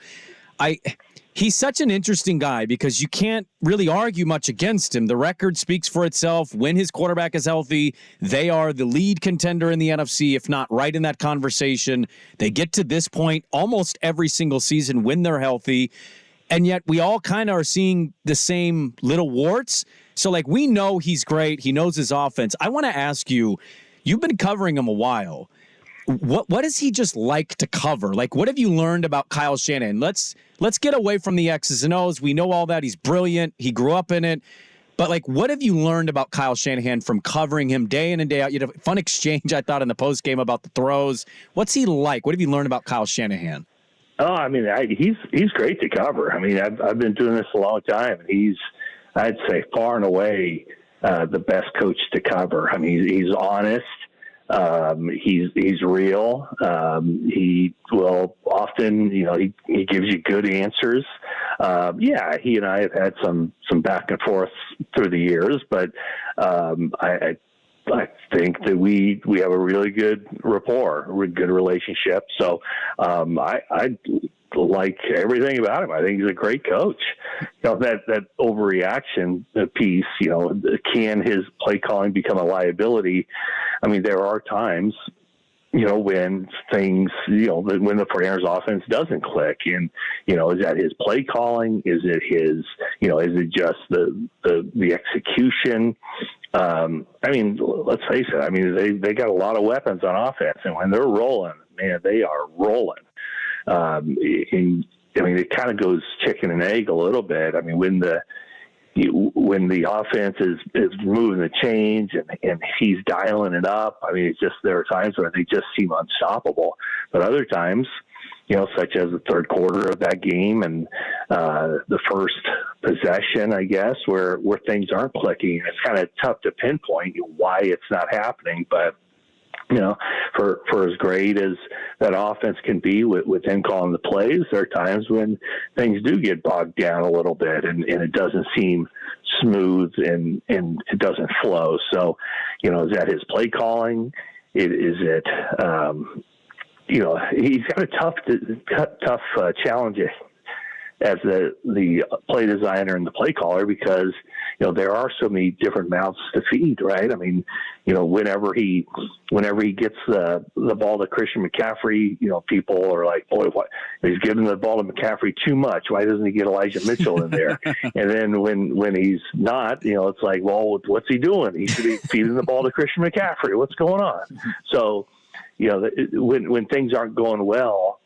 He's such an interesting guy because you can't really argue much against him. The record speaks for itself. When his quarterback is healthy, they are the lead contender in the NFC, if not right in that conversation. They get to this point almost every single season when they're healthy, and yet we all kind of are seeing the same little warts. So, we know he's great. He knows his offense. I want to ask you, you've been covering him a while. What is he just like to cover? What have you learned about Kyle Shanahan? Let's get away from the X's and O's. We know all that. He's brilliant. He grew up in it. But what have you learned about Kyle Shanahan from covering him day in and day out? You had a fun exchange, I thought, in the post game about the throws. What's he like? What have you learned about Kyle Shanahan? Oh, I mean, he's great to cover. I mean, I've been doing this a long time, and he's, I'd say, far and away the best coach to cover. I mean, he's honest. He's real. He will often, he gives you good answers. He and I have had some back and forth through the years, but I think that we have a really good rapport, a good relationship. So I like everything about him. I think he's a great coach. That overreaction piece, can his play calling become a liability? I mean, there are times, when things, when the 49ers offense doesn't click, and, is that his play calling? Is it his, is it just the execution? I mean, let's face it. I mean, they got a lot of weapons on offense, and when they're rolling, man, they are rolling. It kind of goes chicken and egg a little bit. I mean, when the offense is moving the chains and he's dialing it up, I mean, it's just, there are times where they just seem unstoppable, but other times, such as the third quarter of that game and the first possession, I guess, where things aren't clicking. It's kind of tough to pinpoint why it's not happening, but for as great as that offense can be within calling the plays, there are times when things do get bogged down a little bit and it doesn't seem smooth and it doesn't flow. So, is that his play calling? Is it, he's got a tough challenge as the play designer and the play caller because, there are so many different mouths to feed, right? I mean, whenever he gets the ball to Christian McCaffrey, people are like, boy, what, he's giving the ball to McCaffrey too much. Why doesn't he get Elijah Mitchell in there? And then when he's not, it's like, well, what's he doing? He should be feeding the ball to Christian McCaffrey. What's going on? So, when things aren't going well,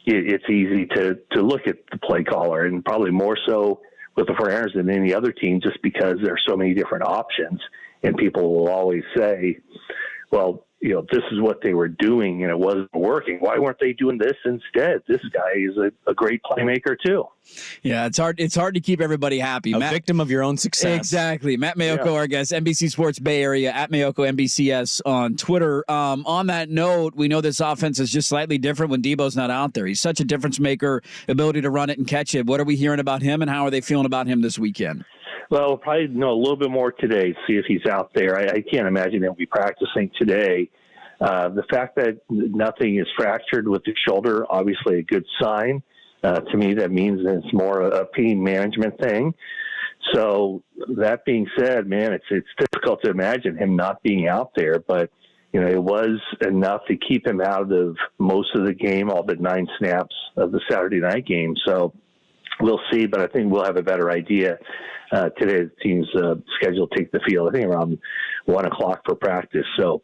it's easy to look at the play caller, and probably more so with the 49ers than any other team, just because there are so many different options. And people will always say, well, this is what they were doing and it wasn't working. Why weren't they doing this instead? This guy is a great playmaker too. Yeah, it's hard to keep everybody happy. A victim of your own success. Exactly. Matt Mayoko, our guest, NBC Sports Bay Area, at Mayoko NBCS on Twitter. On that note, we know this offense is just slightly different when Debo's not out there. He's such a difference maker, ability to run it and catch it. What are we hearing about him, and how are they feeling about him this weekend? Well, we'll probably know a little bit more today, see if he's out there. I can't imagine he'll be practicing today. The fact that nothing is fractured with the shoulder, obviously a good sign. To me, that means that it's more a pain management thing. So that being said, man, it's difficult to imagine him not being out there, but it was enough to keep him out of most of the game, all but 9 snaps of the Saturday night game. So we'll see, but I think we'll have a better idea. Today, the team's scheduled to take the field, I think, around 1 o'clock for practice. So,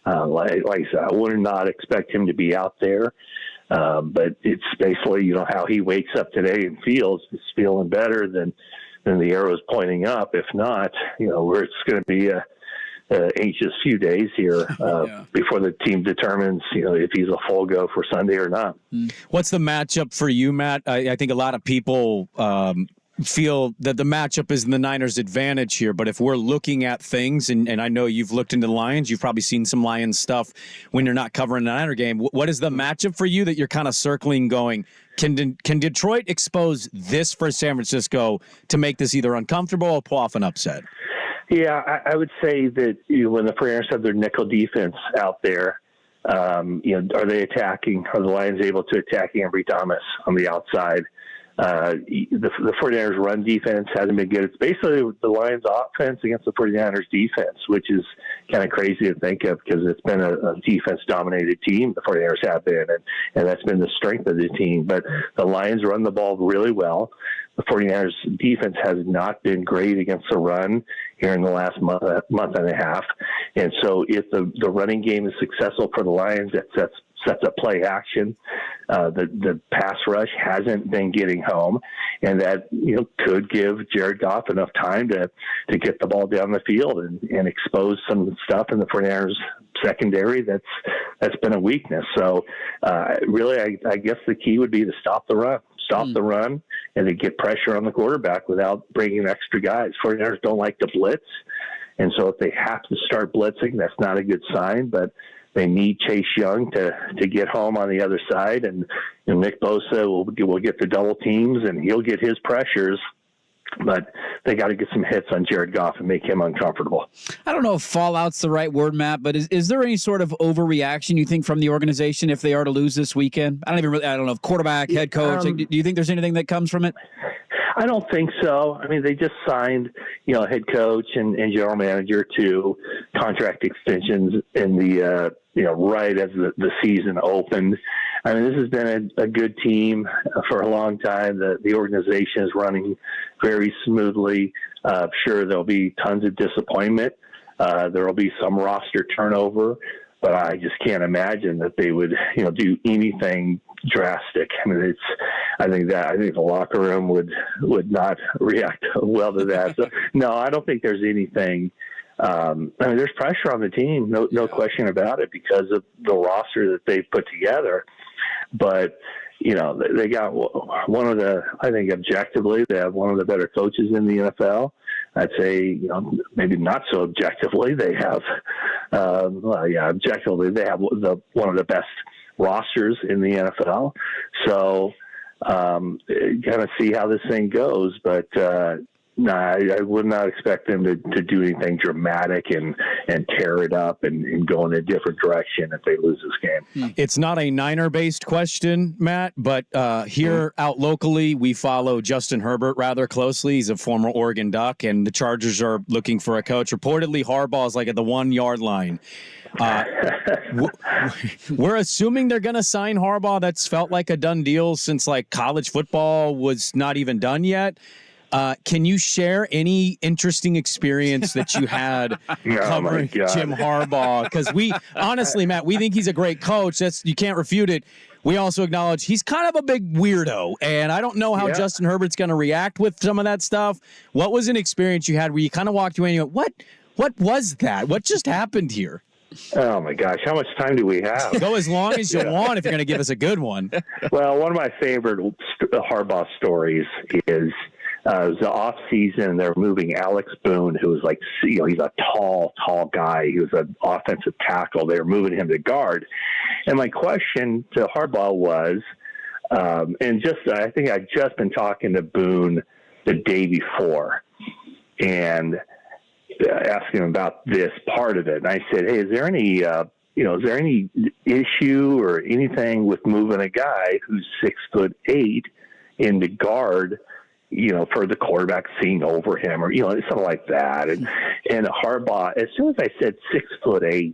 like I said, I would not expect him to be out there. But it's basically, how he wakes up today and feels. He's feeling better than the arrow's pointing up. If not, where it's going to be a anxious few days here before the team determines, if he's a full go for Sunday or not. What's the matchup for you, Matt? I think a lot of people feel that the matchup is in the Niners' advantage here, but if we're looking at things, and I know you've looked into the Lions, you've probably seen some Lions stuff when you're not covering the Niner game. What is the matchup for you that you're kind of circling going, can Detroit expose this for San Francisco to make this either uncomfortable or pull off an upset? Yeah, I would say that when the 49ers have their nickel defense out there, are they attacking? Are the Lions able to attack Ambry Thomas on the outside? The 49ers run defense hasn't been good. It's basically the Lions offense against the 49ers defense, which is kind of crazy to think of because it's been a defense-dominated team, the 49ers have been, and that's been the strength of the team. But the Lions run the ball really well. The 49ers defense has not been great against the run here in the last month and a half. And so if the running game is successful for the Lions, that sets up play action. The pass rush hasn't been getting home, and that could give Jared Goff enough time to get the ball down the field and expose some stuff in the 49ers secondary that's been a weakness. So really, I guess the key would be to stop the run. The run and to get pressure on the quarterback without bringing extra guys. 49ers don't like to blitz, and so if they have to start blitzing, that's not a good sign, but they need Chase Young to get home on the other side, and Nick Bosa will get the double teams, and he'll get his pressures, but they got to get some hits on Jared Goff and make him uncomfortable. I don't know if fallout's the right word, Matt, but is there any sort of overreaction you think from the organization if they are to lose this weekend? I don't know if quarterback, head coach. Do you think there's anything that comes from it? I don't think so. I mean, they just signed, head coach and general manager to contract extensions in the, right as the season opened. I mean, this has been a good team for a long time. The organization is running very smoothly. Sure, there'll be tons of disappointment. There will be some roster turnover, but I just can't imagine that they would, do anything drastic. I mean, I think the locker room would not react well to that. So, no, I don't think there's anything. I mean, there's pressure on the team, no question about it, because of the roster that they've put together. But they got one of the, I think objectively, they have one of the better coaches in the NFL. I'd say, maybe not so objectively, they have, objectively, they have one of the best rosters in the NFL. So, kind of see how this thing goes, but, no, I would not expect them to do anything dramatic and tear it up and go in a different direction if they lose this game. It's not a Niner-based question, Matt, but here out locally, we follow Justin Herbert rather closely. He's a former Oregon Duck, and the Chargers are looking for a coach. Reportedly, Harbaugh is like at the 1-yard line. We're assuming they're going to sign Harbaugh. That's felt like a done deal since like college football was not even done yet. Can you share any interesting experience that you had covering Jim Harbaugh? Because honestly, Matt, we think he's a great coach. You can't refute it. We also acknowledge he's kind of a big weirdo, and I don't know how Justin Herbert's going to react with some of that stuff. What was an experience you had where you kind of walked away and you went, what was that? What just happened here? Oh, my gosh. How much time do we have? Go as long as you want if you're going to give us a good one. Well, one of my favorite Harbaugh stories is it was the off season. They're moving Alex Boone, who was like, he's a tall guy. He was an offensive tackle. They were moving him to guard. And my question to Harbaugh was, I think I'd just been talking to Boone the day before and asking him about this part of it. And I said, hey, is there any issue or anything with moving a guy who's 6'8" into guard, for the quarterback seeing over him or, something like that. And Harbaugh, as soon as I said 6'8",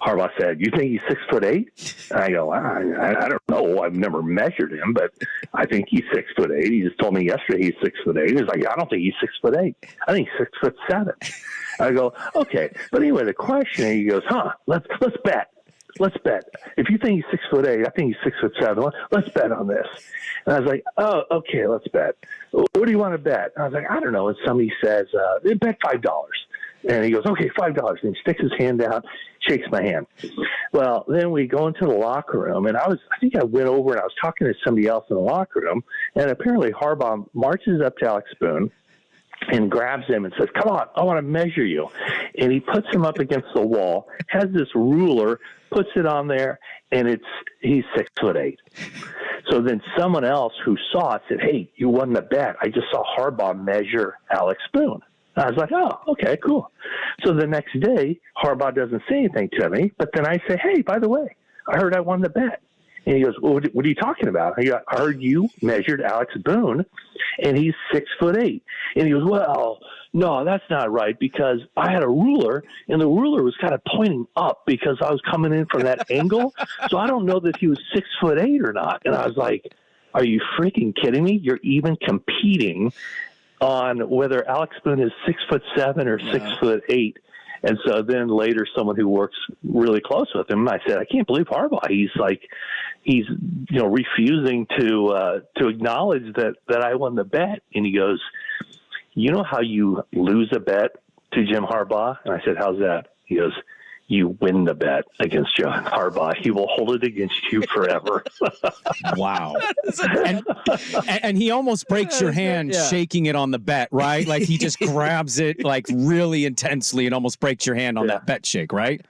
Harbaugh said, you think he's 6'8"? And I go, I don't know. I've never measured him, but I think he's 6'8". He just told me yesterday he's 6'8". He's like, I don't think he's 6'8". I think he's 6'7". I go, okay. But anyway, the question, he goes, let's bet. Let's bet. If you think he's 6'8", I think he's 6'7". Let's bet on this. And I was like, oh, okay, let's bet. What do you want to bet? And I was like, I don't know. And somebody says, bet $5. And he goes, okay, $5. And he sticks his hand out, shakes my hand. Well, then we go into the locker room, and I think I went over and I was talking to somebody else in the locker room, and apparently Harbaugh marches up to Alex Boone and grabs him and says, come on, I want to measure you. And he puts him up against the wall, has this ruler, puts it on there, and he's 6'8". So then someone else who saw it said, hey, you won the bet. I just saw Harbaugh measure Alex Boone. I was like, oh, okay, cool. So the next day, Harbaugh doesn't say anything to me, but then I say, hey, by the way, I heard I won the bet. And he goes, well, what are you talking about? I heard you measured Alex Boone, and he's 6'8". And he goes, well, no, that's not right, because I had a ruler, and the ruler was kind of pointing up because I was coming in from that angle. So I don't know that he was 6'8" or not. And I was like, are you freaking kidding me? You're even competing on whether Alex Boone is 6'7" or 6'8". And so then later, someone who works really close with him, I said, I can't believe Harbaugh. He's refusing to acknowledge that I won the bet. And he goes, you know how you lose a bet to Jim Harbaugh? And I said, how's that? He goes, you win the bet against John Harbaugh. He will hold it against you forever. Wow. And he almost breaks your hand shaking it on the bet, right? Like he just grabs it like really intensely and almost breaks your hand on that bet shake, right?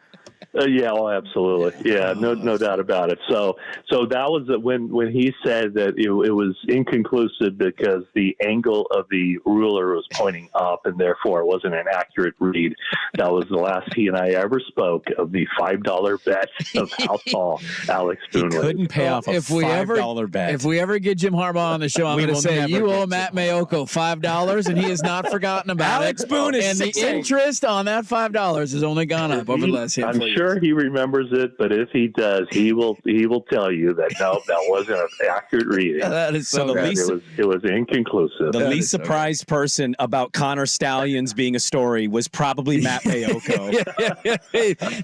Yeah, oh, absolutely. Yeah, no doubt about it. So that was when he said that it was inconclusive because the angle of the ruler was pointing up, and therefore it wasn't an accurate read. That was the last he and I ever spoke of the $5 bet of how tall Alex Boone was. Couldn't pay off a $5 bet. If we ever get Jim Harbaugh on the show, I'm going to say you owe Matt Mayoko $5, and he has not forgotten about Alex it. Boone is and the interest on that $5 has only gone up over the last handful of years. Sure he remembers it, but if he does, he will tell you that no, that wasn't an accurate reading. That is so it was inconclusive. The least surprised person about Connor Stallions being a story was probably Matt Mayoko.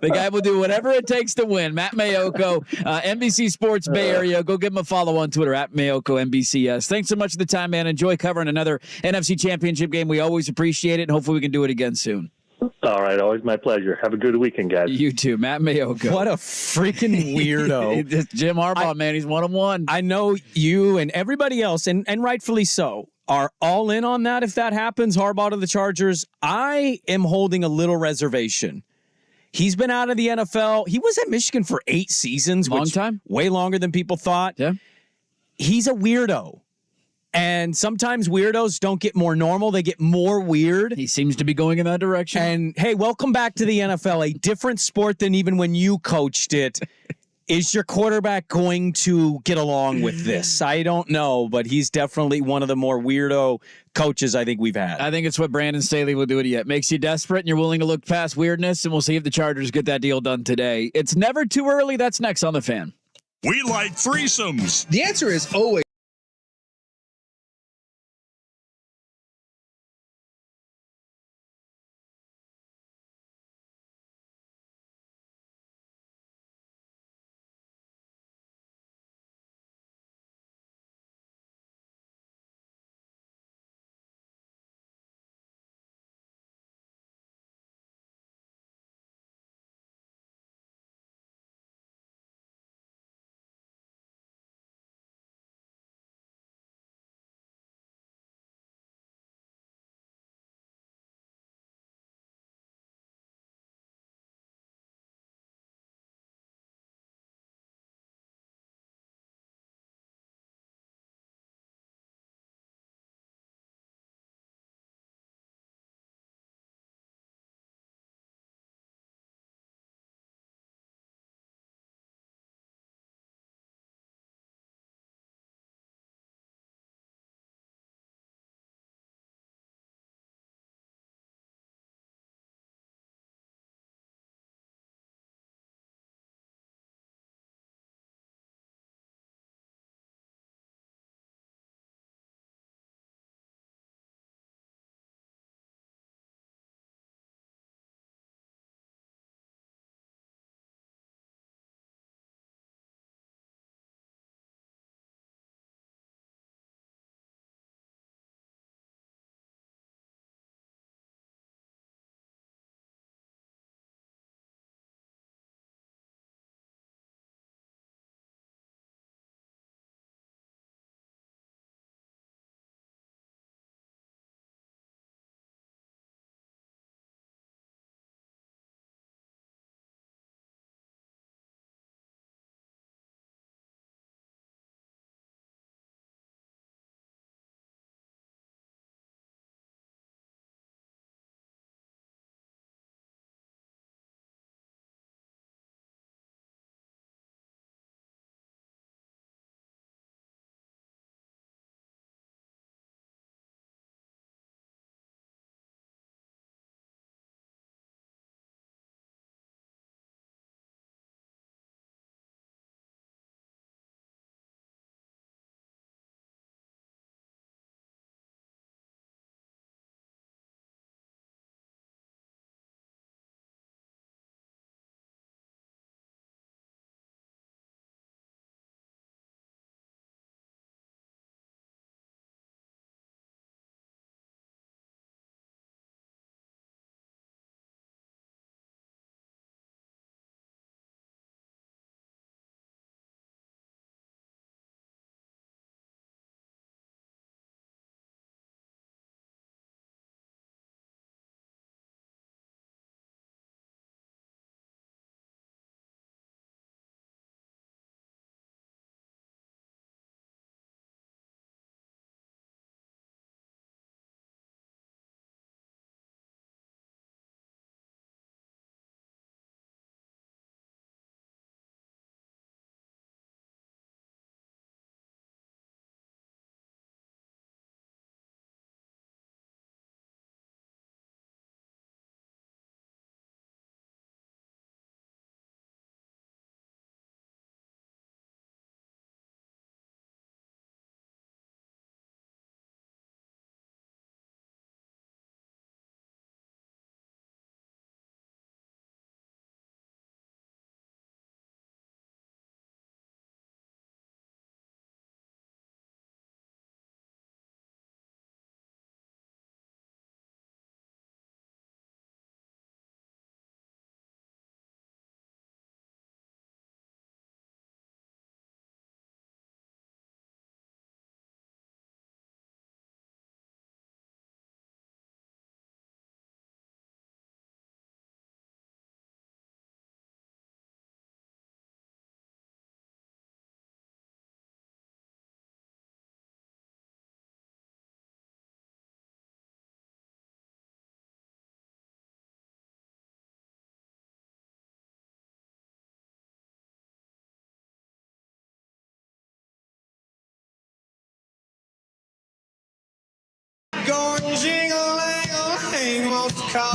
The guy will do whatever it takes to win. Matt Mayoko, NBC Sports Bay Area. Go give him a follow on Twitter at Mayoko NBCS. Thanks so much for the time, man. Enjoy covering another NFC Championship game. We always appreciate it, and hopefully we can do it again soon. All right. Always my pleasure. Have a good weekend, guys. You too. Matt Mayoko. What a freaking weirdo. Jim Harbaugh, man. He's 1-1. I know you and everybody else, and rightfully so, are all in on that if that happens, Harbaugh to the Chargers. I am holding a little reservation. He's been out of the NFL. He was at Michigan for 8 seasons. Long time. Way longer than people thought. Yeah. He's a weirdo. And sometimes weirdos don't get more normal. They get more weird. He seems to be going in that direction. And, hey, welcome back to the NFL, a different sport than even when you coached it. Is your quarterback going to get along with this? I don't know, but he's definitely one of the more weirdo coaches I think we've had. I think it's what Brandon Staley will do it yet. Makes you desperate and you're willing to look past weirdness, and we'll see if the Chargers get that deal done today. It's never too early. That's next on The Fan. We like threesomes. The answer is always.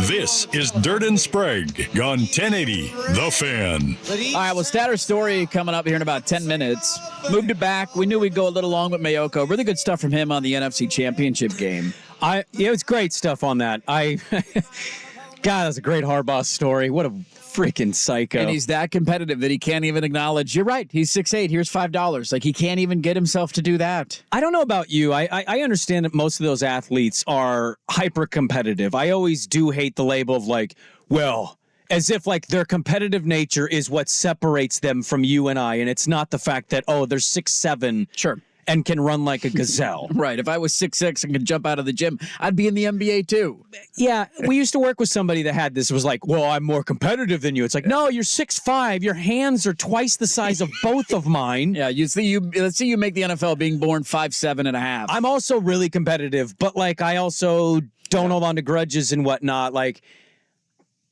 This is Dirt and Sprague on 1080 The Fan. All right, well, Statter story coming up here in about 10 minutes. Moved it back. We knew we'd go a little long with Mayoko. Really good stuff from him on the NFC Championship game. It was great stuff on that. God, that's a great Harbaugh story. What a freaking psycho. And he's that competitive that he can't even acknowledge, you're right, he's 6'8", here's $5. Like, he can't even get himself to do that. I don't know about you. I understand that most of those athletes are hyper-competitive. I always do hate the label of like, well, as if like their competitive nature is what separates them from you and I, and it's not the fact that, oh, they're 6'7". Sure. And can run like a gazelle. Right. If I was 6'6" and could jump out of the gym, I'd be in the NBA too. Yeah. We used to work with somebody that had this. It was like, well, I'm more competitive than you. It's like, no, you're 6'5". Your hands are twice the size of both of mine. Yeah. Let's see you make the NFL being born 5'7.5". I'm also really competitive, but like I also don't hold on to grudges and whatnot. Like,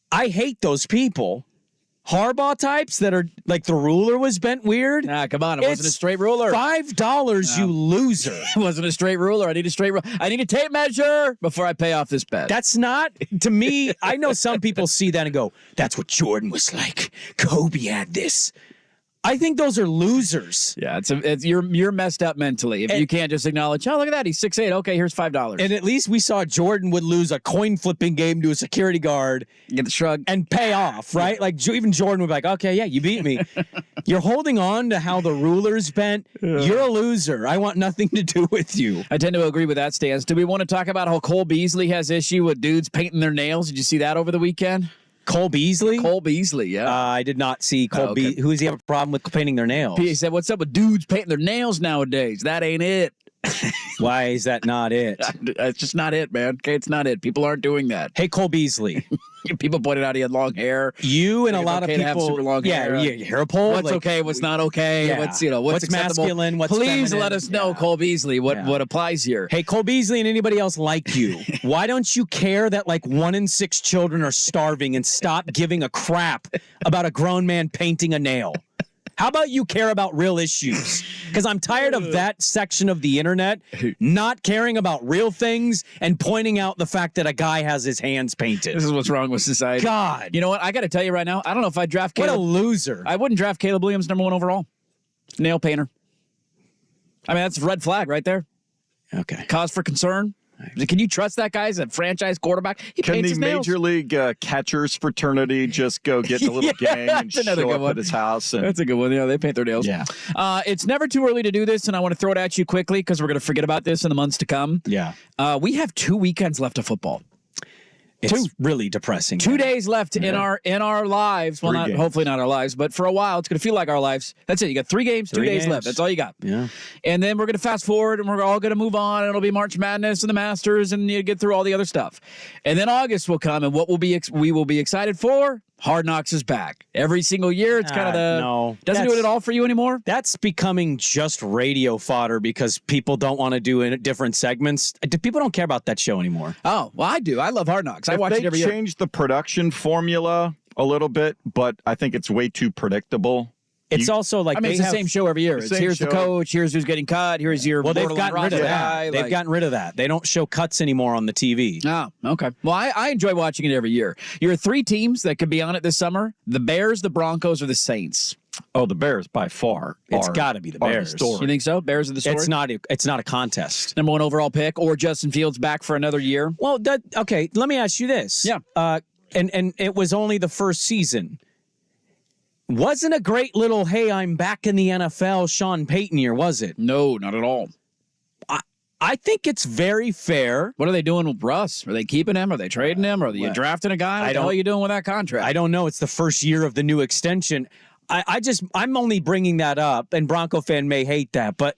I hate those people. Harbaugh types that are like the ruler was bent weird. Nah, come on. It wasn't a straight ruler. $5, you loser. It wasn't a straight ruler. I need a tape measure before I pay off this bet. That's not, to me, I know some people see that and go, that's what Jordan was like. Kobe had this. I think those are losers. Yeah, you're messed up mentally if you can't just acknowledge, oh, look at that, he's 6'8". Okay, here's $5. And at least we saw Jordan would lose a coin flipping game to a security guard, get the shrug, and pay off, right? Like even Jordan would be like, okay, yeah, you beat me. You're holding on to how the ruler's bent. You're a loser. I want nothing to do with you. I tend to agree with that stance. Do we want to talk about how Cole Beasley has issue with dudes painting their nails? Did you see that over the weekend? Cole Beasley? Cole Beasley, yeah. I did not see Cole Beasley. Who does he have a problem with painting their nails? He said, what's up with dudes painting their nails nowadays? That ain't it. Why is that not it? It's just not it, man. Okay, it's not it. People aren't doing that. Hey, Cole Beasley. People pointed out he had long hair. You and a lot of people have super long hair. Yeah, hair pull. What's okay? What's not okay? Yeah. What's masculine? What's Please feminine? let us know, Cole Beasley, what applies here. Hey, Cole Beasley and anybody else like you, why don't you care that like 1 in 6 children are starving and stop giving a crap about a grown man painting a nail? How about you care about real issues? Because I'm tired of that section of the internet not caring about real things and pointing out the fact that a guy has his hands painted. This is what's wrong with society. God. You know what? I got to tell you right now, I don't know if I'd draft Caleb. What a loser. I wouldn't draft Caleb Williams #1 overall. Nail painter. I mean, that's a red flag right there. Okay. Cause for concern. Can you trust that guy as a franchise quarterback? He Can paints the his nails. Major League Catchers Fraternity just go get a little gang and show up at his house? That's a good one. Yeah, they paint their nails. Yeah. It's never too early to do this, and I want to throw it at you quickly because we're going to forget about this in the months to come. Yeah. We have 2 weekends left of football. It's really depressing. 2 days left in our lives. Well, hopefully not our lives, but for a while it's going to feel like our lives. That's it. You got 3 games, 2 days left. That's all you got. Yeah. And then we're going to fast forward, and we're all going to move on. And it'll be March Madness and the Masters, and you get through all the other stuff. And then August will come, and what we will be excited for. Hard Knocks is back. Every single year, it's kind of doesn't do it at all for you anymore? That's becoming just radio fodder because people don't want to do different segments. People don't care about that show anymore. Oh, well, I do. I love Hard Knocks. I watch it every year. They changed the production formula a little bit, but I think it's way too predictable. It's also like it's the same show every year. Here's the coach. Here's who's getting cut. Here's your they've gotten rid of that. Guy. They've gotten rid of that. They don't show cuts anymore on the TV. Oh, okay. Well, I enjoy watching it every year. You're 3 teams that could be on it this summer: the Bears, the Broncos, or the Saints. Oh, the Bears by far. It's got to be the Bears. You think so? Bears are the story? It's not a contest. #1 overall pick or Justin Fields back for another year. Well, okay. Let me ask you this. Yeah. And it was only the first season. Wasn't a great little, hey, I'm back in the NFL Sean Payton year, was it? No, not at all. I think it's very fair. What are they doing with Russ? Are they keeping him? Are they trading him? Are they drafting a guy? What the hell are you doing with that contract? I don't know. It's the first year of the new extension. I'm only bringing that up, and Bronco fan may hate that, but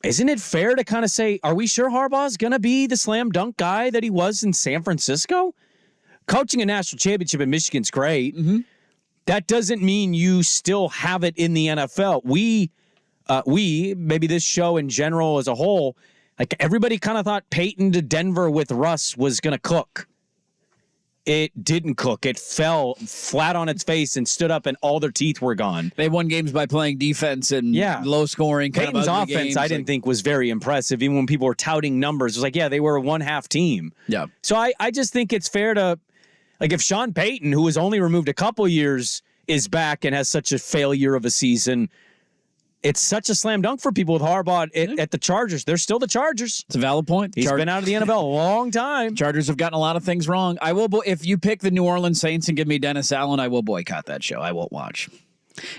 isn't it fair to kind of say, are we sure Harbaugh's going to be the slam dunk guy that he was in San Francisco? Coaching a national championship in Michigan's great. Mm-hmm. That doesn't mean you still have it in the NFL. We, maybe this show in general as a whole, like everybody kind of thought Peyton to Denver with Russ was going to cook. It didn't cook. It fell flat on its face and stood up, and all their teeth were gone. They won games by playing defense and low scoring. Peyton's offense, I didn't think was very impressive. Even when people were touting numbers, it was like, yeah, they were a one-half team. Yeah. So I just think it's fair to, like, if Sean Payton, who was only removed a couple years, is back and has such a failure of a season, it's such a slam dunk for people with Harbaugh at the Chargers. They're still the Chargers. It's a valid point. He's been out of the NFL a long time. Chargers have gotten a lot of things wrong. I will. If you pick the New Orleans Saints and give me Dennis Allen, I will boycott that show. I won't watch.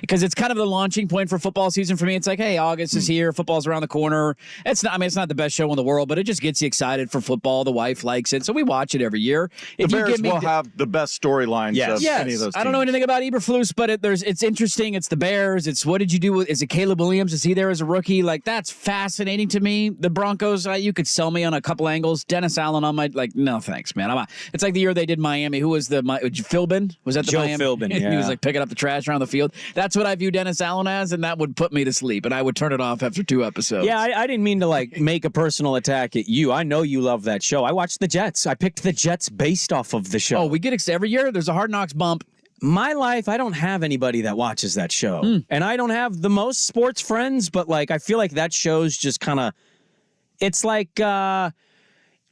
Because it's kind of the launching point for football season for me. It's like, hey, August is here. Football's around the corner. It's not. I mean, it's not the best show in the world, but it just gets you excited for football. The wife likes it, so we watch it every year. The Bears will have the best storylines of any of those teams. I don't know anything about Eberflus, but it's interesting. It's the Bears. It's what did you do with? Is it Caleb Williams? Is he there as a rookie? Like, that's fascinating to me. The Broncos, you could sell me on a couple angles. Dennis Allen on my no thanks, man. It's like the year they did Miami. Who was Philbin? Was that the Joe Miami? Philbin? Yeah. He was like picking up the trash around the field. That's what I view Dennis Allen as, and that would put me to sleep, and I would turn it off after 2 episodes. Yeah, I didn't mean to make a personal attack at you. I know you love that show. I watched the Jets. I picked the Jets based off of the show. Oh, we get every year. There's a Hard Knocks bump. My life, I don't have anybody that watches that show, and I don't have the most sports friends. But I feel like that show's just kind of. It's like.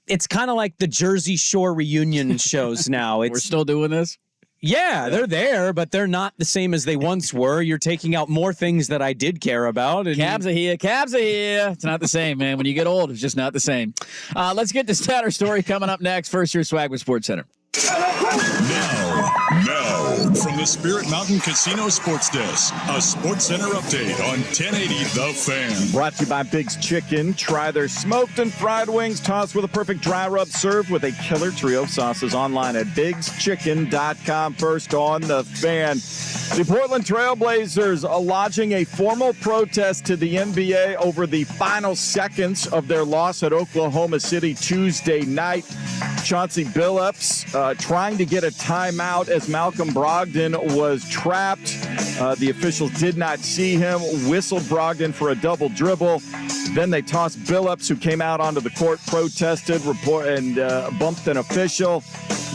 It's kind of like the Jersey Shore reunion shows now. We're still doing this. Yeah, they're there, but they're not the same as they once were. You're taking out more things that I did care about. And Cabs are here. It's not the same, man. When you get old, it's just not the same. Let's get to Statter Story coming up next. First, your Swag with Sports Center. Now, from the Spirit Mountain Casino Sports Desk, a Sports Center update on 1080 The Fan. Brought to you by Big's Chicken. Try their smoked and fried wings tossed with a perfect dry rub served with a killer trio of sauces online at bigschicken.com. First on The Fan. The Portland Trailblazers are lodging a formal protest to the NBA over the final seconds of their loss at Oklahoma City Tuesday night. Chauncey Billups trying to get a timeout as Malcolm Brogdon was trapped. The officials did not see him, whistled Brogdon for a double dribble. Then they tossed Billups, who came out onto the court, protested, and bumped an official.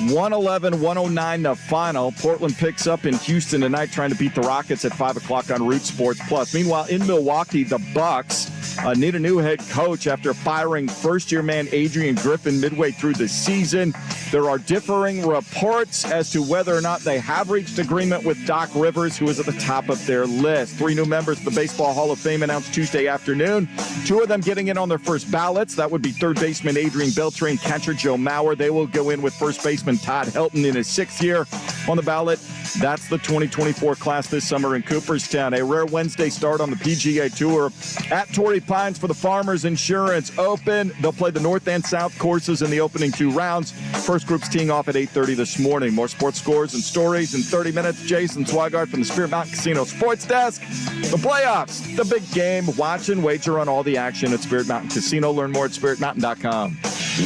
111-109 the final. Portland picks up in Houston tonight, trying to beat the Rockets at 5 o'clock on Root Sports Plus. Meanwhile, in Milwaukee, the Bucks need a new head coach after firing first-year man Adrian Griffin midway through the season. There are differing reports as to whether or not they have reached agreement with Doc Rivers, who is at the top of their list. 3 new members of the Baseball Hall of Fame announced Tuesday afternoon. 2 of them getting in on their first ballots. That would be third baseman Adrian Beltre and catcher Joe Mauer. They will go in with first baseman Todd Helton in his 6th year on the ballot. That's the 2024 class this summer in Cooperstown. A rare Wednesday start on the PGA Tour at Torrey Pines for the Farmers Insurance Open. They'll play the North and South courses in the opening 2 rounds. First group's teeing off at 8:30 this morning. More sports scores and stories in 30 minutes. Jason Swigart from the Spirit Mountain Casino Sports Desk. The playoffs, the big game. Watch and wager on all the action at Spirit Mountain Casino. Learn more at spiritmountain.com.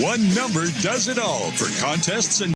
One number does it all for contests and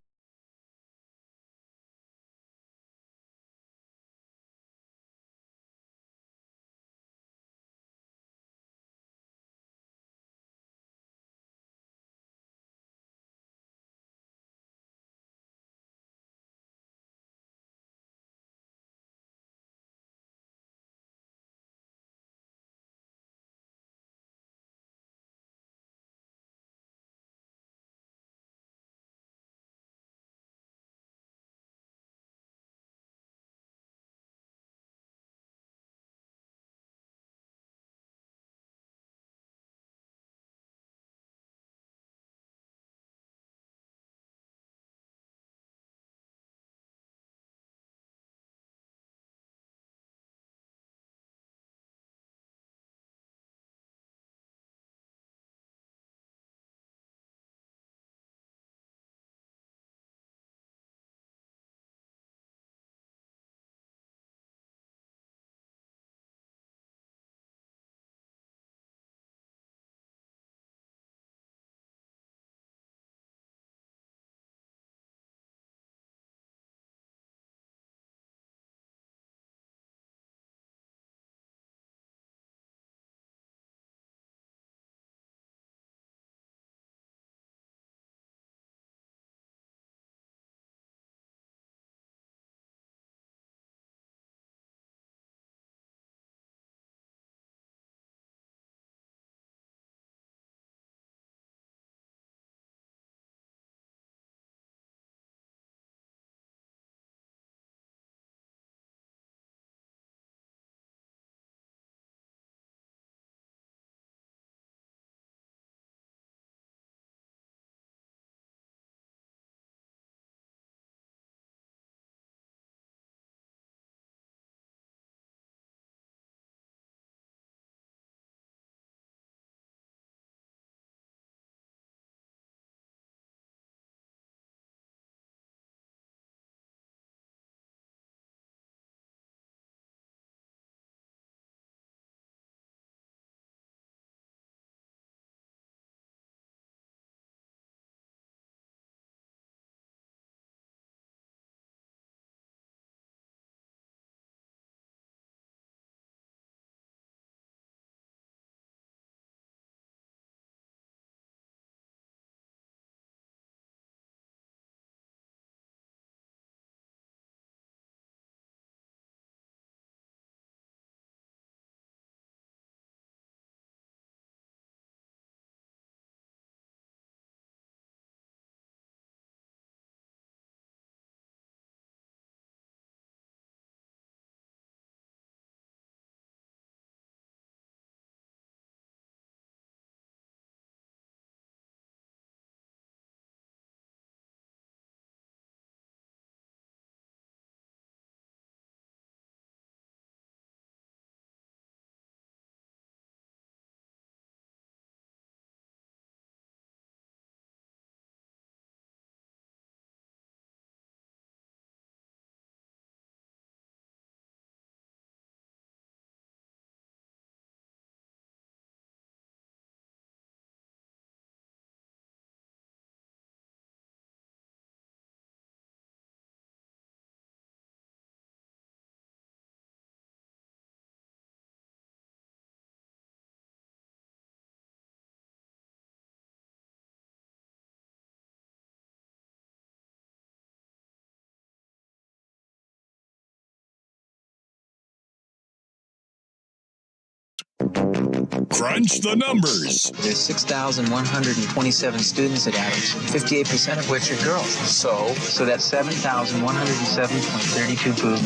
Crunch the numbers. There's 6,127 students at Adams, 58% of which are girls. So that's 7,107.32 boobs.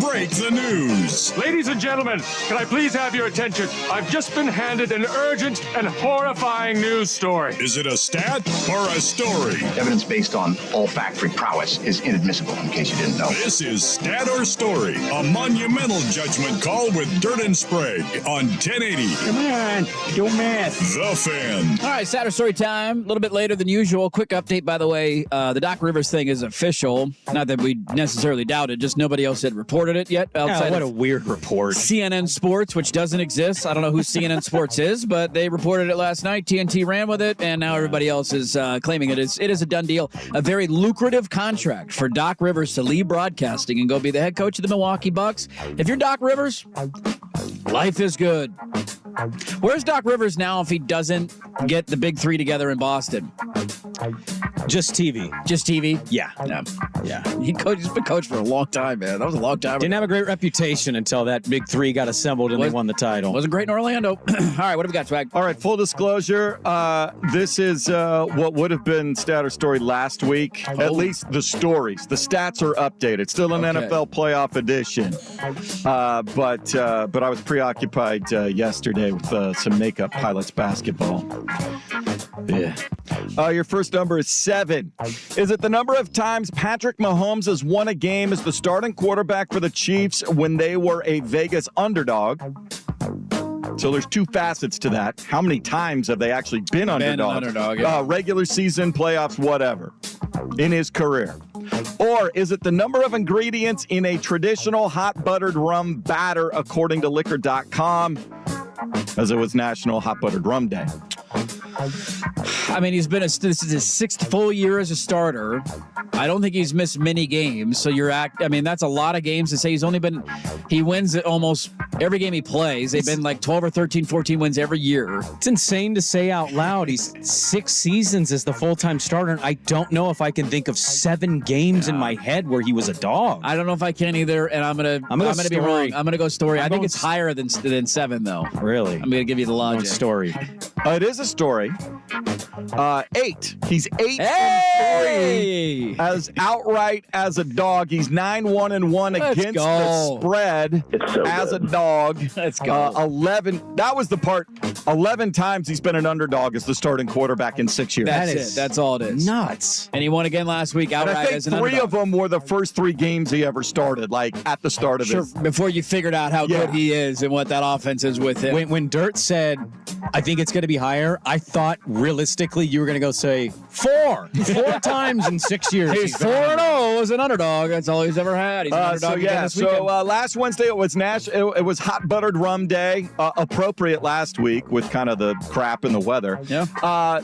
Break the news. Ladies and gentlemen, can I please have your attention? I've just been handed an urgent and horrifying news story. Is it a stat or a story? Evidence based on olfactory prowess is inadmissible, in case you didn't know. This is Stat or Story, a monumental judgment call with Dirt and Sprague on 1080. Come on, do math. The Fan. All right, Saturday story time. A little bit later than usual. Quick update, by the way. The Doc Rivers thing is official. Not that we necessarily doubt it, just nobody else had reported it yet. Outside what a weird report. CNN Sports, which doesn't exist. I don't know who CNN Sports is, but they reported it last night. TNT ran with it, and now everybody else is claiming it. It is a done deal. A very lucrative contract for Doc Rivers to leave broadcasting and go be the head coach of the Milwaukee Bucks. If you're Doc Rivers, life is good. Where's Doc Rivers now if he doesn't get the big three together in Boston? Just TV. Just TV? Yeah. Yeah. He's been coached for a long time, man. That was a long time ago. Didn't have a great reputation until that big three got assembled and they won the title. Wasn't great in Orlando. All right, what have we got, Swag? All right, full disclosure. This is what would have been Stat or Story last week. At least the stories. The stats are updated. Still an NFL playoff edition. But I was preoccupied yesterday with some makeup Pilots basketball. Yeah. Your first number is 7. Is it the number of times Patrick Mahomes has won a game as the starting quarterback for the Chiefs when they were a Vegas underdog? So there's two facets to that. How many times have they actually been underdogs? Regular season, playoffs, whatever, in his career. Or is it the number of ingredients in a traditional hot buttered rum batter, according to liquor.com, as it was National Hot Buttered Rum Day? I mean, this is his 6th full year as a starter. I don't think he's missed many games. So that's a lot of games to say he wins almost every game he plays. They've been like 12 or 13, 14 wins every year. It's insane to say out loud. He's 6 seasons as the full-time starter. And I don't know if I can think of 7 games in my head where he was a dog. I don't know if I can either. And I'm gonna be wrong. I'm gonna go story. I think it's higher than 7 though. Really? I'm gonna give you the logic. Story. It is a story. 8. He's 8-3 as outright as a dog. He's 9-1-1 against the spread as a dog. Let's go. 11. That was the part. 11 times he's been an underdog as the starting quarterback in 6 years. That's it. That's all it is. Nuts. And he won again last week outright as an underdog. 3 of them were the first 3 games he ever started, like at the start of it. Before you figured out how good he is and what that offense is with him. When Dirt said, I think it's going to be higher, I thought realistically you were going to go say 4 times in 6 years. He's 4-0 as an underdog. That's all he's ever had. He's an underdog again this weekend. Last Wednesday it was it was Hot Buttered Rum Day, appropriate last week with kind of the crap in the weather. Yeah.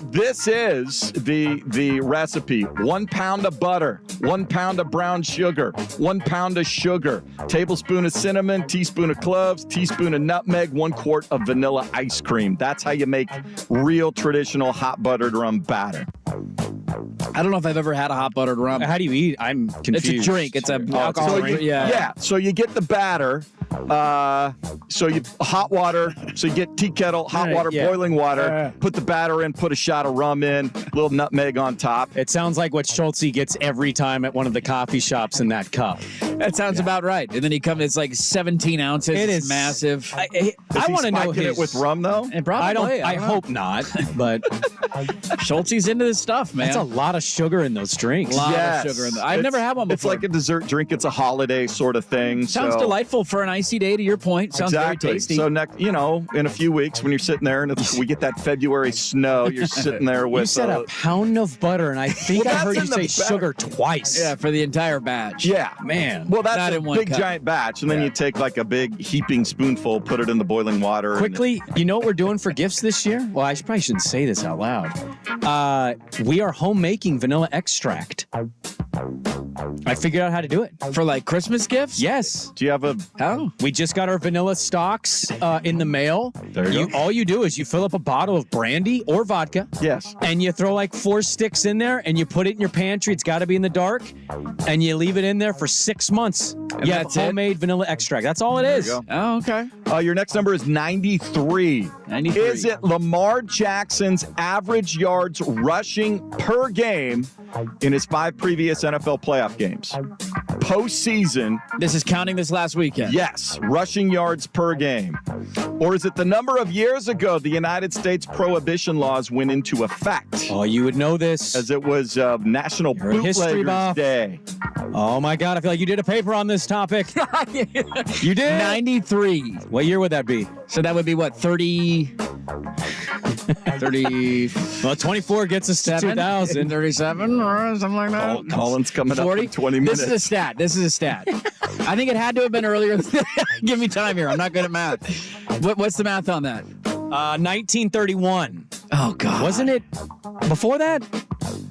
This is the recipe: 1 pound of butter, 1 pound of brown sugar, 1 pound of sugar, tablespoon of cinnamon, teaspoon of cloves, teaspoon of nutmeg, 1 quart of vanilla ice cream. That's how you make real traditional hot buttered rum batter. I don't know if I've ever had a hot buttered rum. How do you eat? I'm confused. It's a drink. It's an alcohol drink. Yeah. So you get the batter. So you hot water. So you get tea kettle, hot water, boiling water. Put the batter in. Put a shot of rum in. A little nutmeg on top. It sounds like what Schultz gets every time at one of the coffee shops in that cup. That sounds about right. And then he comes. It's like 17 ounces. It is massive. I want to know it with rum though. And probably. I hope not. But Schultze's into this stuff, man. That's a lot of sugar in those drinks. A lot of sugar in them. I've never had one before. It's like a dessert drink. It's a holiday sort of thing. Sounds delightful for an icy day. To your point, sounds very tasty. So in a few weeks when you're sitting there and we get that February snow, you're sitting there with. You said a pound of butter, and I think I heard you say sugar twice. Yeah, for the entire batch. Yeah, man. Well, that's a big giant batch, and then you take like a big heaping spoonful, put it in the boiling water. Quickly, you know what we're doing for gifts this year? Well, I probably shouldn't say this out loud. We are homemaking vanilla extract. I figured out how to do it. For like Christmas gifts? Yes. Do you have We just got our vanilla stocks in the mail. There you go. All you do is you fill up a bottle of brandy or vodka. Yes. And you throw like 4 sticks in there and you put it in your pantry. It's got to be in the dark. And you leave it in there for 6 months. And you have homemade vanilla extract. That's all it is. Oh, okay. Your next number is 93. 93. Is it Lamar Jackson's average yards rushing per game in his 5 previous NFL playoff games? Postseason. This is counting this last weekend. Yes, rushing yards per game. Or is it the number of years ago the United States prohibition laws went into effect? Oh, you would know this. As it was National History Bootleggers buff. Day. Oh, my God. I feel like you did a paper on this topic. You did? 93. What year would that be? So that would be what, 30... 30. Well, 24 gets us to 2000. 37 or something like that. Colin's coming 40? up in 20 minutes. This is a stat. I think it had to have been earlier. Give me time here. I'm not good at math. What's the math on that? 1931. Oh, God. Wasn't it before that?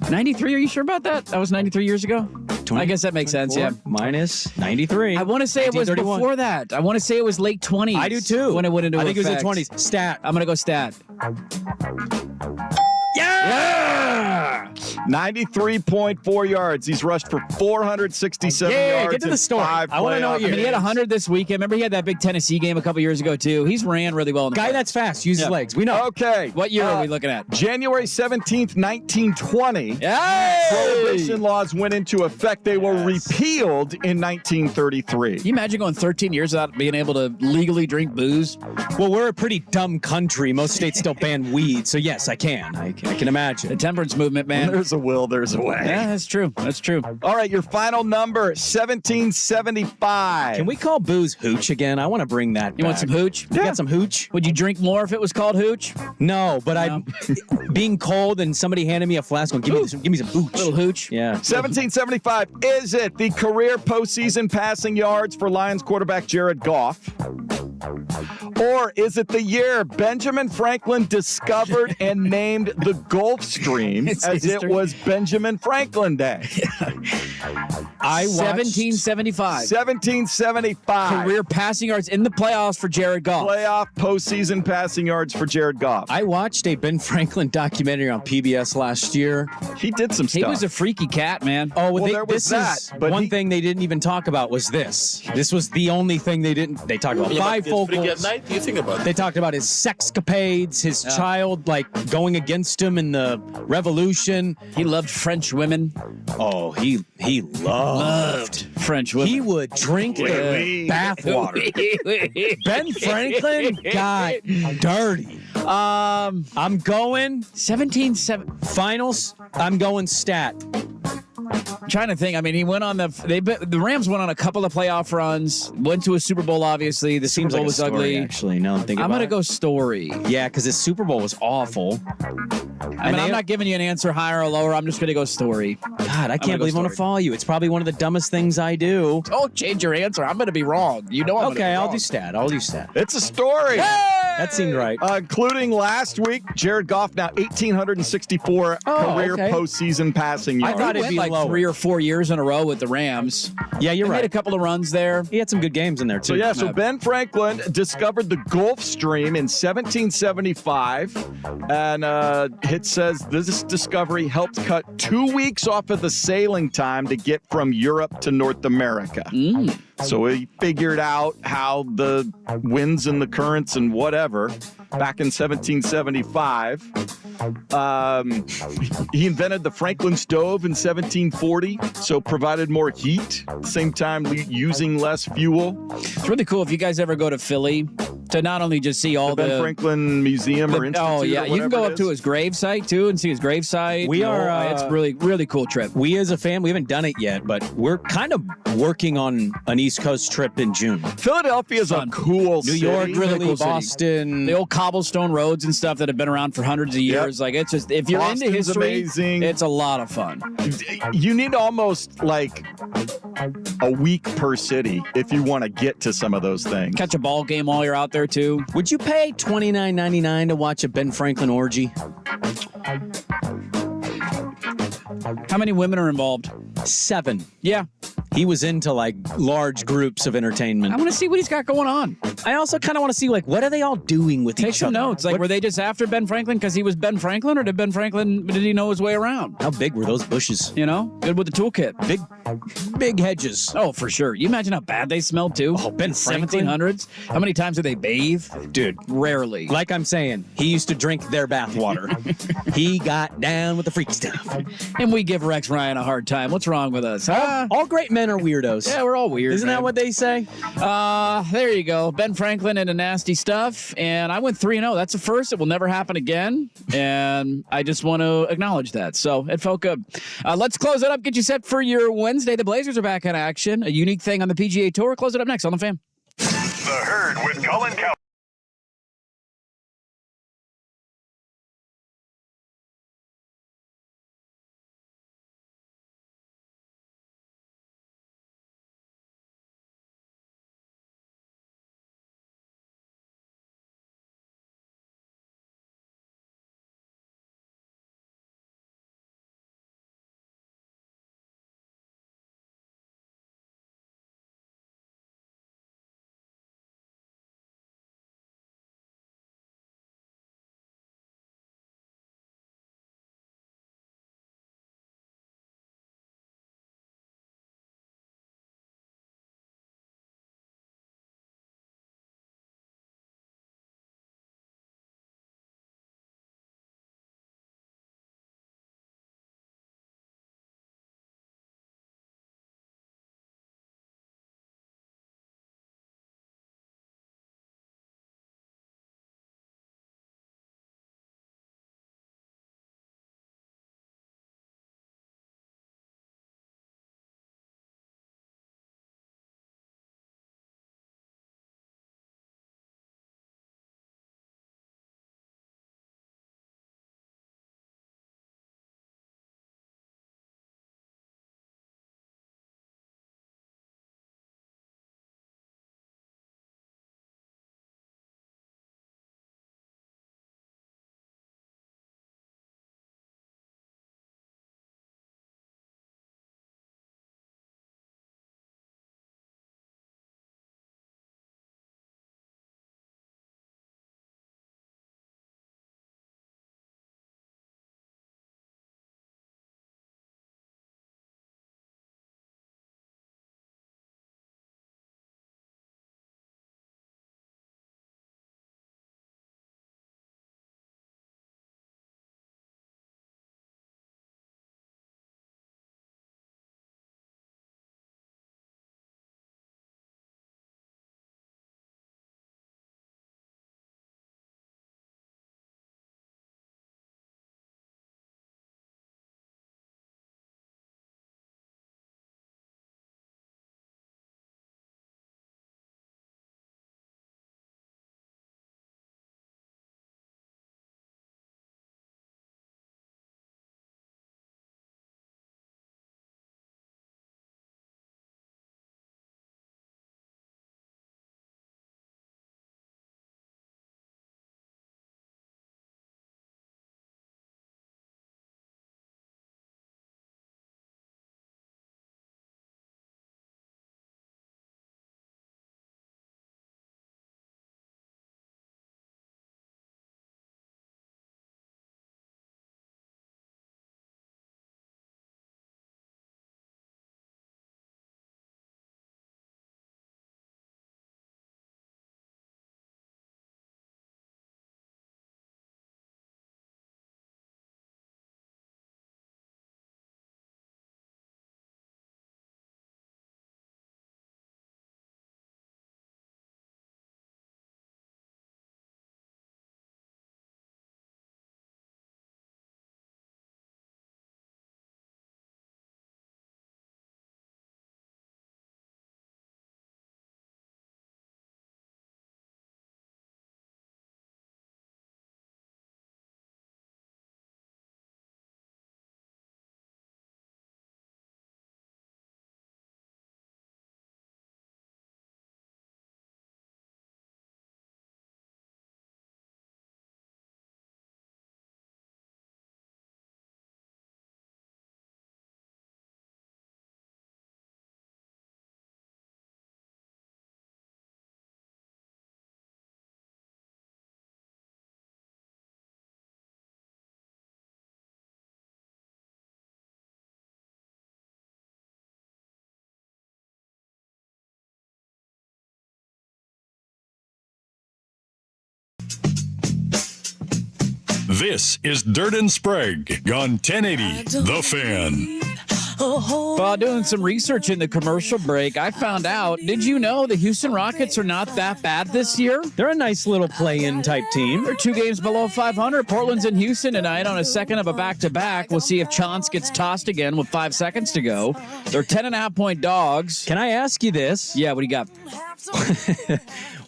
93? Are you sure about that? That was 93 years ago? I guess that makes sense, yeah. Minus 93. I want to say it was before that. I want to say it was late 20s. I do too. When it went into I think it was effect. the 20s. Stat. I'm going to go stat. Yeah! 93.4 yards. He's rushed for 467 yards. Get to the story. I want to know what I mean, he had 100 this weekend. Remember he had that big Tennessee game a couple years ago, too. He's ran really well. In the Guy playoffs. that's fast. Use his legs. We know. Okay. What year are we looking at? January 17th, 1920. Hey! Prohibition laws went into effect. They were repealed in 1933. Can you imagine going 13 years without being able to legally drink booze? Well, we're a pretty dumb country. Most states still ban weed. So, yes, I can. I can imagine. The temperance movement, man. When there's a will, there's a way. Yeah, that's true. That's true. All right, your final number, 1775. Can we call booze hooch again? I want to bring that You back. want some hooch? You got some hooch? Would you drink more if it was called hooch? No, but I, being cold and somebody handed me a flask, going, give me some hooch. Little hooch? Yeah. 1775. Is it the career postseason passing yards for Lions quarterback Jared Goff? Or is it the year Benjamin Franklin discovered and named the Gulf Stream as it was Benjamin Franklin Day? I watched 1775. 1775. Career passing yards in the playoffs for Jared Goff. Playoff postseason passing yards for Jared Goff. I watched a Ben Franklin documentary on PBS last year. He did some stuff. He was a freaky cat, man. Oh, well, there was that, but one thing they didn't even talk about was this. This was the only thing they talked about. Bifocals. Night, do you think about They talked about his sexcapades, his child going against him in the revolution. He loved French women. Oh, he loved French women. He would drink the bathwater. Ben Franklin got dirty. I'm going 17-7 finals. I'm going stat. I'm trying to think. I mean, he went on the Rams went on a couple of playoff runs. Went to a Super Bowl. Obviously, the Super Bowl was ugly. Actually, no, I'm thinking. I'm gonna go story. Yeah, because his Super Bowl was awful. I mean, I'm not giving you an answer higher or lower. I'm just gonna go story. God, I can't believe I'm gonna follow you. It's probably one of the dumbest things I do. Don't change your answer. I'm gonna be wrong. You know. Okay, I'll do stat. It's a story. That seemed right. Including last week, Jared Goff now 1,864 career postseason passing yards. I thought it'd be like lower. 3 or 4 years in a row with the Rams. Yeah, you're He right. made a couple of runs there. He had some good games in there too. So Ben Franklin discovered the Gulf Stream in 1775, and it says this discovery helped cut 2 weeks off of the sailing time to get from Europe to North America. So he figured out how the winds and the currents and whatever back in 1775. He invented the Franklin stove in 1740, so provided more heat, at the same time using less fuel. It's really cool if you guys ever go to Philly to not only just see all the Ben Franklin Museum or Institute. Oh yeah, or you can go it up to is. his gravesite too and see his gravesite. We are. It's really really cool trip. We as a fan, we haven't done it yet, but we're kind of working on an East Coast trip in June. Philadelphia is a cool New city. York, really Philly, cool city. Boston. The old cobblestone roads and stuff that have been around for hundreds of years. Like it's just if you're Boston's into history, amazing. it's a lot of fun. You need almost like a week per city if you want to get to some of those things. Catch a ball game while you're out there too. Would you pay $29.99 to watch a Ben Franklin orgy? How many women are involved? 7. Yeah. He was into like large groups of entertainment. I want to see what he's got going on. I also kind of want to see like what are they all doing with Take each some other? notes. Like, were they just after Ben Franklin because he was Ben Franklin, or did he know his way around? How big were those bushes? You know, good with the toolkit. Big hedges. Oh, for sure. You imagine how bad they smelled too. Oh, Ben Franklin. 1700s. How many times did they bathe? Dude, rarely. Like I'm saying, he used to drink their bath water. He got down with the freak stuff. And we give Rex Ryan a hard time. What's wrong with us? All great men are weirdos. Yeah, we're all weird. Isn't that what they say? There you go. Ben Franklin into nasty stuff. And I went 3-0. That's a first. It will never happen again. And I just want to acknowledge that. So it felt good. Let's close it up. Get you set for your Wednesday. The Blazers are back in action. A unique thing on the PGA Tour. Close it up next on The Fan. The Herd with Colin Cowherd. This is Dirt and Sprague on 1080 The Fan. While doing some research in the commercial break, I found out, did you know the Houston Rockets are not that bad this year? They're a nice little play-in type team. They're 2 games below 500. Portland's in Houston tonight on a second of a back-to-back. We'll see if Chance gets tossed again with 5 seconds to go. They're 10.5-point dogs. Can I ask you this? Yeah, what do you got?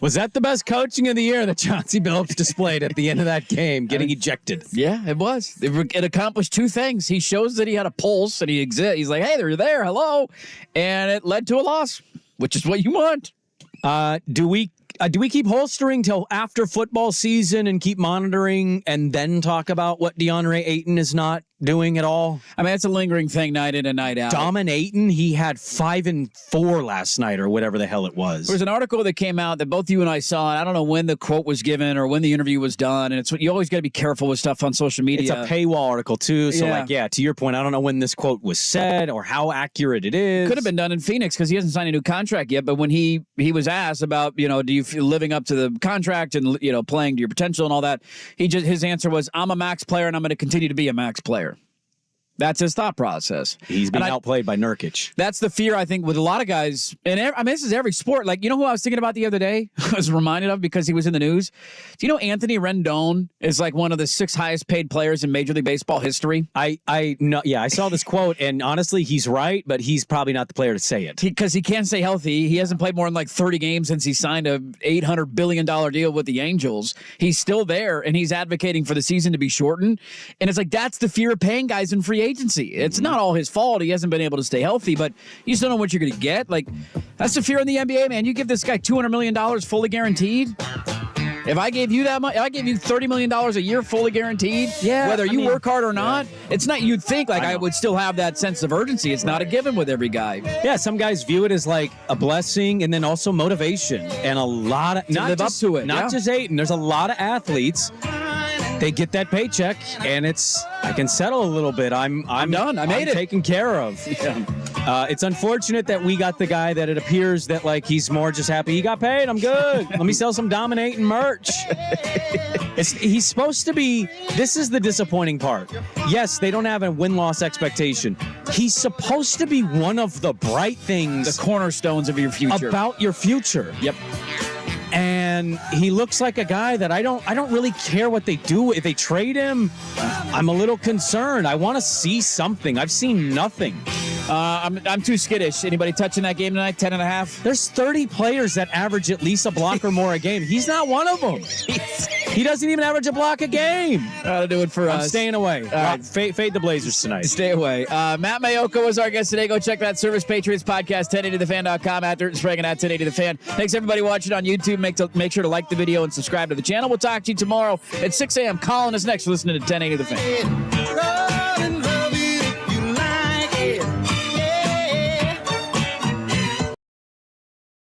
Was that the best coaching of the year that Chauncey Billups displayed at the end of that game, getting ejected? Yeah, it was. It accomplished 2 things. He shows that he had a pulse and he exists. He's like, hey, they're there. Hello. And it led to a loss, which is what you want. Do we keep holstering till after football season and keep monitoring and then talk about what DeAndre Ayton is not doing at all? I mean, it's a lingering thing night in and night out. Dominating. He had 5 and 4 last night or whatever the hell it was. There was an article that came out that both you and I saw, and I don't know when the quote was given or when the interview was done. And it's you always got to be careful with stuff on social media. It's a paywall article too. So to your point, I don't know when this quote was said or how accurate it is. Could have been done in Phoenix because he hasn't signed a new contract yet. But when he was asked about, do you feel living up to the contract and, playing to your potential and all that, his answer was, I'm a max player and I'm going to continue to be a max player. That's his thought process. He's being outplayed by Nurkic. That's the fear, I think, with a lot of guys. And this is every sport. Like, who I was thinking about the other day? I was reminded of because he was in the news. Do you know Anthony Rendon is like one of the 6 highest paid players in Major League Baseball history? I saw this quote, and honestly, he's right, but he's probably not the player to say it. Because he can't stay healthy. He hasn't played more than like 30 games since he signed a $800 billion deal with the Angels. He's still there, and he's advocating for the season to be shortened. And it's like, that's the fear of paying guys in free agency. It's not all his fault. He hasn't been able to stay healthy, but you just don't know what you're going to get. Like, that's the fear in the NBA, man. You give this guy $200 million fully guaranteed. If I gave you that much, if I gave you $30 million a year fully guaranteed, whether you work hard or not, it's not, you'd think like I would still have that sense of urgency. It's not a given with every guy. Yeah, some guys view it as like a blessing and then also motivation. And a lot of, not just Ayton, there's a lot of athletes. They get that paycheck, and I can settle a little bit. I'm done. I made it. Taken care of. Yeah. It's unfortunate that we got the guy that it appears that like he's more just happy he got paid. I'm good. Let me sell some dominating merch. He's supposed to be. This is the disappointing part. Yes, they don't have a win-loss expectation. He's supposed to be one of the bright things, the cornerstones of your future. About your future. Yep. And he looks like a guy that I don't really care what they do. If they trade him, I'm a little concerned. I want to see something. I've seen nothing. I'm too skittish. Anybody touching that game tonight? 10.5? There's 30 players that average at least a block or more a game. He's not one of them. He doesn't even average a block a game. That'll do it for us. I'm staying away. Fade the Blazers tonight. Stay away. Matt Mayoko was our guest today. Go check that Service Patriots podcast, 1080thefan.com, at Dirt and Sprague and at 1080thefan. Thanks, everybody watching on YouTube. Make sure to like the video and subscribe to the channel. We'll talk to you tomorrow at 6 a.m. Colin is next. Listening to 1080 The Fan.